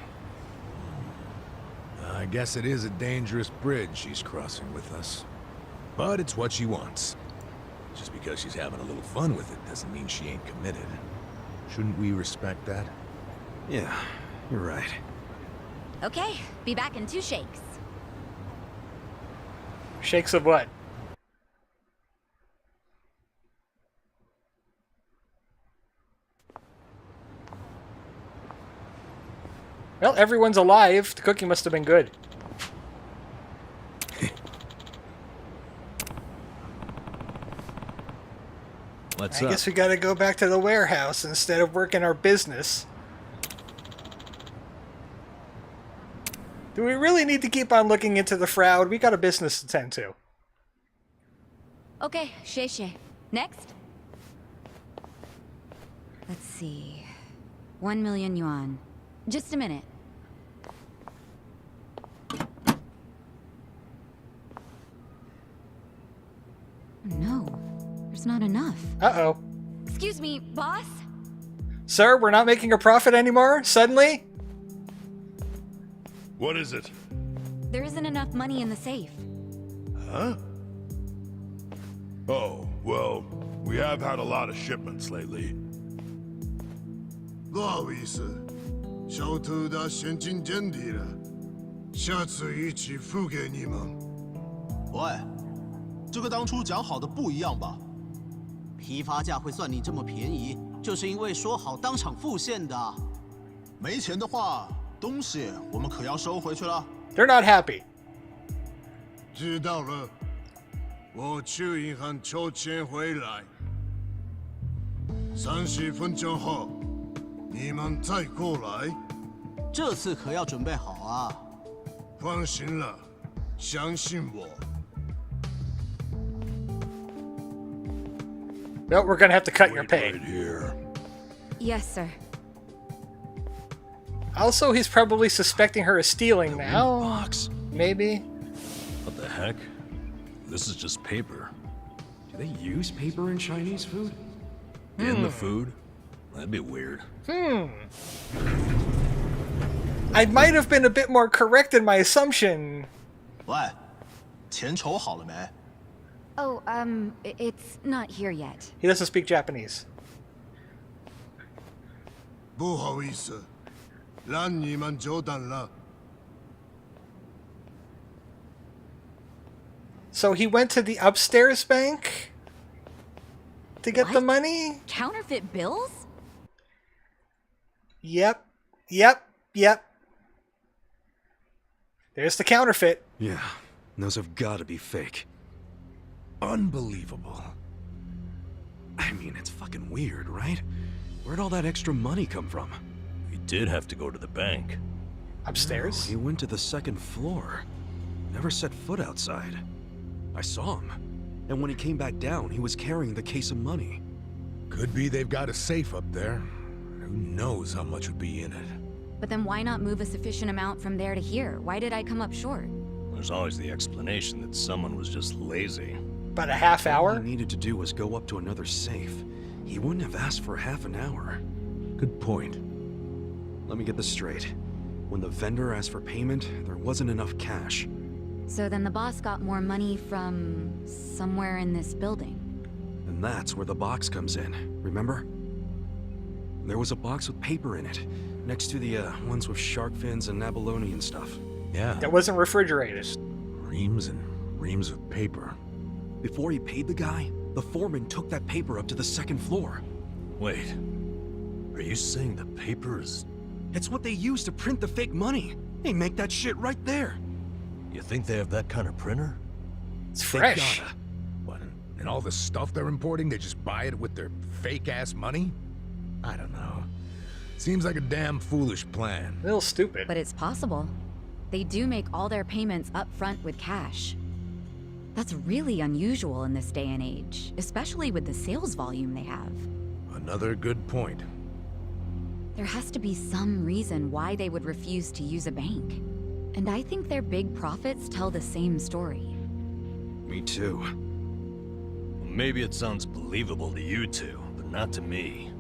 Speaker 12: I guess it is a dangerous bridge she's crossing with us. But it's what she wants. Just because she's having a little fun with it doesn't mean she ain't committed. Shouldn't we respect that?
Speaker 6: Yeah, you're right.
Speaker 5: Okay, be back in 2 shakes.
Speaker 3: Shakes of what? Well, everyone's alive. The cooking must have been good.
Speaker 9: What's
Speaker 3: I
Speaker 9: up?
Speaker 3: guess we gotta go back to the warehouse instead of working our business. Do we really need to keep on looking into the fraud? We got a business to tend to.
Speaker 5: Okay, Shay. Next? Let's see. 1 million yuan. Just a minute. No, there's not enough.
Speaker 3: Uh-oh.
Speaker 5: Excuse me, boss?
Speaker 3: Sir, we're not making a profit anymore? Suddenly?
Speaker 12: What is it?
Speaker 5: There isn't enough money in the safe.
Speaker 12: Huh? Oh, well, we have had a lot of shipments lately.
Speaker 19: 不好意思，小偷的现金见底了，下次一起付给你们。
Speaker 20: 喂，这个当初讲好的不一样吧？批发价会算你这么便宜，就是因为说好当场付现的。没钱的话，东西我们可要收回去了。
Speaker 3: They're not happy.
Speaker 19: 知道了，我去银行抽钱回来。30分钟后，你们再过来。
Speaker 20: 这次可要准备好啊！
Speaker 19: 放心了，相信我。
Speaker 3: No, we're gonna have to cut your pay.
Speaker 12: Right here.
Speaker 5: Yes, sir.
Speaker 3: Also, he's probably suspecting her of stealing now.
Speaker 9: Box.
Speaker 3: Maybe.
Speaker 9: What the heck? This is just paper.
Speaker 6: Do they use paper in Chinese food?
Speaker 9: In the food? That'd be weird.
Speaker 3: I might have been a bit more correct in my assumption.
Speaker 20: 喂，钱筹好了没？
Speaker 5: Oh, it's not here yet.
Speaker 3: He doesn't speak Japanese.
Speaker 19: 不好意思，让你们久等了。
Speaker 3: So he went to the upstairs bank to get the money?
Speaker 5: Counterfeit bills?
Speaker 3: Yep. There's the counterfeit.
Speaker 6: Yeah, those have got to be fake.
Speaker 12: Unbelievable.
Speaker 6: I mean, it's fucking weird, right? Where'd all that extra money come from?
Speaker 9: He did have to go to the bank.
Speaker 3: Upstairs?
Speaker 6: No, he went to the second floor. Never set foot outside. I saw him. And when he came back down, he was carrying the case of money.
Speaker 12: Could be they've got a safe up there. Who knows how much would be in it?
Speaker 5: But then why not move a sufficient amount from there to here? Why did I come up short?
Speaker 9: There's always the explanation that someone was just lazy.
Speaker 3: About a half hour?
Speaker 6: All he needed to do was go up to another safe. He wouldn't have asked for half an hour.
Speaker 12: Good point.
Speaker 6: Let me get this straight. When the vendor asked for payment, there wasn't enough cash.
Speaker 5: So then the boss got more money from somewhere in this building.
Speaker 6: And that's where the box comes in, remember? There was a box with paper in it, next to the ones with shark fins and abalone and stuff.
Speaker 12: Yeah.
Speaker 3: That wasn't refrigerated.
Speaker 12: Reams and reams of paper.
Speaker 6: Before he paid the guy, the foreman took that paper up to the second floor.
Speaker 9: Wait, are you saying the paper is...
Speaker 6: It's what they use to print the fake money. They make that shit right there.
Speaker 9: You think they have that kind of printer?
Speaker 3: It's fresh.
Speaker 12: What, and all the stuff they're importing, they just buy it with their fake-ass money? I don't know. Seems like a damn foolish plan.
Speaker 3: A little stupid.
Speaker 5: But it's possible. They do make all their payments up front with cash. That's really unusual in this day and age, especially with the sales volume they have.
Speaker 12: Another good point.
Speaker 5: There has to be some reason why they would refuse to use a bank. And I think their big profits tell the same story.
Speaker 6: Me too.
Speaker 9: Maybe it sounds believable to you two, but not to me.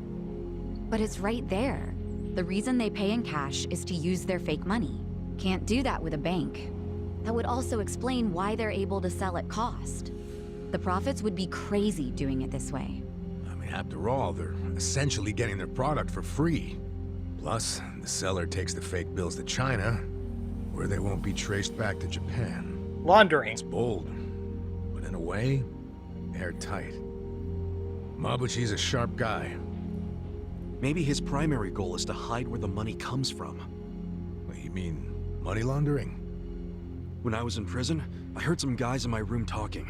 Speaker 5: But it's right there. The reason they pay in cash is to use their fake money. Can't do that with a bank. That would also explain why they're able to sell at cost. The profits would be crazy doing it this way.
Speaker 12: I mean, after all, they're essentially getting their product for free. Plus, the seller takes the fake bills to China, where they won't be traced back to Japan.
Speaker 3: Laundering.
Speaker 12: It's bold, but in a way, airtight. Mabuchi's a sharp guy.
Speaker 6: Maybe his primary goal is to hide where the money comes from.
Speaker 12: What, you mean money laundering?
Speaker 6: When I was in prison, I heard some guys in my room talking.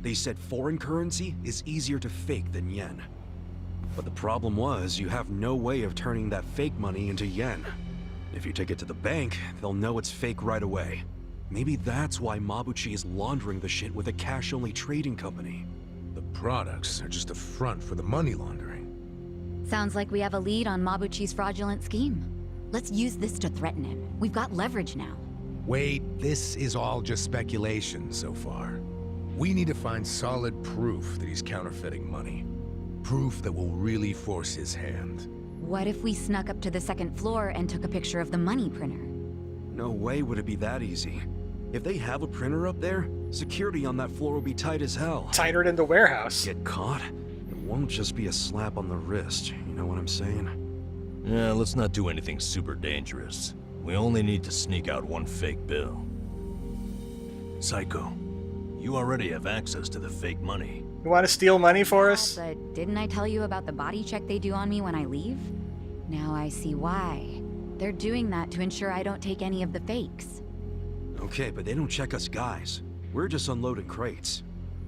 Speaker 6: They said foreign currency is easier to fake than yen. But the problem was, you have no way of turning that fake money into yen. If you take it to the bank, they'll know it's fake right away. Maybe that's why Mabuchi is laundering the shit with a cash-only trading company.
Speaker 12: The products are just a front for the money laundering.
Speaker 5: Sounds like we have a lead on Mabuchi's fraudulent scheme. Let's use this to threaten him. We've got leverage now.
Speaker 12: Wait, this is all just speculation so far. We need to find solid proof that he's counterfeiting money. Proof that will really force his hand.
Speaker 5: What if we snuck up to the second floor and took a picture of the money printer?
Speaker 6: No way would it be that easy. If they have a printer up there, security on that floor will be tight as hell.
Speaker 3: Tighter than the warehouse.
Speaker 6: Get caught? It won't just be a slap on the wrist, you know what I'm saying?
Speaker 9: Yeah, let's not do anything super dangerous. We only need to sneak out one fake bill. Psycho, you already have access to the fake money.
Speaker 3: You want to steal money for us?
Speaker 5: But didn't I tell you about the body check they do on me when I leave? Now I see why. They're doing that to ensure I don't take any of the fakes.
Speaker 6: Okay, but they don't check us guys. We're just unloading crates.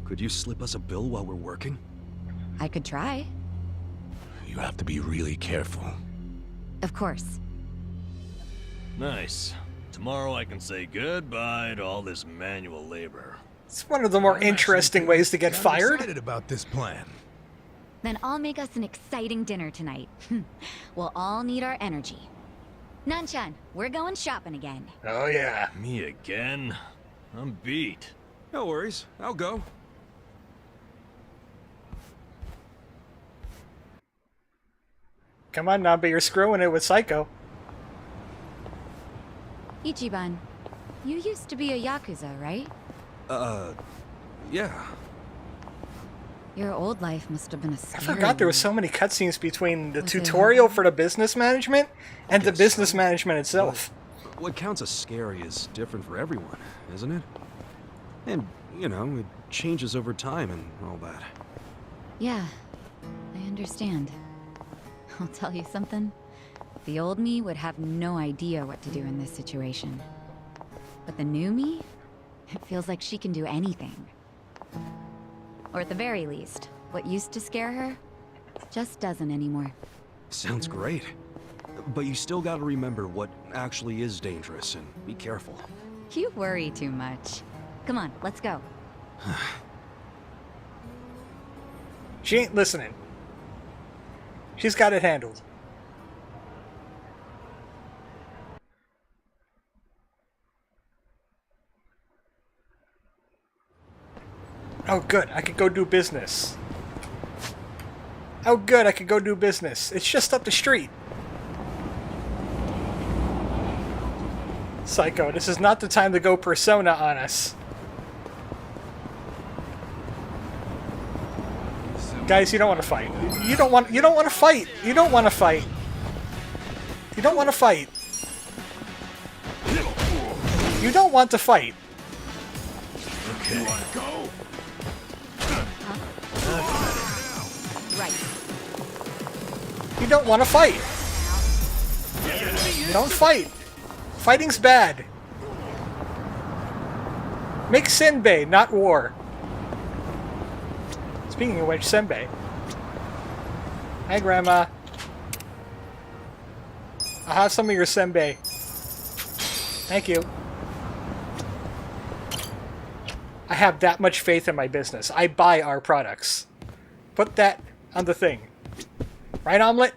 Speaker 6: Could you slip us a bill while we're working?
Speaker 5: I could try.
Speaker 12: You have to be really careful.
Speaker 5: Of course.
Speaker 9: Nice. Tomorrow I can say goodbye to all this manual labor.
Speaker 3: It's one of the more interesting ways to get fired.
Speaker 12: Excited about this plan.
Speaker 5: Then I'll make us an exciting dinner tonight. We'll all need our energy. Nanchan, we're going shopping again.
Speaker 3: Oh yeah.
Speaker 9: Me again? I'm beat.
Speaker 6: No worries, I'll go.
Speaker 3: Come on, Nambi, you're screwing it with Psycho.
Speaker 5: Ichiban, you used to be a Yakuza, right?
Speaker 6: Yeah.
Speaker 5: Your old life must have been a
Speaker 3: I
Speaker 5: scary
Speaker 3: forgot there
Speaker 5: one.
Speaker 3: was so many cutscenes between the
Speaker 5: Was it
Speaker 3: tutorial for the business management and the
Speaker 6: Guess
Speaker 3: business
Speaker 6: so.
Speaker 3: management itself.
Speaker 6: What counts as scary is different for everyone, isn't it? And, you know, it changes over time and all that.
Speaker 5: Yeah, I understand. I'll tell you something. The old me would have no idea what to do in this situation. But the new me? It feels like she can do anything. Or at the very least, what used to scare her just doesn't anymore.
Speaker 6: Sounds great. But you still gotta remember what actually is dangerous and be careful.
Speaker 5: You worry too much. Come on, let's go.
Speaker 3: She ain't listening. She's got it handled. Oh good, I could go do business. Oh good, I could go do business. It's just up the street. Psycho, this is not the time to go persona on us. Guys, you don't want to fight. You don't want to fight. You don't want to fight. You don't want to fight. You don't want to fight.
Speaker 9: Okay.
Speaker 15: You wanna go?
Speaker 5: Right.
Speaker 3: You don't want to fight. Don't fight. Fighting's bad. Make senbei, not war. Speaking of which, senbei. Hi, Grandma. I'll have some of your senbei. Thank you. I have that much faith in my business. I buy our products. Put that on the thing. Right, Omelet?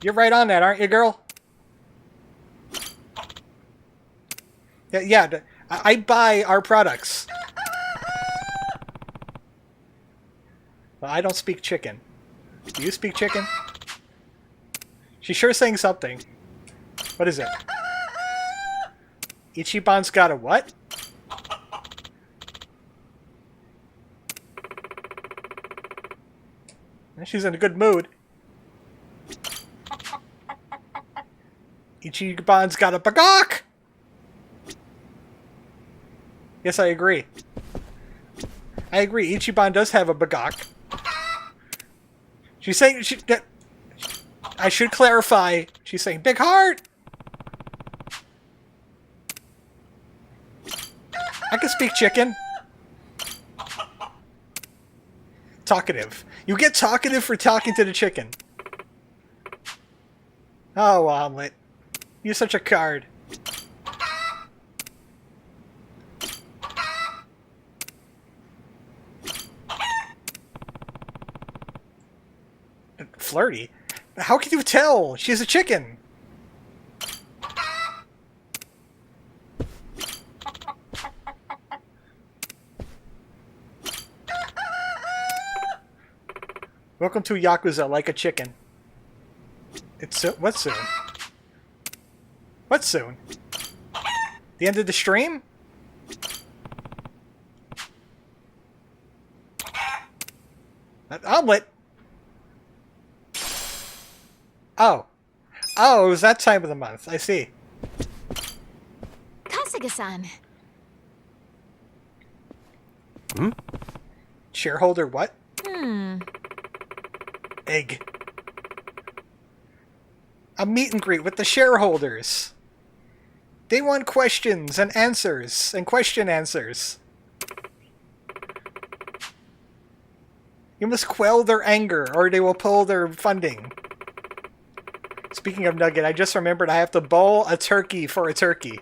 Speaker 3: You're right on that, aren't you, girl? Yeah, I buy our products. Well, I don't speak chicken. Do you speak chicken? She's sure saying something. What is it? Ichiban's got a what? She's in a good mood. Ichiban's got a bagok! Yes, I agree. I agree. Ichiban does have a bagok. She's saying... I should clarify. She's saying, big heart! I can speak chicken. Talkative. You get talkative for talking to the chicken. Oh, Omelet. You're such a card. flirty. How can you tell? She's a chicken. Welcome to Yakuza like a chicken. It's what soon? What soon? The end of the stream? An omelet? Oh. Oh, it was that time of the month. I see.
Speaker 16: Kasuga-san.
Speaker 3: Shareholder what?
Speaker 16: Hmm.
Speaker 3: Egg. A meet and greet with the shareholders. They want questions and answers and question answers. You must quell their anger or they will pull their funding. Speaking of Nugget, I just remembered I have to bowl a turkey for a turkey.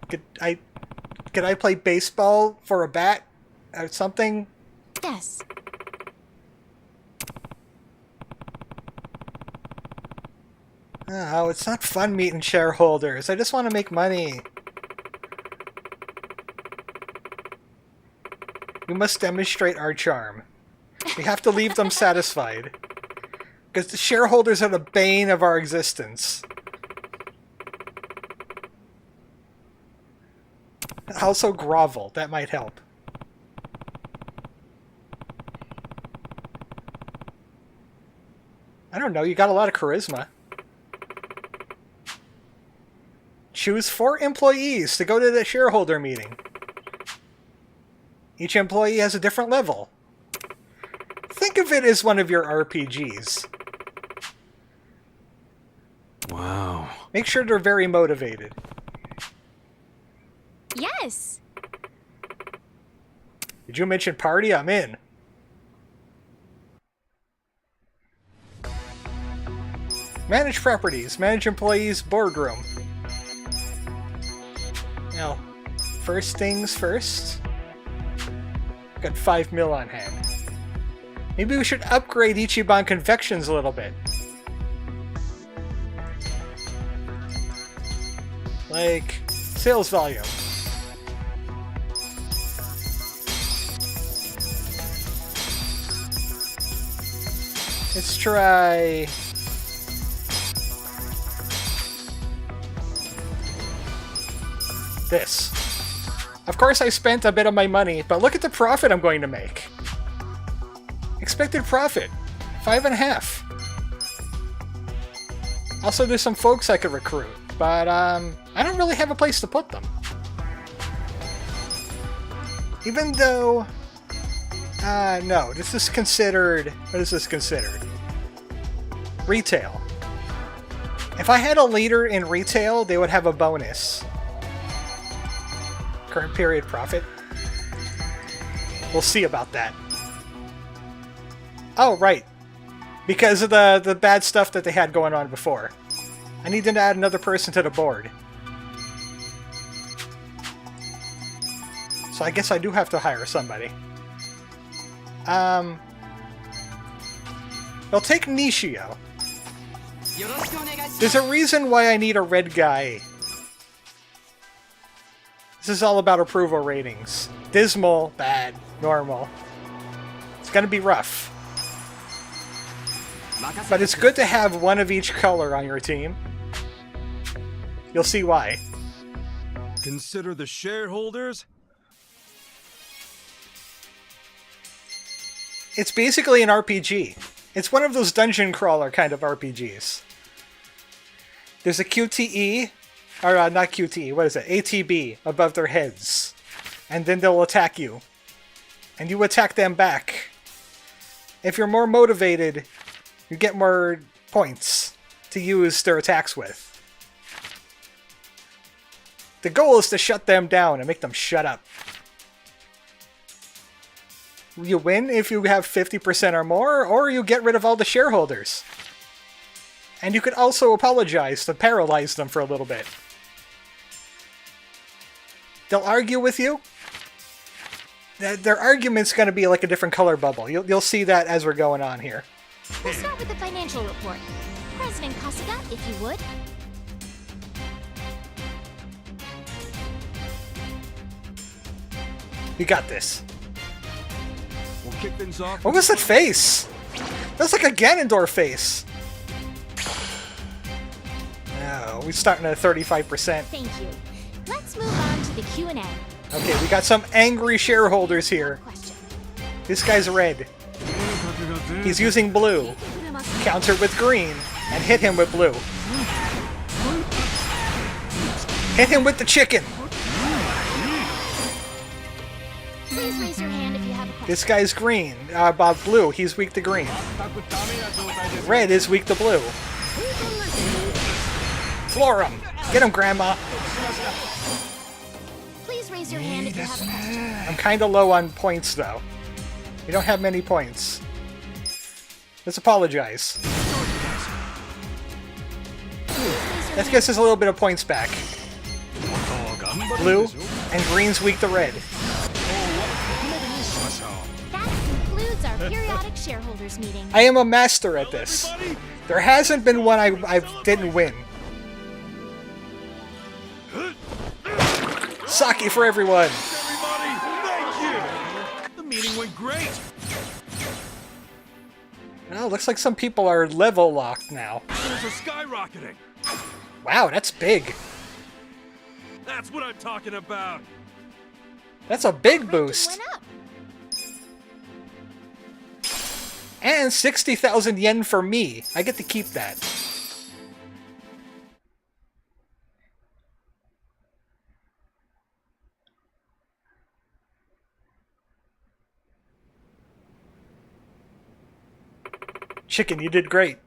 Speaker 3: Could I play baseball for a bat or something?
Speaker 16: Yes.
Speaker 3: Oh, it's not fun meeting shareholders. I just want to make money. We must demonstrate our charm. We have to leave them satisfied. Because the shareholders are the bane of our existence. Also grovel. That might help. I don't know. You got a lot of charisma. Choose 4 employees to go to the shareholder meeting. Each employee has a different level. Think of it as one of your RPGs.
Speaker 6: Wow.
Speaker 3: Make sure they're very motivated.
Speaker 16: Yes.
Speaker 3: Did you mention party? I'm in. Manage properties. Manage employees. Boardroom. Now, first things first. Got 5 mil on hand. Maybe we should upgrade Ichiban Confections a little bit. Like, sales volume. Let's try... this. Of course I spent a bit of my money, but look at the profit I'm going to make. Expected profit, 5.5. Also, there's some folks I could recruit, but I don't really have a place to put them. Even though, no, this is considered, what is this considered? Retail. If I had a leader in retail, they would have a bonus. Current period profit. We'll see about that. Oh, right. Because of the bad stuff that they had going on before. I need to add another person to the board. So I guess I do have to hire somebody. Well, take Nishio. There's a reason why I need a red guy. This is all about approval ratings. Dismal, bad, normal. It's gonna be rough. But it's good to have one of each color on your team. You'll see why.
Speaker 6: Consider the shareholders?
Speaker 3: It's basically an RPG. It's one of those dungeon crawler kind of RPGs. There's a QTE, or not QTE, what is it? ATB above their heads. And then they'll attack you. And you attack them back. If you're more motivated, you get more points to use their attacks with. The goal is to shut them down and make them shut up. You win if you have 50% or more, or you get rid of all the shareholders. And you could also apologize to paralyze them for a little bit. They'll argue with you, their argument's going to be like a different color bubble. You'll see that as we're going on here.
Speaker 18: We'll start with the financial report. President Kasuga, if you would.
Speaker 3: We got this.
Speaker 6: We'll kick things off.
Speaker 3: What was that face? That's like a Ganondorf face. Oh, we're starting at 35%.
Speaker 18: Thank you. Let's move on to the Q&A.
Speaker 3: Okay, we got some angry shareholders here. This guy's red. He's using blue. Counter with green. And hit him with blue. Hit him with the chicken.
Speaker 18: Please raise your hand if you have a question.
Speaker 3: This guy's green. Bob blue. He's weak to green. Red is weak to blue. Floor him. Get him, Grandma.
Speaker 18: Please raise your hand if you have a question.
Speaker 3: I'm kind of low on points, though. We don't have many points. Let's apologize. That gets us a little bit of points back. Blue and green's weak to red.
Speaker 18: That concludes our periodic shareholders meeting.
Speaker 3: I am a master at this. There hasn't been one I didn't win. Sake for everyone!
Speaker 6: The meeting went great.
Speaker 3: Well, looks like some people are level locked now.
Speaker 6: Things are skyrocketing.
Speaker 3: Wow, that's big.
Speaker 6: That's what I'm talking about.
Speaker 3: That's a big boost. And 60,000 yen for me. I get to keep that. Chicken, you did great.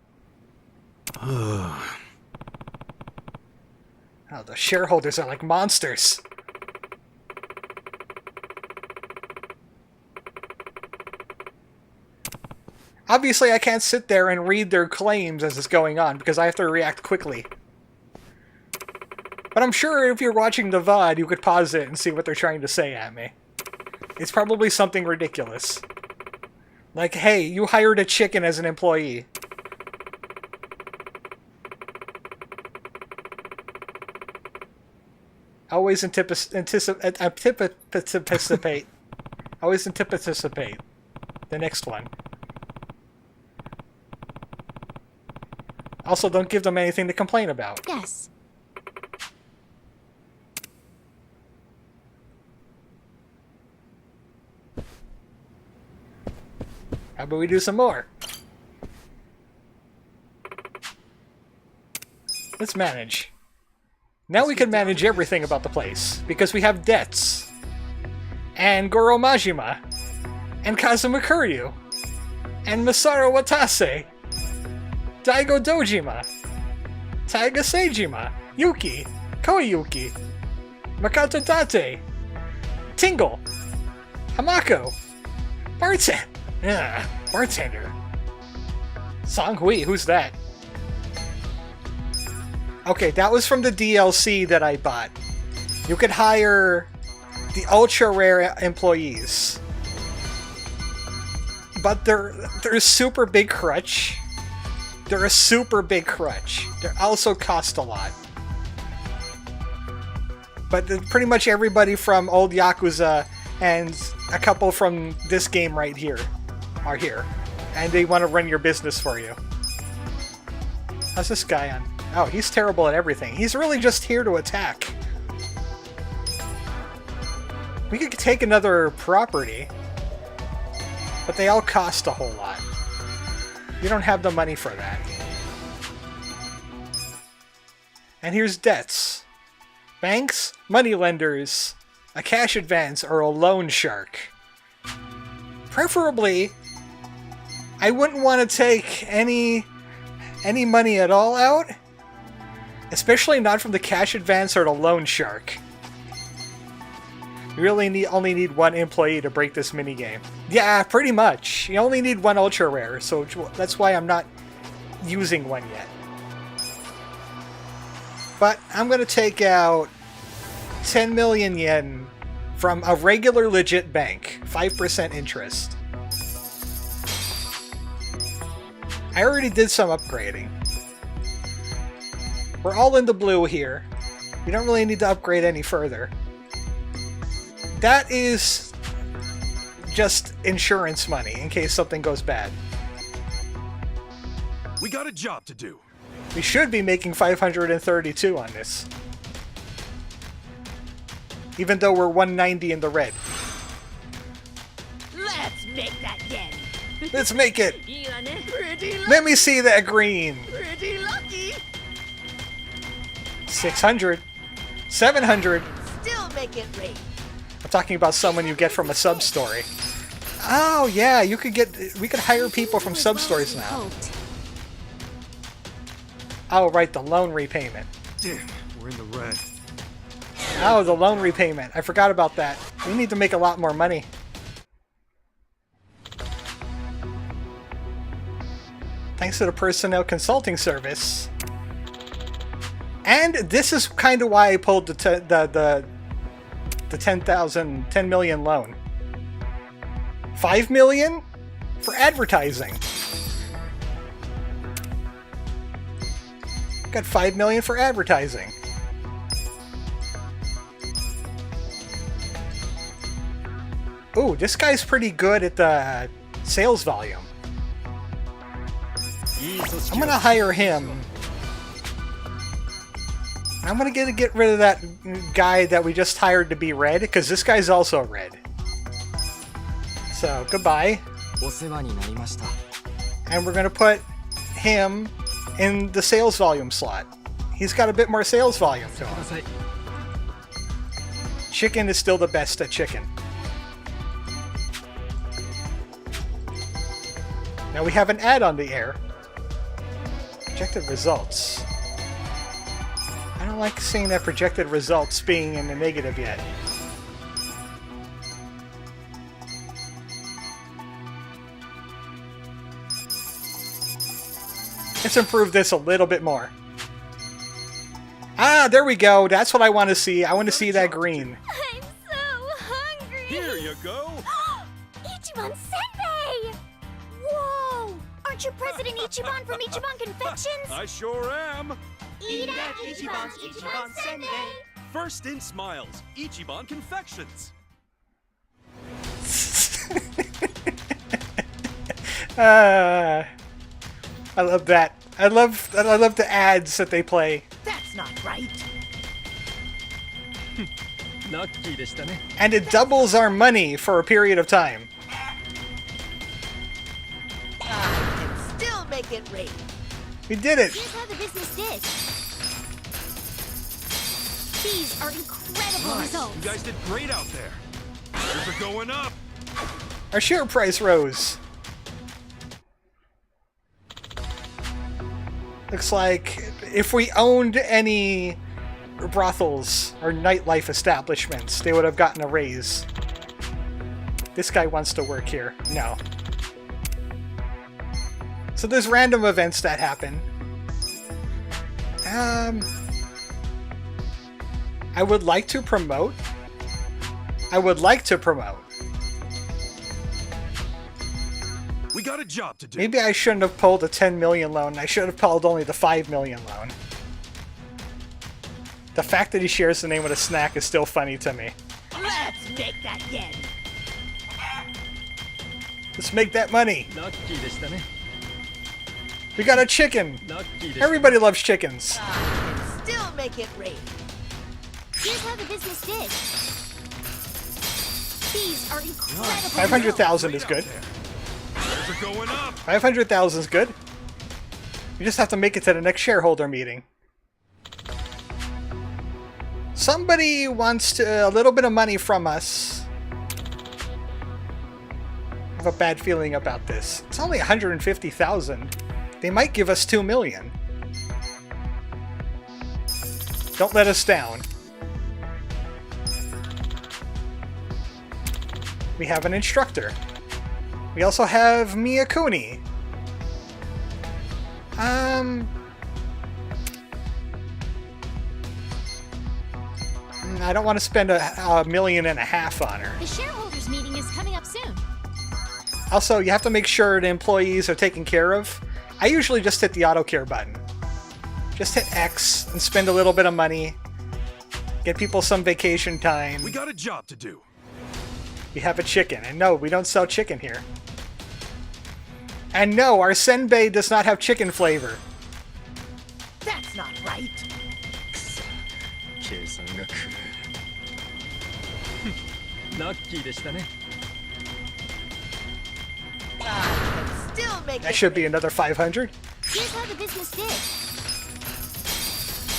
Speaker 3: Oh, the shareholders are like monsters. Obviously, I can't sit there and read their claims as it's going on, because I have to react quickly. But I'm sure if you're watching the VOD, you could pause it and see what they're trying to say at me. It's probably something ridiculous. Like, hey, you hired a chicken as an employee. Always anticipate. Always anticipate. The next one. Also, don't give them anything to complain about.
Speaker 18: Yes.
Speaker 3: How about we do some more? Let's manage. Now we can manage everything about the place, because we have debts. And Goro Majima. And Kazuma Kuryu. And Masaru Watase. Daigo Dojima. Taiga Seijima. Yuki. Koyuki. Makoto Date. Tingle. Hamako. Bartender. Song Hui, who's that? Okay, that was from the DLC that I bought. You could hire the ultra rare employees. But they're a super big crutch. They're a super big crutch. They also cost a lot. But pretty much everybody from old Yakuza and a couple from this game right here are here. And they want to run your business for you. How's this guy on? Oh, he's terrible at everything. He's really just here to attack. We could take another property. But they all cost a whole lot. You don't have the money for that. And here's debts. Banks, moneylenders, a cash advance, or a loan shark. Preferably, I wouldn't want to take any money at all out. Especially not from the cash advance or the loan shark. You really only need one employee to break this minigame. Yeah, pretty much. You only need one ultra rare, so that's why I'm not using one yet. But I'm going to take out 10 million yen from a regular legit bank. 5% interest. I already did some upgrading. We're all in the blue here. We don't really need to upgrade any further. That is just insurance money in case something goes bad.
Speaker 2: We got a job to do.
Speaker 3: We should be making 532 on this. Even though we're 190 in the red.
Speaker 17: Let's make that yen.
Speaker 3: Let's make it.
Speaker 17: Pretty lucky.
Speaker 3: Let me see that green.
Speaker 17: Pretty lucky.
Speaker 3: 600. 700.
Speaker 17: Still make it rain.
Speaker 3: I'm talking about someone you get from a sub-story. Oh yeah, we could hire people from sub-stories now. Oh right, the loan repayment.
Speaker 6: Damn, we're in the red.
Speaker 3: Oh, the loan repayment. I forgot about that. We need to make a lot more money. Thanks to the personnel consulting service. And this is kind of why I pulled the 10 million loan. 5 million for advertising. Got 5 million for advertising. Ooh, this guy's pretty good at the sales volume. I'm gonna hire him. I'm gonna get rid of that guy that we just hired to be red, because this guy's also red. So, goodbye. And we're gonna put him in the sales volume slot. He's got a bit more sales volume to him. Chicken is still the best at chicken. Now we have an ad on the air. Projected results. I don't like seeing that projected results being in the negative yet. Let's improve this a little bit more. Ah, there we go. That's what I want to see. I want to see that green.
Speaker 18: I'm so hungry!
Speaker 2: Here you go!
Speaker 18: Ichiban Senpai! Whoa! Aren't you President Ichiban from Ichiban Confections?
Speaker 2: I sure am!
Speaker 18: Eat at Ichiban's Ichiban Senpai!
Speaker 2: First in smiles, Ichiban Confections!
Speaker 3: I love that. I love the ads that they play.
Speaker 17: That's not right.
Speaker 3: And it doubles our money for a period of time.
Speaker 17: I can still make it rain.
Speaker 3: We did it.
Speaker 18: Here's how the business did. These are incredible results.
Speaker 2: You guys did great out there. Shares are going up.
Speaker 3: Our share price rose. Looks like if we owned any brothels or nightlife establishments, they would have gotten a raise. This guy wants to work here. No. So there's random events that happen. I would like to promote.
Speaker 2: We got a job to do.
Speaker 3: Maybe I shouldn't have pulled a 10 million loan. I should have pulled only the 5 million loan. The fact that he shares the name with a snack is still funny to me.
Speaker 17: Let's make that yen.
Speaker 3: Let's make that money. We got a chicken. Everybody loves chickens.
Speaker 17: I can still make it rain.
Speaker 18: Here's how the business did. These are incredible.
Speaker 3: 500,000 is good.
Speaker 2: Shares are going up.
Speaker 3: 500,000 is good. We just have to make it to the next shareholder meeting. Somebody wants a little bit of money from us. I have a bad feeling about this. It's only 150,000. They might give us 2 million. Don't let us down. We have an instructor. We also have Miyakuni. I don't want to spend a million and a half on her.
Speaker 18: The shareholders meeting is coming up soon.
Speaker 3: Also, you have to make sure the employees are taken care of. I usually just hit the auto care button. Just hit X and spend a little bit of money. Get people some vacation time.
Speaker 2: We got a job to do.
Speaker 3: We have a chicken. And no, we don't sell chicken here. And no, our senbei does not have chicken flavor.
Speaker 17: That's not right. Still make
Speaker 3: That should be another 500.
Speaker 18: Here's how the business did.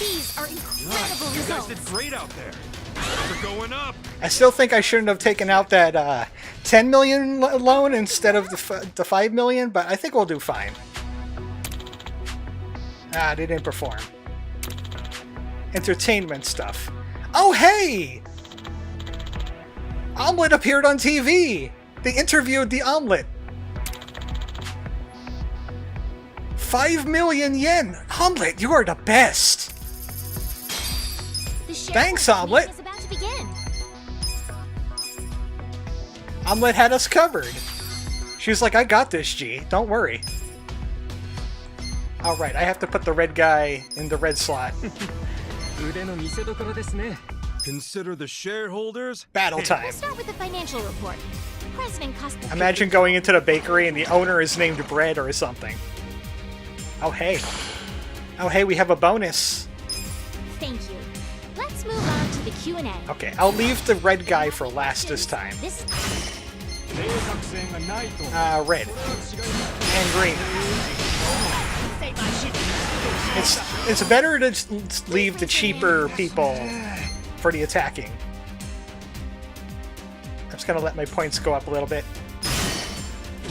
Speaker 18: These are incredible
Speaker 2: You guys
Speaker 18: results.
Speaker 2: did great out there. They're going up.
Speaker 3: I still think I shouldn't have taken out that 10 million loan instead of the 5 million, but I think we'll do fine. Ah, they didn't perform. Entertainment stuff. Oh, hey! Omelette appeared on TV! They interviewed the Omelette. 5 million yen! Omelette, you are the best! Thanks, Omelette!
Speaker 18: Is about to begin.
Speaker 3: Omelette had us covered. She was like, I got this, G. Don't worry. Alright, I have to put the red guy in the red slot.
Speaker 2: Consider the shareholders.
Speaker 3: Battle time.
Speaker 18: We'll start with the financial report. President cost the
Speaker 3: Imagine going into the bakery and the owner is named Bread or something. Oh, hey. Oh, hey, we have a bonus.
Speaker 18: Thank you. Let's move on to the Q&A.
Speaker 3: Okay, I'll leave the red guy for last this time. Red. And green. It's better to leave the cheaper people for the attacking. I'm just gonna let my points go up a little bit.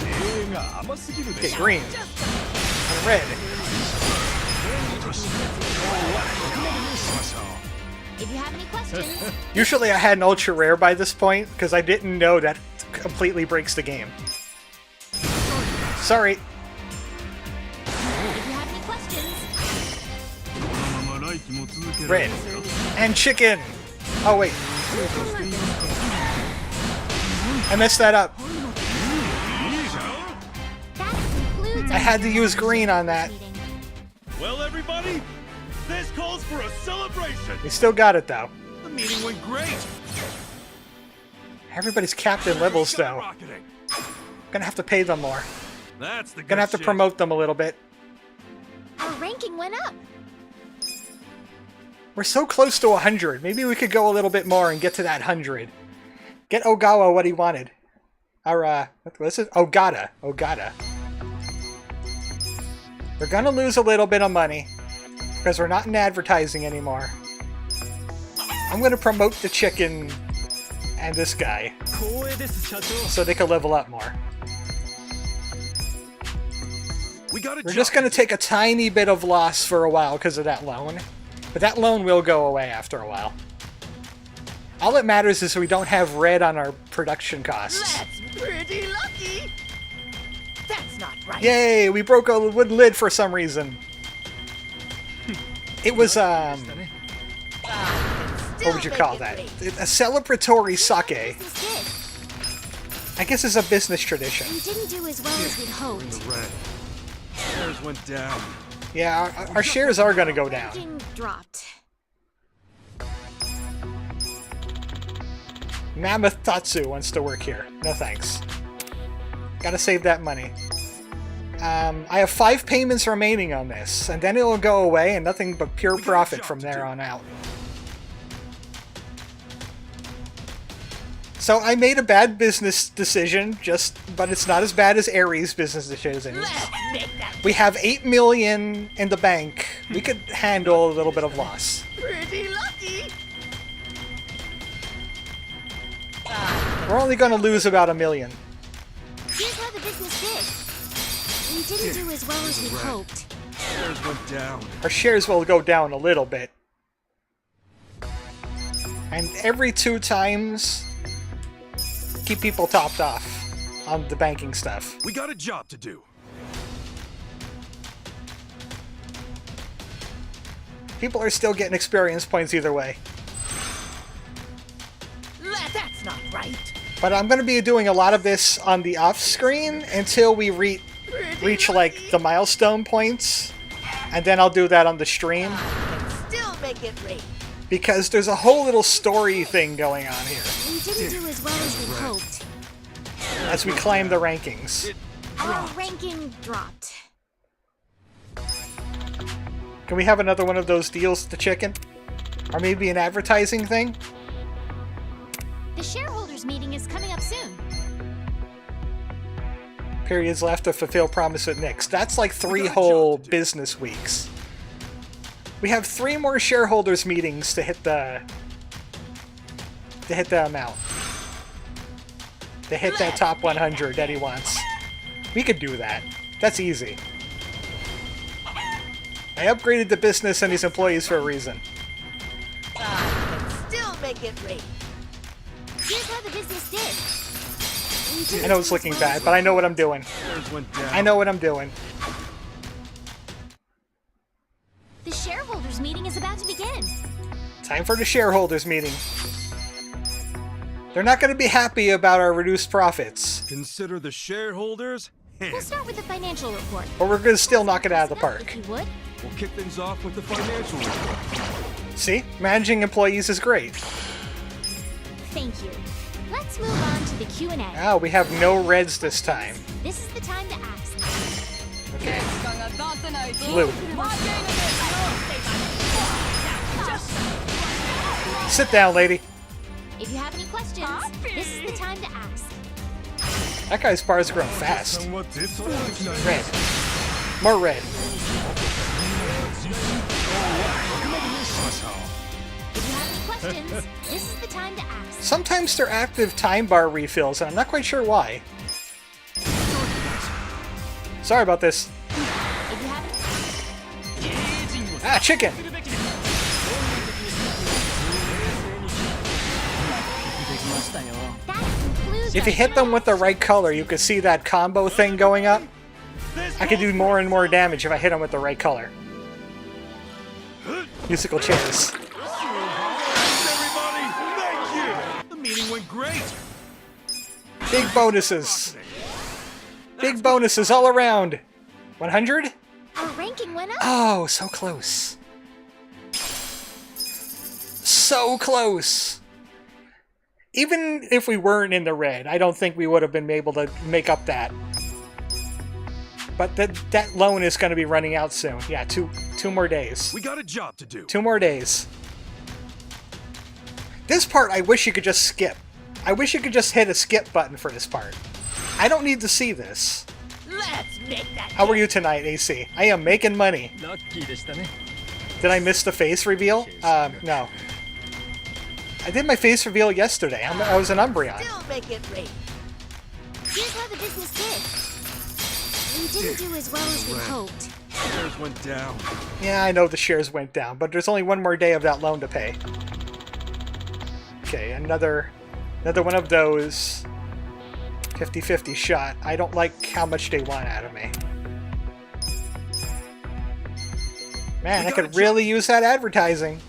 Speaker 3: Okay, green. And red.
Speaker 18: If you have any questions,
Speaker 3: Usually I had an ultra rare by this point, because I didn't know that completely breaks the game. Sorry.
Speaker 18: if you have any questions,
Speaker 3: Red. And chicken! Oh, wait. I messed that up. I had to use green on that.
Speaker 2: Well, everybody, this calls for a celebration.
Speaker 3: We still got it, though.
Speaker 2: The meeting went great.
Speaker 3: Everybody's capped in levels, though. Gonna have to pay them more.
Speaker 2: That's the good
Speaker 3: Gonna have to
Speaker 2: shit.
Speaker 3: promote them a little bit.
Speaker 18: our ranking went up.
Speaker 3: We're so close to 100. Maybe we could go a little bit more and get to that 100. Get Ogawa what he wanted. Or, what was it? Ogata. Ogata. We're gonna lose a little bit of money because we're not in advertising anymore. I'm gonna promote the chicken and this guy so they can level up more. We're just gonna take a tiny bit of loss for a while because of that loan, but that loan will go away after a while. All that matters is we don't have red on our production costs.
Speaker 17: That's pretty lucky. That's not right.
Speaker 3: Yay! We broke a wood lid for some reason. It was, what would you call that? A celebratory sake. I guess it's a business tradition.
Speaker 18: We didn't do as well as we'd hoped.
Speaker 2: The red. Shares went down.
Speaker 3: Yeah, our shares are gonna go down.
Speaker 18: Ranking dropped.
Speaker 3: Mammoth Tatsu wants to work here. No thanks. Gotta save that money. I have 5 payments remaining on this, and then it'll go away and nothing but pure profit from there on out. So I made a bad business decision, but it's not as bad as Aries' business decision. We have 8 million in the bank. We could handle a little bit of loss.
Speaker 17: Pretty lucky.
Speaker 3: We're only going to lose about 1 million.
Speaker 18: Here's how the business did. We didn't do as well as we'd hoped.
Speaker 2: Shares went down.
Speaker 3: Our shares will go down a little bit. And every 2 times, keep people topped off on the banking stuff.
Speaker 2: We got a job to do.
Speaker 3: People are still getting experience points either way.
Speaker 17: That's not right.
Speaker 3: But I'm going to be doing a lot of this on the off-screen until we reach like the milestone points, and then I'll do that on the stream.
Speaker 17: Still make it rain.
Speaker 3: Because there's a whole little story thing going on here.
Speaker 18: We didn't do as well as we hoped.
Speaker 3: As we climb the rankings.
Speaker 18: Our ranking dropped.
Speaker 3: Can we have another one of those deals to chicken? Or maybe an advertising thing?
Speaker 18: The shareholders meeting is coming up soon.
Speaker 3: Periods left to fulfill promise with Nix. That's like 3 whole business weeks. We have 3 more shareholders meetings to hit the amount. To hit that top 100 that he wants. We could do that. That's easy. I upgraded the business and his employees for a reason.
Speaker 17: Still make it rain.
Speaker 18: Here's how the business did.
Speaker 3: I know it's looking bad, but I know what I'm doing. I know what I'm doing.
Speaker 18: The shareholders meeting is about to begin.
Speaker 3: Time for the shareholders meeting. They're not going to be happy about our reduced profits.
Speaker 6: Consider the shareholders.
Speaker 18: We'll start with the financial report.
Speaker 3: But we're going to still knock it out of the park.
Speaker 18: If you would.
Speaker 6: We'll kick things off with the financial report.
Speaker 3: See? Managing employees is great.
Speaker 18: Thank you. Let's move on to the Q&A.
Speaker 3: Oh, we have no reds this time.
Speaker 18: This is the time to ask.
Speaker 3: Okay. Blue. Sit down, lady.
Speaker 18: If you have any questions, this is the time to ask.
Speaker 3: That guy's bar is growing fast. Red. More red.
Speaker 18: If you have any questions, this is the time to ask.
Speaker 3: Sometimes they're active time bar refills, and I'm not quite sure why. Sorry about this.
Speaker 18: If you have
Speaker 3: Ah, chicken! If you hit them with the right color, you can see that combo thing going up. I can do more and more damage if I hit them with the right color. Musical chairs.
Speaker 6: The meeting went great.
Speaker 3: Big bonuses. Big bonuses all around. 100?
Speaker 18: Our ranking went up.
Speaker 3: Oh, so close. So close. Even if we weren't in the red, I don't think we would have been able to make up that. But that loan is going to be running out soon. Yeah, two more days.
Speaker 6: We got a job to do.
Speaker 3: 2 more days. This part, I wish you could just skip. I wish you could just hit a skip button for this part. I don't need to see this.
Speaker 17: Let's make that.
Speaker 3: How are you tonight, AC? I am making money. Did I miss the face reveal? No. I did my face reveal yesterday. I was an Umbreon.
Speaker 17: Still make it rain.
Speaker 18: Here's how the business did. We didn't do as well as we hoped.
Speaker 6: Shares went down.
Speaker 3: Yeah, I know the shares went down, but there's only 1 more day of that loan to pay. Okay, another one of those 50-50 shot. I don't like how much they want out of me. Man, I could really use that advertising.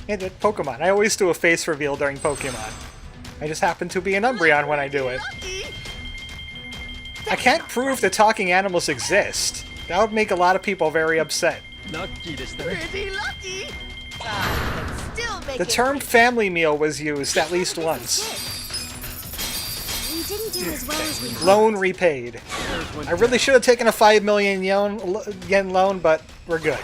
Speaker 3: And at Pokemon. I always do a face reveal during Pokemon. I just happen to be an Umbreon when I do it. I can't prove that talking animals exist. That would make a lot of people very upset.
Speaker 17: Pretty lucky. Still make
Speaker 3: The
Speaker 17: it
Speaker 3: term
Speaker 17: rain.
Speaker 3: family meal was used at least once.
Speaker 18: We didn't do as well as we hoped.
Speaker 3: Loan repaid. I really should have taken a 5 million yen loan, but we're good.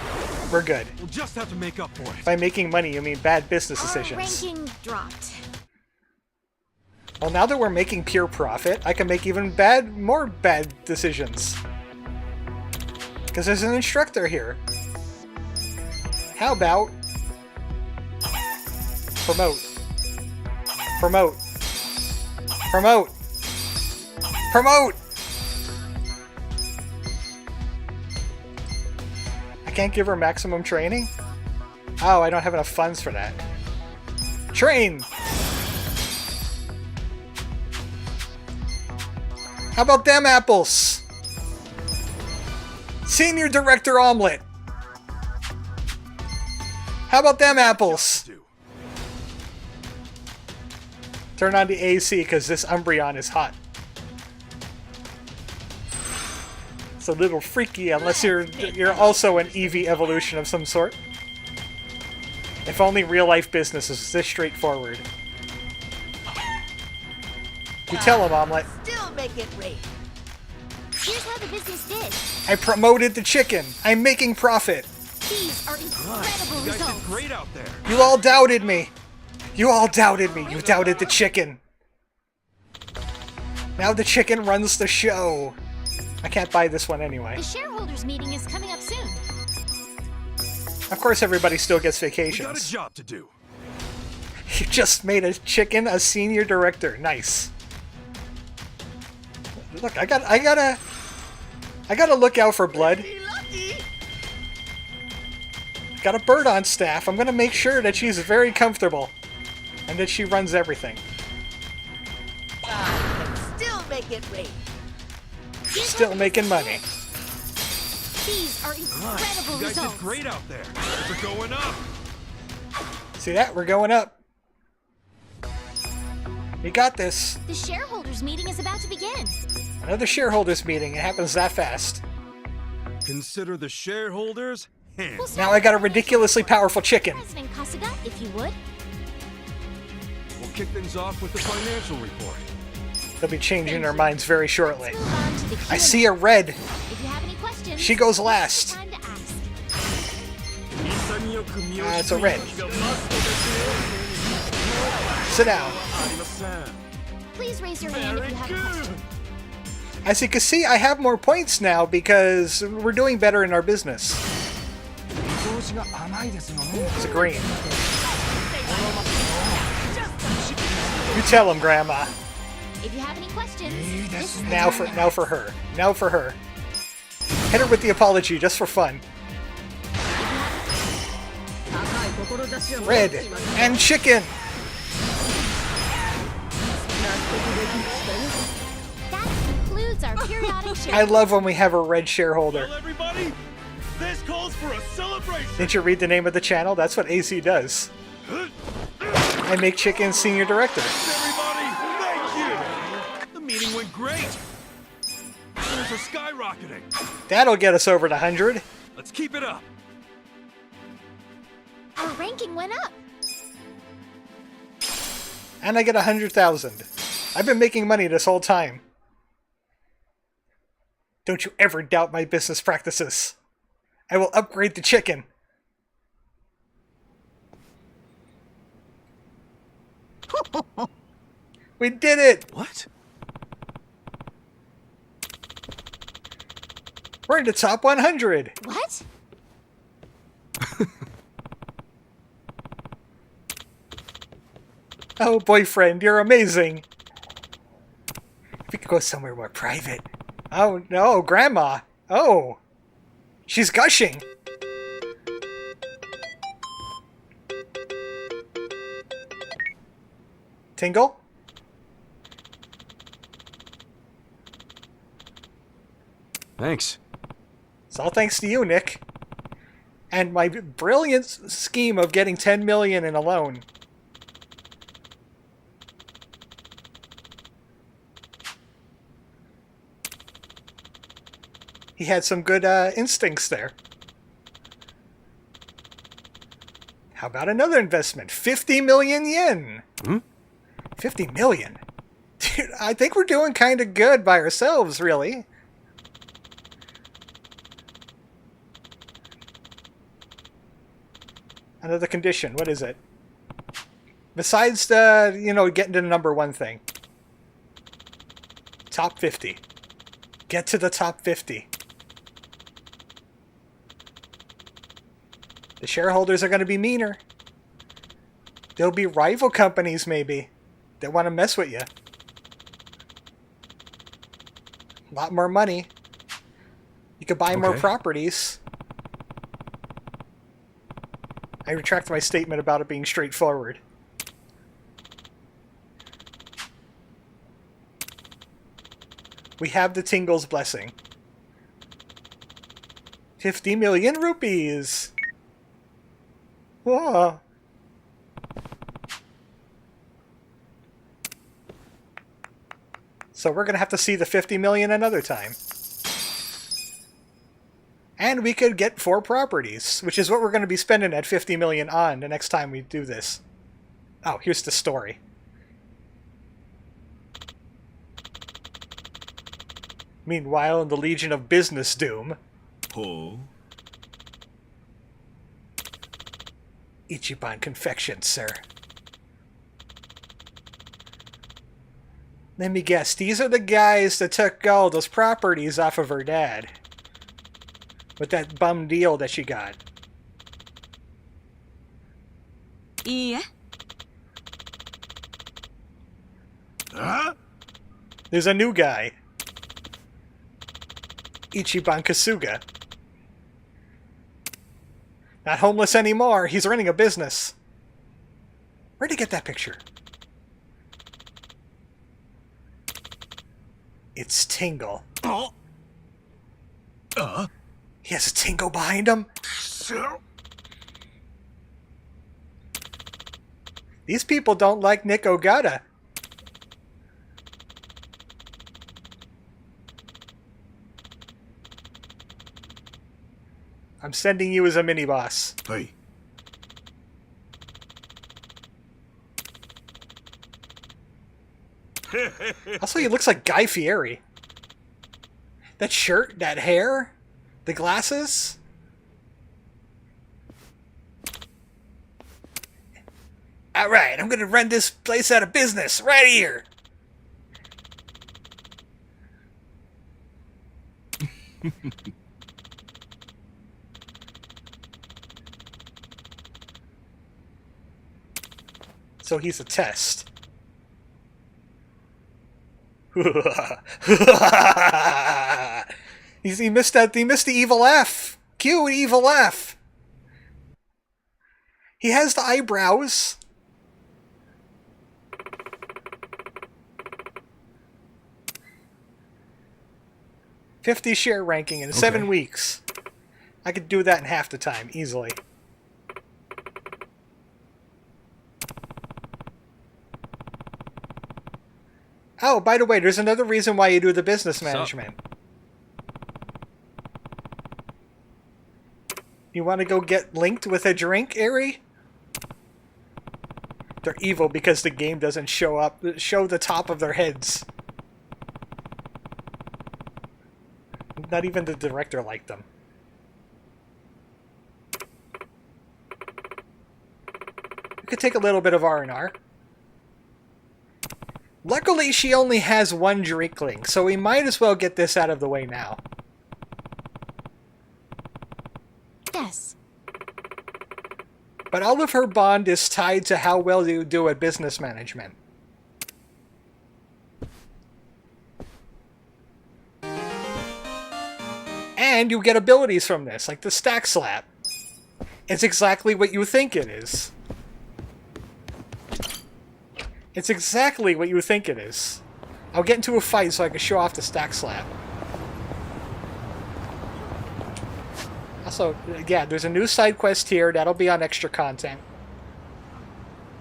Speaker 3: We're good.
Speaker 6: We'll just have to make up for it.
Speaker 3: By making money, you mean bad business
Speaker 18: Our
Speaker 3: decisions.
Speaker 18: ranking dropped.
Speaker 3: Well, now that we're making pure profit, I can make even more bad decisions. Because there's an instructor here. How about... promote. Promote. Promote. Promote! I can't give her maximum training? Oh, I don't have enough funds for that. Train! How about them apples? Senior Director Omelet! How about them apples? Turn on the AC because this Umbreon is hot. It's a little freaky unless you're also an Eevee evolution of some sort. If only real life business is this straightforward. You tell him, Omelette.
Speaker 17: Still make it rain.
Speaker 18: Here's how the business did.
Speaker 3: I promoted the chicken. I'm making profit.
Speaker 18: These are incredible
Speaker 6: You guys
Speaker 18: results.
Speaker 6: did great out there.
Speaker 3: You all doubted me. You all doubted me. You doubted the chicken. Now the chicken runs the show. I can't buy this one anyway.
Speaker 18: The shareholders meeting is coming up soon.
Speaker 3: Of course everybody still gets
Speaker 6: We got a
Speaker 3: vacations.
Speaker 6: job to do.
Speaker 3: You just made a chicken a senior director. Nice. Look, I gotta look out for blood. Got a bird on staff. I'm gonna make sure that she's very comfortable and that she runs everything.
Speaker 17: Still make it rain.
Speaker 3: Still making money.
Speaker 18: These are incredible
Speaker 6: You guys
Speaker 18: results.
Speaker 6: did great out there. We're going up.
Speaker 3: See that? We're going up. We got this.
Speaker 18: The shareholders meeting is about to begin.
Speaker 3: Another shareholders meeting. It happens that fast.
Speaker 6: Consider the shareholders hands.
Speaker 3: Now I got a ridiculously powerful chicken.
Speaker 18: President Kasuga, if you would.
Speaker 6: We'll kick things off with the financial report.
Speaker 3: They'll be changing their minds very shortly.
Speaker 18: Move on to the
Speaker 3: I
Speaker 18: Q&A.
Speaker 3: see a red.
Speaker 18: If you have any questions,
Speaker 3: She goes last.
Speaker 18: time to ask.
Speaker 3: It's a red. Sit down.
Speaker 18: Please raise your hand if you have a question.
Speaker 3: As you can see, I have more points now because we're doing better in our business. It's a green. You tell him, Grandma.
Speaker 18: If you have any questions, this is the
Speaker 3: Now
Speaker 18: time
Speaker 3: for her. Now for her. Hit her with the apology just for fun. Red and chicken.
Speaker 18: That concludes our periodic share.
Speaker 3: I love when we have a red shareholder.
Speaker 14: Everybody, this calls for a celebration.
Speaker 3: Didn't you read the name of the channel? That's what AC does. I make chicken senior director.
Speaker 14: Everybody, thank you. The meeting went great. Shares are skyrocketing.
Speaker 3: That'll get us over to 100.
Speaker 14: Let's keep it up.
Speaker 18: Our ranking went up.
Speaker 3: And I get 100,000. I've been making money this whole time. Don't you ever doubt my business practices. I will upgrade the chicken. We did it!
Speaker 6: What?
Speaker 3: We're in the top 100.
Speaker 18: What?
Speaker 3: Oh, boyfriend, you're amazing. We could go somewhere more private. Oh, no, Grandma. Oh. She's gushing. Tingle?
Speaker 6: Thanks.
Speaker 3: It's all thanks to you, Nick. And my brilliant scheme of getting 10 million in a loan. He had some good instincts there. How about another investment? 50 million yen. 50 million? Dude, I think we're doing kind of good by ourselves, really. Another condition. What is it? Besides the, getting to the number one thing. Top 50. Get to the top 50. The shareholders are going to be meaner. There'll be rival companies, maybe, that want to mess with you. A lot more money. You could buy more
Speaker 6: Okay.
Speaker 3: properties. I retract my statement about it being straightforward. We have the Tingle's blessing. 50 million rupees! Whoa. So we're going to have to see the 50 million another time. And we could get 4 properties, which is what we're going to be spending that 50 million on the next time we do this. Oh, here's the story. Meanwhile, in the Legion of Business Doom...
Speaker 12: Oh.
Speaker 3: Ichiban Confection, sir. Let me guess, these are the guys that took all those properties off of her dad. With that bum deal that she got.
Speaker 16: Yeah.
Speaker 12: Huh?
Speaker 3: There's a new guy. Ichiban Kasuga. Not homeless anymore, he's running a business. Where'd he get that picture? It's Tingle.
Speaker 12: Oh.
Speaker 3: He has a Tingle behind him? These people don't like Nick Ogata. I'm sending you as a mini-boss.
Speaker 12: Hey.
Speaker 3: Also, he looks like Guy Fieri. That shirt, that hair, the glasses. Alright, I'm gonna run this place out of business right here. So he's a test. He missed that. He missed the evil laugh. Cue an evil laugh. He has the eyebrows. $50 share ranking in 7 weeks. I could do that in half the time easily. Oh, by the way, there's another reason why you do the business management. You want to go get linked with a drink, Eri? They're evil because the game doesn't show the top of their heads. Not even the director liked them. We could take a little bit of R&R. Luckily, she only has 1 drinkling, so we might as well get this out of the way now.
Speaker 16: Yes.
Speaker 3: But all of her bond is tied to how well you do at business management. And you get abilities from this, like the stack slap. It's exactly what you think it is. It's exactly what you think it is. I'll get into a fight so I can show off the stack slap. Also, yeah, there's a new side quest here. That'll be on extra content.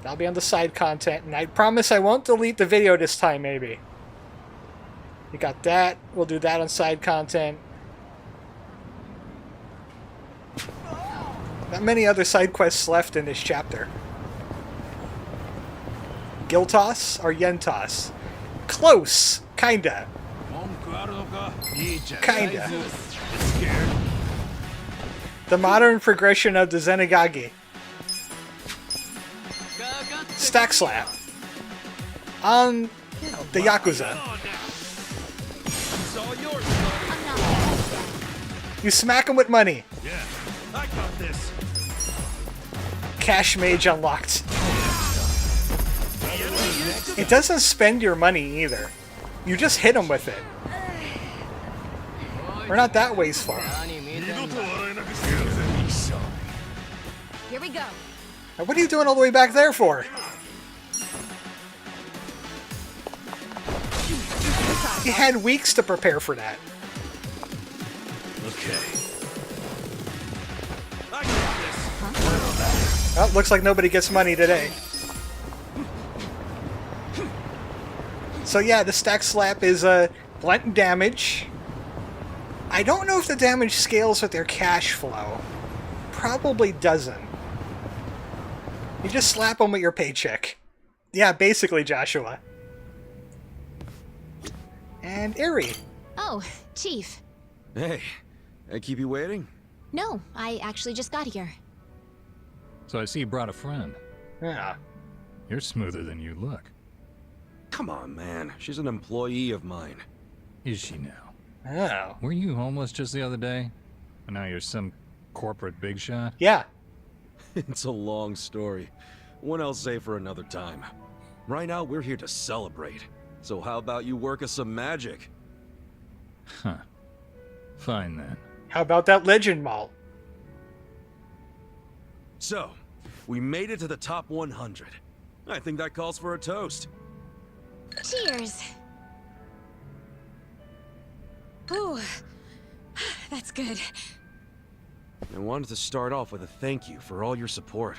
Speaker 3: That'll be on the side content. And I promise I won't delete the video this time, maybe. You got that. We'll do that on side content. Not many other side quests left in this chapter. Gil toss or yen toss? Close, kinda. Kinda. The modern progression of the Zenigagi. Stack slap. On the Yakuza. You smack him with money.
Speaker 2: Yeah, I got this.
Speaker 3: Cash mage unlocked. It doesn't spend your money either. You just hit him with it. We're not that wasteful.
Speaker 5: Here we go.
Speaker 3: Now, what are you doing all the way back there for? He had weeks to prepare for that.
Speaker 2: Okay. I got this.
Speaker 3: Oh, looks like nobody gets money today. So yeah, the stack slap is blunt damage. I don't know if the damage scales with their cash flow. Probably doesn't. You just slap them with your paycheck. Yeah, basically, Joshua. And Eri.
Speaker 16: Oh, Chief.
Speaker 6: Hey, I keep you waiting?
Speaker 16: No, I actually just got here.
Speaker 10: So I see you brought a friend.
Speaker 3: Yeah.
Speaker 10: You're smoother than you look.
Speaker 6: Come on, man. She's an employee of mine.
Speaker 10: Is she now?
Speaker 3: Oh.
Speaker 10: Were you homeless just the other day? And now you're some corporate big shot?
Speaker 3: Yeah.
Speaker 6: It's a long story. One I'll say for another time. Right now, we're here to celebrate. So how about you work us some magic?
Speaker 10: Huh. Fine then.
Speaker 3: How about that legend malt?
Speaker 6: So, we made it to the top 100. I think that calls for a toast.
Speaker 16: Cheers. Ooh, that's good.
Speaker 6: I wanted to start off with a thank you for all your support.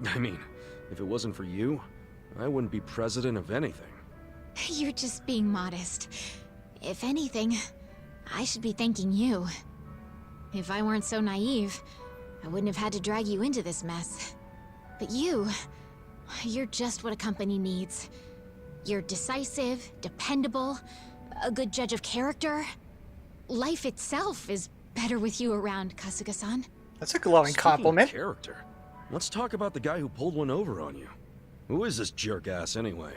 Speaker 6: I mean, if it wasn't for you, I wouldn't be president of anything.
Speaker 16: You're just being modest. If anything, I should be thanking you. If I weren't so naive, I wouldn't have had to drag you into this mess. But you're just what a company needs. You're decisive, dependable, a good judge of character. Life itself is better with you around, Kasuga-san.
Speaker 3: That's a glowing compliment.
Speaker 6: Speaking of character, let's talk about the guy who pulled one over on you. Who is this jerk-ass anyway?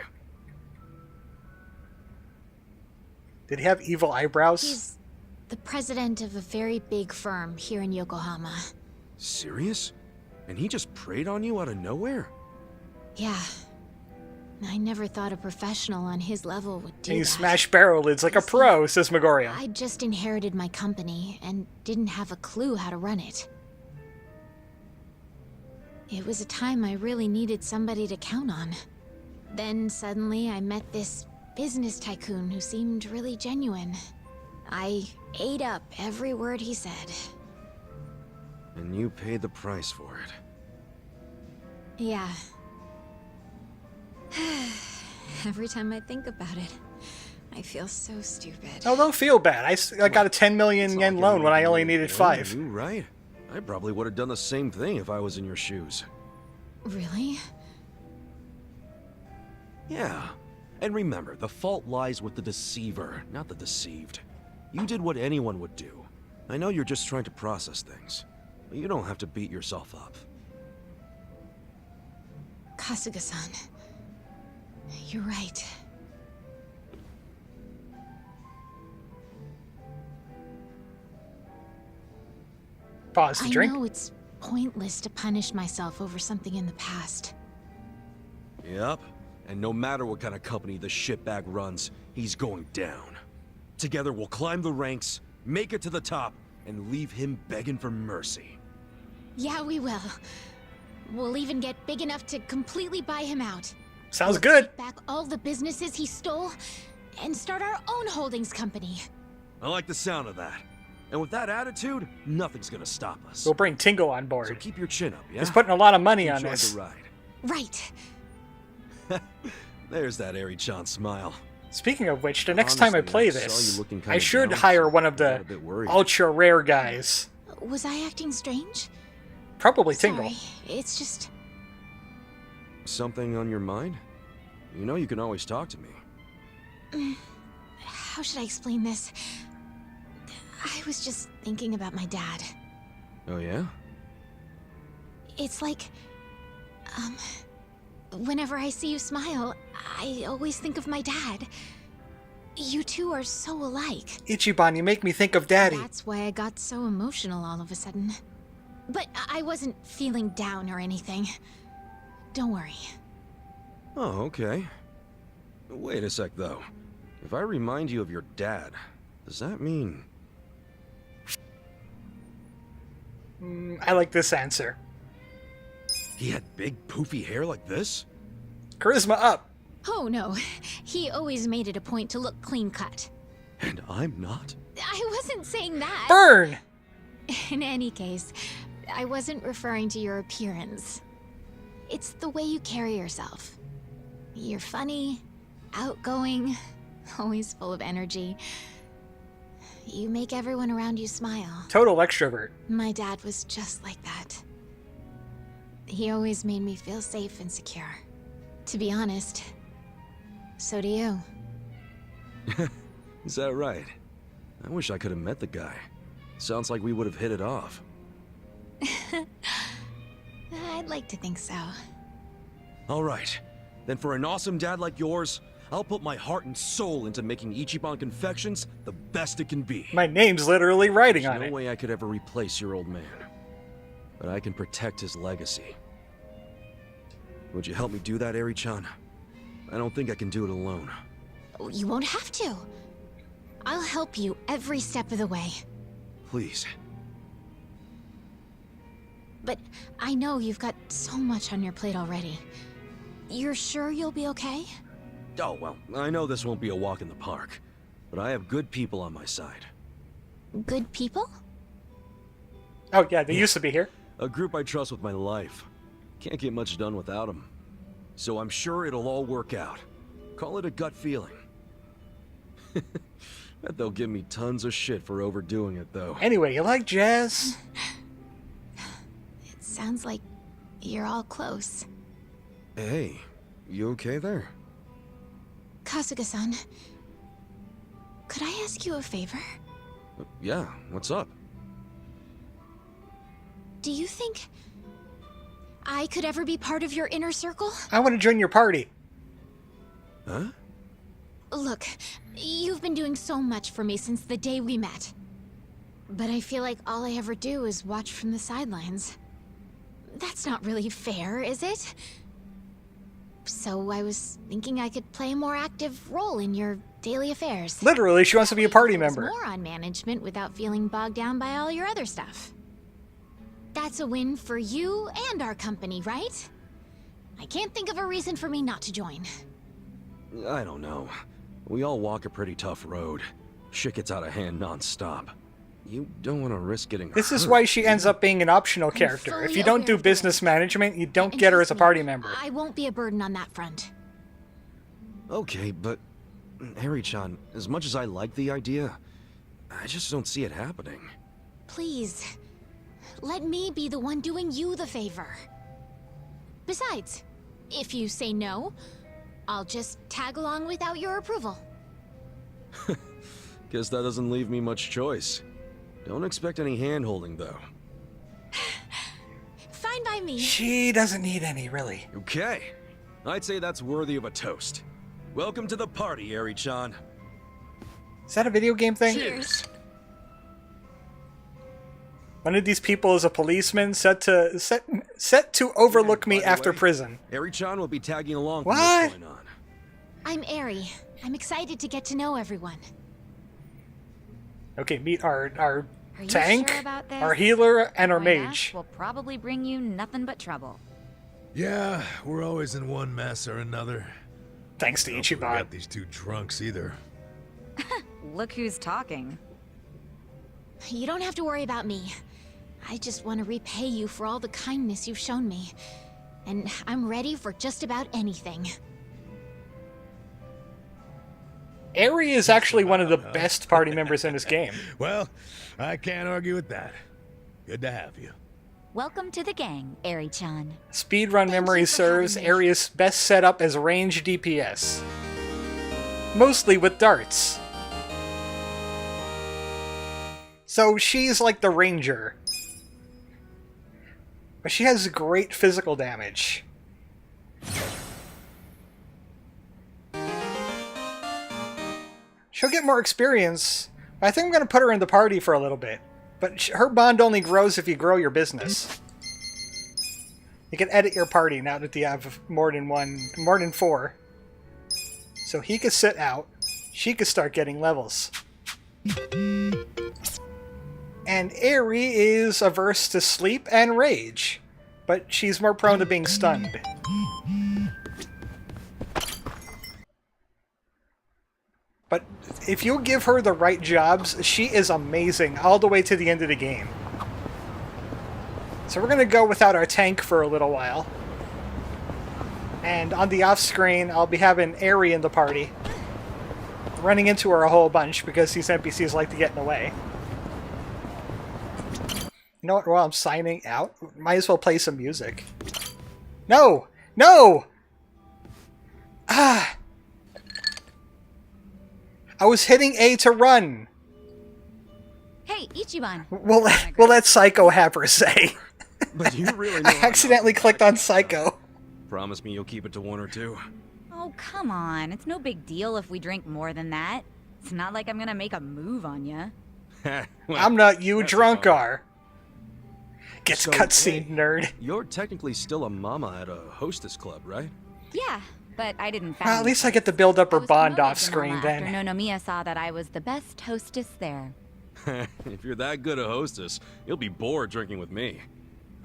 Speaker 3: Did he have evil eyebrows?
Speaker 16: He's the president of a very big firm here in Yokohama.
Speaker 6: Serious? And he just preyed on you out of nowhere?
Speaker 16: Yeah. I never thought a professional on his level would do
Speaker 3: And you
Speaker 16: that.
Speaker 3: smash barrel lids like a pro, says Megorium.
Speaker 16: I just inherited my company and didn't have a clue how to run it. It was a time I really needed somebody to count on. Then suddenly I met this business tycoon who seemed really genuine. I ate up every word he said.
Speaker 6: And you paid the price for it.
Speaker 16: Yeah. Every time I think about it, I feel so stupid.
Speaker 3: Oh, don't feel bad. I got a 10 million yen loan when I only needed 5.
Speaker 6: You right? I probably would have done the same thing if I was in your shoes.
Speaker 16: Really?
Speaker 6: Yeah. And remember, the fault lies with the deceiver, not the deceived. You did what anyone would do. I know you're just trying to process things, but you don't have to beat yourself up.
Speaker 16: Kasuga-san, you're right.
Speaker 3: Pause to drink.
Speaker 16: I know it's pointless to punish myself over something in the past.
Speaker 6: Yep. And no matter what kind of company the shitbag runs, he's going down. Together we'll climb the ranks, make it to the top, and leave him begging for mercy.
Speaker 16: Yeah, we will. We'll even get big enough to completely buy him out.
Speaker 3: Sounds good.
Speaker 16: Take back all the businesses he stole and start our own holdings company.
Speaker 6: I like the sound of that. And with that attitude, nothing's gonna stop us.
Speaker 3: We'll bring Tingle on board.
Speaker 6: So keep your chin up, yeah?
Speaker 3: He's putting a lot of money on
Speaker 6: Enjoy
Speaker 3: this.
Speaker 6: the ride.
Speaker 16: Right.
Speaker 6: There's that Eri-chan smile.
Speaker 3: Speaking of which, the next time I play
Speaker 6: Honestly, I saw
Speaker 3: this,
Speaker 6: you looking
Speaker 3: I
Speaker 6: kinda
Speaker 3: should
Speaker 6: down,
Speaker 3: hire
Speaker 6: so
Speaker 3: one of
Speaker 6: I got
Speaker 3: the
Speaker 6: a bit worried.
Speaker 3: ultra rare guys.
Speaker 16: Was I acting strange?
Speaker 3: Probably Tingle.
Speaker 16: Sorry, it's just...
Speaker 6: Something on your mind? You know you can always talk to me.
Speaker 16: How should I explain this? I was just thinking about my dad.
Speaker 6: Oh yeah?
Speaker 16: It's like... whenever I see you smile, I always think of my dad. You two are so alike.
Speaker 3: Ichiban, you make me think of Daddy.
Speaker 16: That's why I got so emotional all of a sudden. But I wasn't feeling down or anything. Don't worry.
Speaker 6: Oh, okay. Wait a sec, though. If I remind you of your dad, does that mean...
Speaker 3: I like this answer.
Speaker 6: he had big, poofy hair like this?
Speaker 3: Charisma up.
Speaker 16: Oh no, he always made it a point to look clean-cut.
Speaker 6: And I'm not?
Speaker 16: I wasn't saying that.
Speaker 3: Burn!
Speaker 16: In any case, I wasn't referring to your appearance. It's the way you carry yourself. You're funny, outgoing, always full of energy. You make everyone around you smile.
Speaker 3: Total extrovert.
Speaker 16: My dad was just like that. He always made me feel safe and secure. To be honest, so do you.
Speaker 6: Is that right? I wish I could have met the guy. Sounds like we would have hit it off.
Speaker 16: I'd like to think so.
Speaker 6: All right. Then for an awesome dad like yours, I'll put my heart and soul into making Ichiban Confections the best it can be.
Speaker 3: My name's literally writing on
Speaker 6: There's
Speaker 3: it.
Speaker 6: no way I could ever replace your old man. But I can protect his legacy. Would you help me do that, Eri-chan? I don't think I can do it alone.
Speaker 16: You won't have to. I'll help you every step of the way.
Speaker 6: Please.
Speaker 16: But I know you've got so much on your plate already. You're sure you'll be okay?
Speaker 6: Oh, well, I know this won't be a walk in the park, but I have good people on my side.
Speaker 16: Good people?
Speaker 3: Oh, yeah, they used to be here.
Speaker 6: A group I trust with my life. Can't get much done without them. So I'm sure it'll all work out. Call it a gut feeling. Bet they'll give me tons of shit for overdoing it, though.
Speaker 3: Anyway, you like jazz?
Speaker 16: It sounds like you're all close.
Speaker 6: Hey, you okay there?
Speaker 16: Kasuga-san, could I ask you a favor?
Speaker 6: Yeah, what's up?
Speaker 16: Do you think I could ever be part of your inner circle?
Speaker 3: I want to join your party.
Speaker 6: Huh?
Speaker 16: Look, you've been doing so much for me since the day we met. But I feel like all I ever do is watch from the sidelines. That's not really fair, is it? So I was thinking I could play a more active role in your daily affairs.
Speaker 3: Literally, she wants to be a party member.
Speaker 16: More on management without feeling bogged down by all your other stuff. That's a win for you and our company, right? I can't think of a reason for me not to join.
Speaker 6: I don't know. We all walk a pretty tough road. Shit gets out of hand non-stop. You don't want to risk getting hurt.
Speaker 3: This is why she ends up being an optional character. If you don't do business management, you don't get her as a party member.
Speaker 16: I won't be a burden on that front.
Speaker 6: Okay, but Eri-chan, as much as I like the idea, I just don't see it happening.
Speaker 16: Please, let me be the one doing you the favor. Besides, if you say no, I'll just tag along without your approval.
Speaker 6: Guess that doesn't leave me much choice. Don't expect any hand-holding, though.
Speaker 16: Fine by me.
Speaker 3: She doesn't need any, really.
Speaker 6: Okay. I'd say that's worthy of a toast. Welcome to the party, Eri-chan.
Speaker 3: Is that a video game thing?
Speaker 16: Cheers.
Speaker 3: One of these people is a policeman set to overlook me after prison.
Speaker 6: Eri-chan will be tagging along
Speaker 3: What?
Speaker 6: from this point on.
Speaker 16: I'm Eri. I'm excited to get to know everyone.
Speaker 3: Okay, meet our
Speaker 5: Are you
Speaker 3: tank,
Speaker 5: sure about this?
Speaker 3: our healer, and our
Speaker 5: Going
Speaker 3: mage.
Speaker 5: up will probably bring you nothing but trouble.
Speaker 12: Yeah, we're always in one mess or another.
Speaker 3: Thanks to
Speaker 12: Don't
Speaker 3: Ichiban.
Speaker 12: forget these two drunks either.
Speaker 5: Look who's talking.
Speaker 16: You don't have to worry about me. I just want to repay you for all the kindness you've shown me. And I'm ready for just about anything.
Speaker 3: Eri is actually one of the best party members in this game.
Speaker 12: Well, I can't argue with that. Good to have you.
Speaker 5: Welcome to the gang, Eri-chan.
Speaker 3: Speedrun memory serves Eri is best set up as range DPS. Mostly with darts. So she's like the ranger. But she has great physical damage. She'll get more experience. I think I'm going to put her in the party for a little bit. But her bond only grows if you grow your business. You can edit your party now that you have more than 4. So he could sit out. She could start getting levels. And Eri is averse to sleep and rage. But she's more prone to being stunned. But if you give her the right jobs, she is amazing all the way to the end of the game. So we're going to go without our tank for a little while. And on the off-screen, I'll be having Aerie in the party. Running into her a whole bunch because these NPCs like to get in the way. You know what? While I'm signing out, might as well play some music. No! No! Ah! I was hitting A to run!
Speaker 5: Hey, Ichiban!
Speaker 3: We'll let Psycho have her say.
Speaker 6: But you really know
Speaker 3: I accidentally clicked on Psycho.
Speaker 6: Promise me you'll keep it to 1 or 2.
Speaker 5: Oh, come on. It's no big deal if we drink more than that. It's not like I'm gonna make a move on you.
Speaker 3: I'm not you, drunk
Speaker 6: fine.
Speaker 3: are. Gets
Speaker 6: So,
Speaker 3: cutscene,
Speaker 6: hey,
Speaker 3: nerd.
Speaker 6: You're technically still a mama at a hostess club, right?
Speaker 5: Yeah, but I didn't
Speaker 3: Well, at least I get to build up her bond off screen then.
Speaker 5: After Nonomiya saw that I was the best hostess there.
Speaker 6: If you're that good a hostess, you'll be bored drinking with me.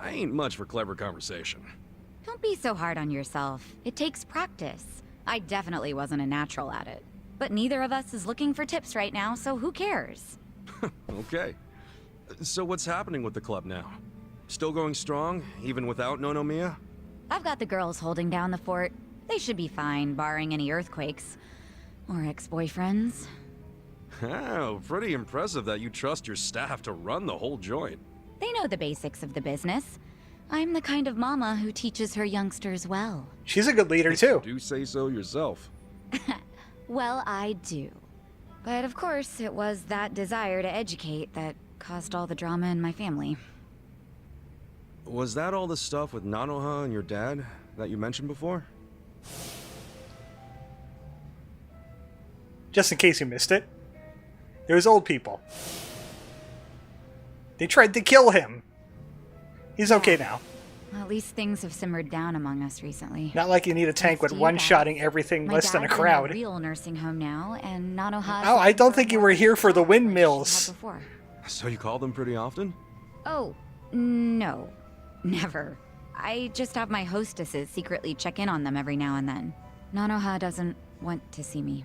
Speaker 6: I ain't much for clever conversation.
Speaker 5: Don't be so hard on yourself. It takes practice. I definitely wasn't a natural at it. But neither of us is looking for tips right now, so who cares?
Speaker 6: Okay. So what's happening with the club now? Still going strong, even without Nonomiya?
Speaker 5: I've got the girls holding down the fort. They should be fine, barring any earthquakes. Or ex-boyfriends.
Speaker 6: Oh, pretty impressive that you trust your staff to run the whole joint.
Speaker 5: They know the basics of the business. I'm the kind of mama who teaches her youngsters well.
Speaker 3: She's a good leader, too.
Speaker 6: Do say so yourself.
Speaker 5: Well, I do. But of course, it was that desire to educate that caused all the drama in my family.
Speaker 6: Was that all the stuff with Nanoha and your dad that you mentioned before?
Speaker 3: Just in case you missed it. There's old people. They tried to kill him. He's okay now.
Speaker 5: Well, at least things have simmered down among us recently.
Speaker 3: Not like you need a tank with one-shotting everything
Speaker 5: My
Speaker 3: less than a
Speaker 5: dad's
Speaker 3: crowd.
Speaker 5: in a real nursing home now, and Nanoha.
Speaker 3: Oh, I don't think you were here for the windmills.
Speaker 6: So you call them pretty often?
Speaker 5: Oh, no. Never. I just have my hostesses secretly check in on them every now and then. Nanoha doesn't want to see me.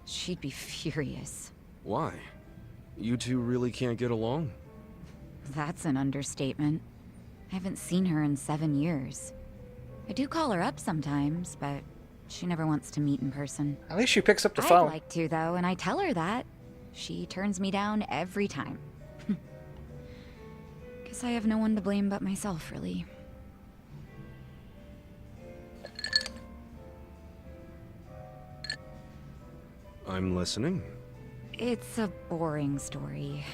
Speaker 5: She'd be furious.
Speaker 6: Why? You two really can't get along?
Speaker 5: That's an understatement. I haven't seen her in 7 years. I do call her up sometimes, but she never wants to meet in person.
Speaker 3: At least she picks up the
Speaker 5: I'd
Speaker 3: phone.
Speaker 5: like to, though, and I tell her that. She turns me down every time. Guess I have no one to blame but myself, really.
Speaker 6: I'm listening.
Speaker 5: It's a boring story.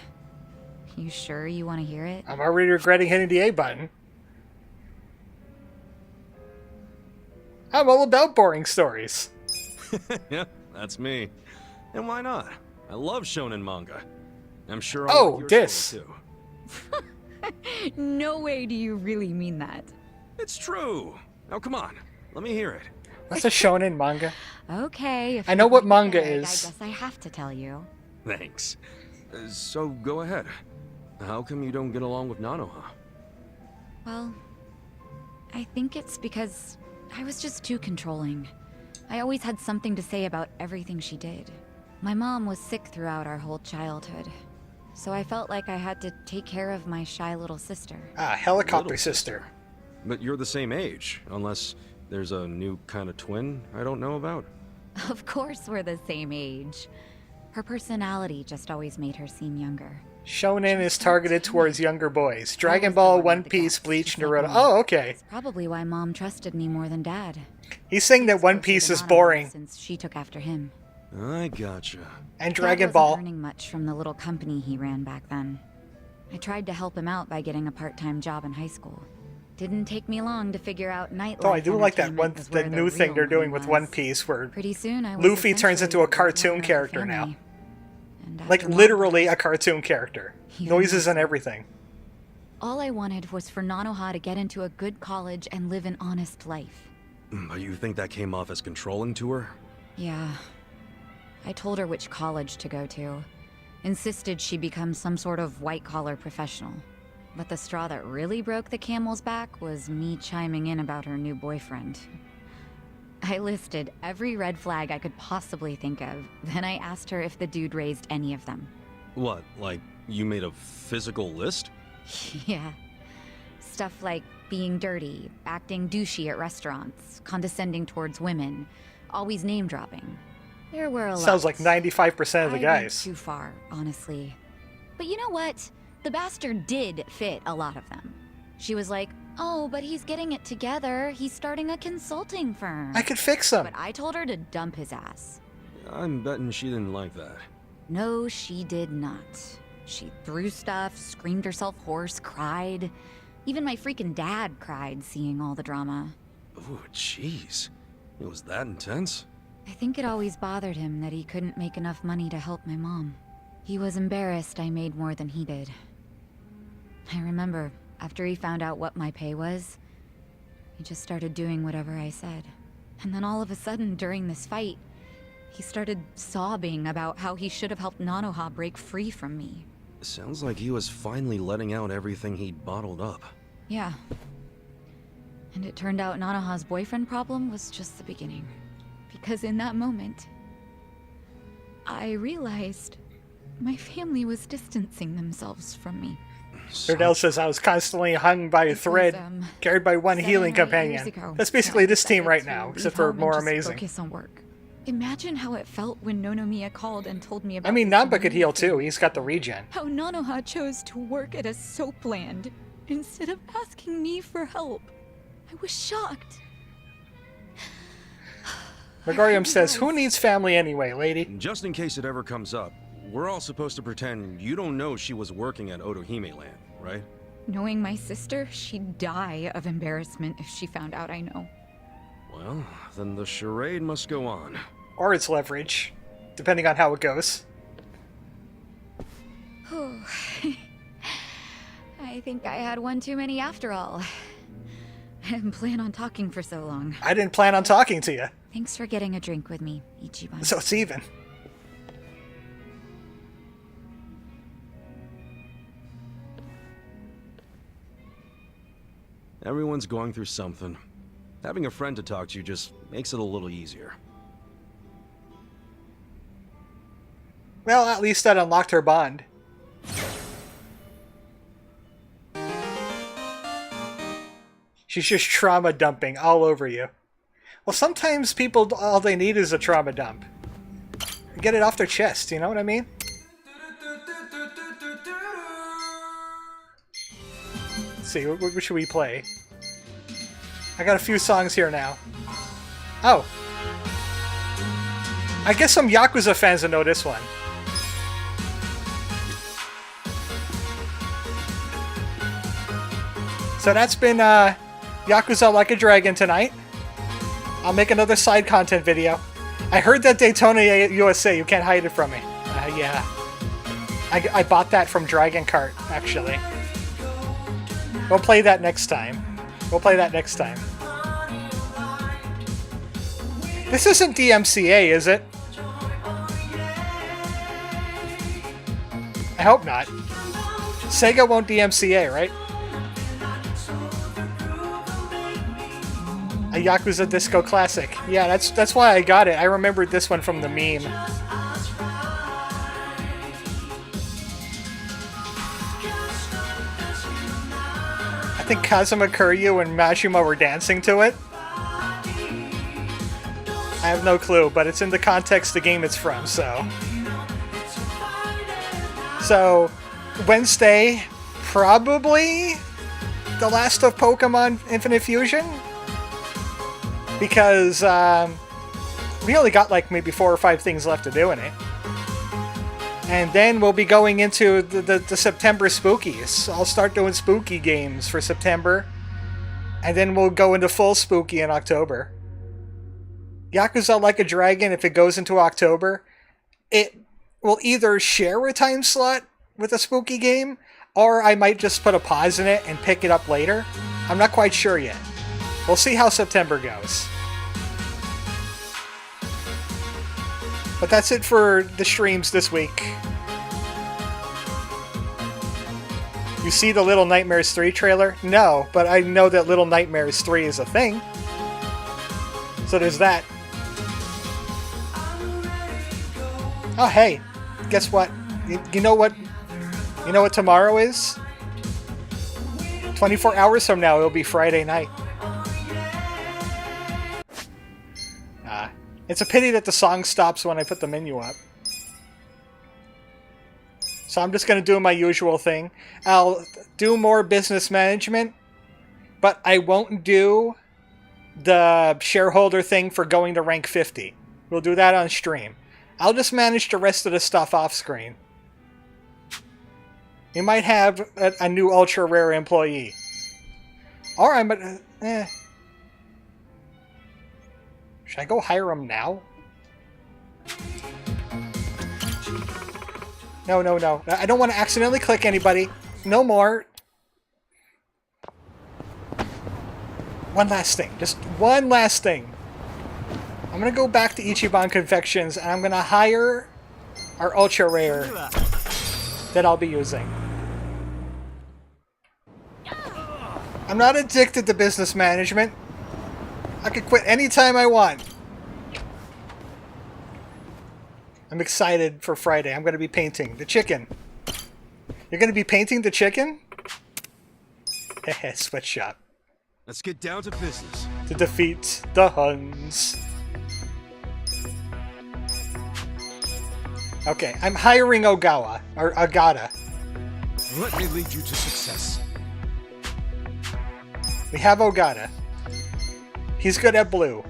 Speaker 5: You sure you want to hear it?
Speaker 3: I'm already regretting hitting the A button. I'm all about boring stories.
Speaker 6: Yeah, that's me. And why not? I love shonen manga. I'm sure
Speaker 3: Oh,
Speaker 6: like your
Speaker 3: this.
Speaker 6: story, too.
Speaker 5: No way do you really mean that.
Speaker 6: It's true. Now come on, let me hear it.
Speaker 3: What's a shonen manga?
Speaker 5: Okay. If
Speaker 3: I know
Speaker 5: you're
Speaker 3: what
Speaker 5: being
Speaker 3: manga
Speaker 5: vague,
Speaker 3: is.
Speaker 5: I guess I have to tell you.
Speaker 6: Thanks. So go ahead. How come you don't get along with Nanoha?
Speaker 5: Well, I think it's because I was just too controlling. I always had something to say about everything she did. My mom was sick throughout our whole childhood, so I felt like I had to take care of my shy little sister.
Speaker 3: Ah, helicopter
Speaker 6: Little
Speaker 3: sister.
Speaker 6: But you're the same age, unless there's a new kind of twin I don't know about.
Speaker 5: Of course we're the same age. Her personality just always made her seem younger.
Speaker 3: Shonen is targeted towards younger boys. Dragon Ball, One Piece, Bleach, Naruto. Oh, okay.
Speaker 5: Probably why Mom trusted me more than Dad.
Speaker 3: He's saying that One Piece is boring.
Speaker 5: Since she took after him.
Speaker 6: I gotcha.
Speaker 3: And
Speaker 5: Dad
Speaker 3: Dragon
Speaker 5: wasn't
Speaker 3: Ball.
Speaker 5: earning much from the little company he ran back then. I tried to help him out by getting a part-time job in high school. Didn't take me long to figure out nightlife.
Speaker 3: Oh, I do like that
Speaker 5: entertainment
Speaker 3: one,
Speaker 5: was
Speaker 3: the
Speaker 5: where
Speaker 3: new thing
Speaker 5: real
Speaker 3: they're doing
Speaker 5: money
Speaker 3: with
Speaker 5: was.
Speaker 3: One Piece, where
Speaker 5: Pretty soon I was
Speaker 3: Luffy turns into a
Speaker 5: essentially the
Speaker 3: cartoon
Speaker 5: breadwinner of the
Speaker 3: character now.
Speaker 5: family. And
Speaker 3: Like
Speaker 5: after Mom
Speaker 3: literally
Speaker 5: died,
Speaker 3: a cartoon character.
Speaker 5: Even
Speaker 3: Noises and everything.
Speaker 5: all I wanted was for Nanoha to get into a good college and live an honest life.
Speaker 6: But you think that came off as controlling to her?
Speaker 5: Yeah. I told her which college to go to. Insisted she become some sort of white-collar professional. But the straw that really broke the camel's back was me chiming in about her new boyfriend. I listed every red flag I could possibly think of, then I asked her if the dude raised any of them.
Speaker 6: What, like you made a physical list?
Speaker 5: Yeah. Stuff like being dirty, acting douchey at restaurants, condescending towards women, always name-dropping. There were a lot.
Speaker 3: Sounds like 95% of the
Speaker 5: I
Speaker 3: guys.
Speaker 5: went too far, honestly. But you know what? The bastard did fit a lot of them. She was like, oh, but he's getting it together. He's starting a consulting firm.
Speaker 3: I could fix him.
Speaker 5: But I told her to dump his ass.
Speaker 6: I'm betting she didn't like that.
Speaker 5: No, she did not. She threw stuff, screamed herself hoarse, cried. Even my freaking dad cried seeing all the drama.
Speaker 6: Ooh, jeez. It was that intense?
Speaker 5: I think it always bothered him that he couldn't make enough money to help my mom. He was embarrassed I made more than he did. I remember, after he found out what my pay was, he just started doing whatever I said. And then all of a sudden, during this fight, he started sobbing about how he should have helped Nanoha break free from me.
Speaker 6: Sounds like he was finally letting out everything he'd bottled up.
Speaker 5: Yeah. And it turned out Nanoha's boyfriend problem was just the beginning. Because in that moment, I realized my family was distancing themselves from me.
Speaker 3: Erdell says I was constantly hung by a thread, carried by one
Speaker 5: 7
Speaker 3: healing
Speaker 5: or 8 years
Speaker 3: companion.
Speaker 5: ago,
Speaker 3: That's basically
Speaker 5: I
Speaker 3: this team
Speaker 5: decided
Speaker 3: right
Speaker 5: to
Speaker 3: now,
Speaker 5: leave
Speaker 3: except for
Speaker 5: home and
Speaker 3: more
Speaker 5: just
Speaker 3: amazing.
Speaker 5: Focus on work. Imagine how it felt when Nonomiya called and told me about
Speaker 3: I mean,
Speaker 5: this
Speaker 3: Namba could heal too. He's got the regen.
Speaker 5: how Nanoha chose to work at a soap land instead of asking me for help. I was shocked.
Speaker 3: Megarium says, who needs family anyway, lady?
Speaker 6: Just in case it ever comes up, we're all supposed to pretend you don't know she was working at Otohime Land, right?
Speaker 5: Knowing my sister, she'd die of embarrassment if she found out I know.
Speaker 6: Well, then the charade must go on.
Speaker 3: Or its leverage, depending on how it goes.
Speaker 5: I think I had one too many after all. I didn't plan on talking for so long.
Speaker 3: I didn't plan on talking to you.
Speaker 5: Thanks for getting a drink with me, Ichiban.
Speaker 3: So it's even.
Speaker 6: Everyone's going through something. Having a friend to talk to just makes it a little easier.
Speaker 3: Well, at least that unlocked her bond. She's just trauma dumping all over you. Well, sometimes people, all they need is a trauma dump. Get it off their chest, you know what I mean? Let's see, what should we play? I got a few songs here now. Oh. I guess some Yakuza fans will know this one. So that's been Yakuza Like a Dragon tonight. I'll make another side content video. I heard that Daytona USA, you can't hide it from me. Yeah. I bought that from Dragon Kart, actually. We'll play that next time. This isn't DMCA, is it? I hope not. Sega won't DMCA, right? A Yakuza Disco Classic. Yeah, that's why I got it. I remembered this one from the meme. I think Kazuma Kiryu and Mashima were dancing to it. I have no clue, but it's in the context the game it's from, so... So, Wednesday, probably the last of Pokemon Infinite Fusion? Because we only got like maybe 4 or 5 things left to do in it. And then we'll be going into the September spookies. I'll start doing spooky games for September. And then we'll go into full spooky in October. Yakuza Like a Dragon, if it goes into October, it will either share a time slot with a spooky game, or I might just put a pause in it and pick it up later. I'm not quite sure yet. We'll see how September goes. But that's it for the streams this week. You see the Little Nightmares 3 trailer? No, but I know that Little Nightmares 3 is a thing. So there's that. Oh, hey. Guess what? You know what? You know what tomorrow is? 24 hours from now, it'll be Friday night. It's a pity that the song stops when I put the menu up. So I'm just going to do my usual thing. I'll do more business management, but I won't do the shareholder thing for going to rank 50. We'll do that on stream. I'll just manage the rest of the stuff off screen. You might have a new ultra rare employee. Alright, but should I go hire him now? No, no, no. I don't want to accidentally click anybody. No more. One last thing. Just one last thing. I'm going to go back to Ichiban Confections and I'm going to hire our ultra rare that I'll be using. I'm not addicted to business management. I can quit anytime I want. I'm excited for Friday. I'm going to be painting the chicken. You're going to be painting the chicken? Heh, sweatshop.
Speaker 6: Let's get down to business.
Speaker 3: To defeat the Huns. Okay, I'm hiring Ogawa, or Agata.
Speaker 6: Let me lead you to success.
Speaker 3: We have Ogata. He's good at blue.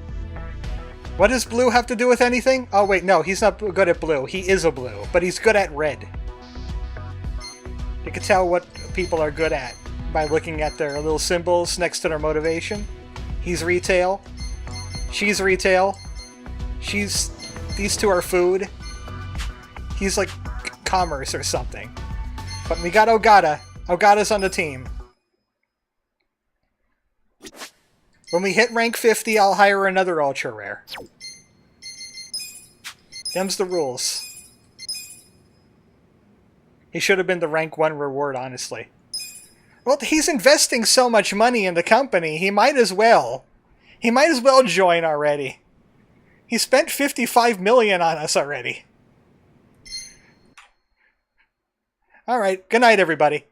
Speaker 3: What does blue have to do with anything? Oh wait, no, he's not good at blue. He is a blue, but he's good at red. You can tell what people are good at by looking at their little symbols next to their motivation. He's retail. She's retail. These two are food. He's like commerce or something. But we got Ogata. Ogata's on the team. When we hit rank 50, I'll hire another ultra rare. Them's the rules. He should have been the rank 1 reward, honestly. Well, he's investing so much money in the company, he might as well. He might as well join already. He spent 55 million on us already. Alright, good night everybody.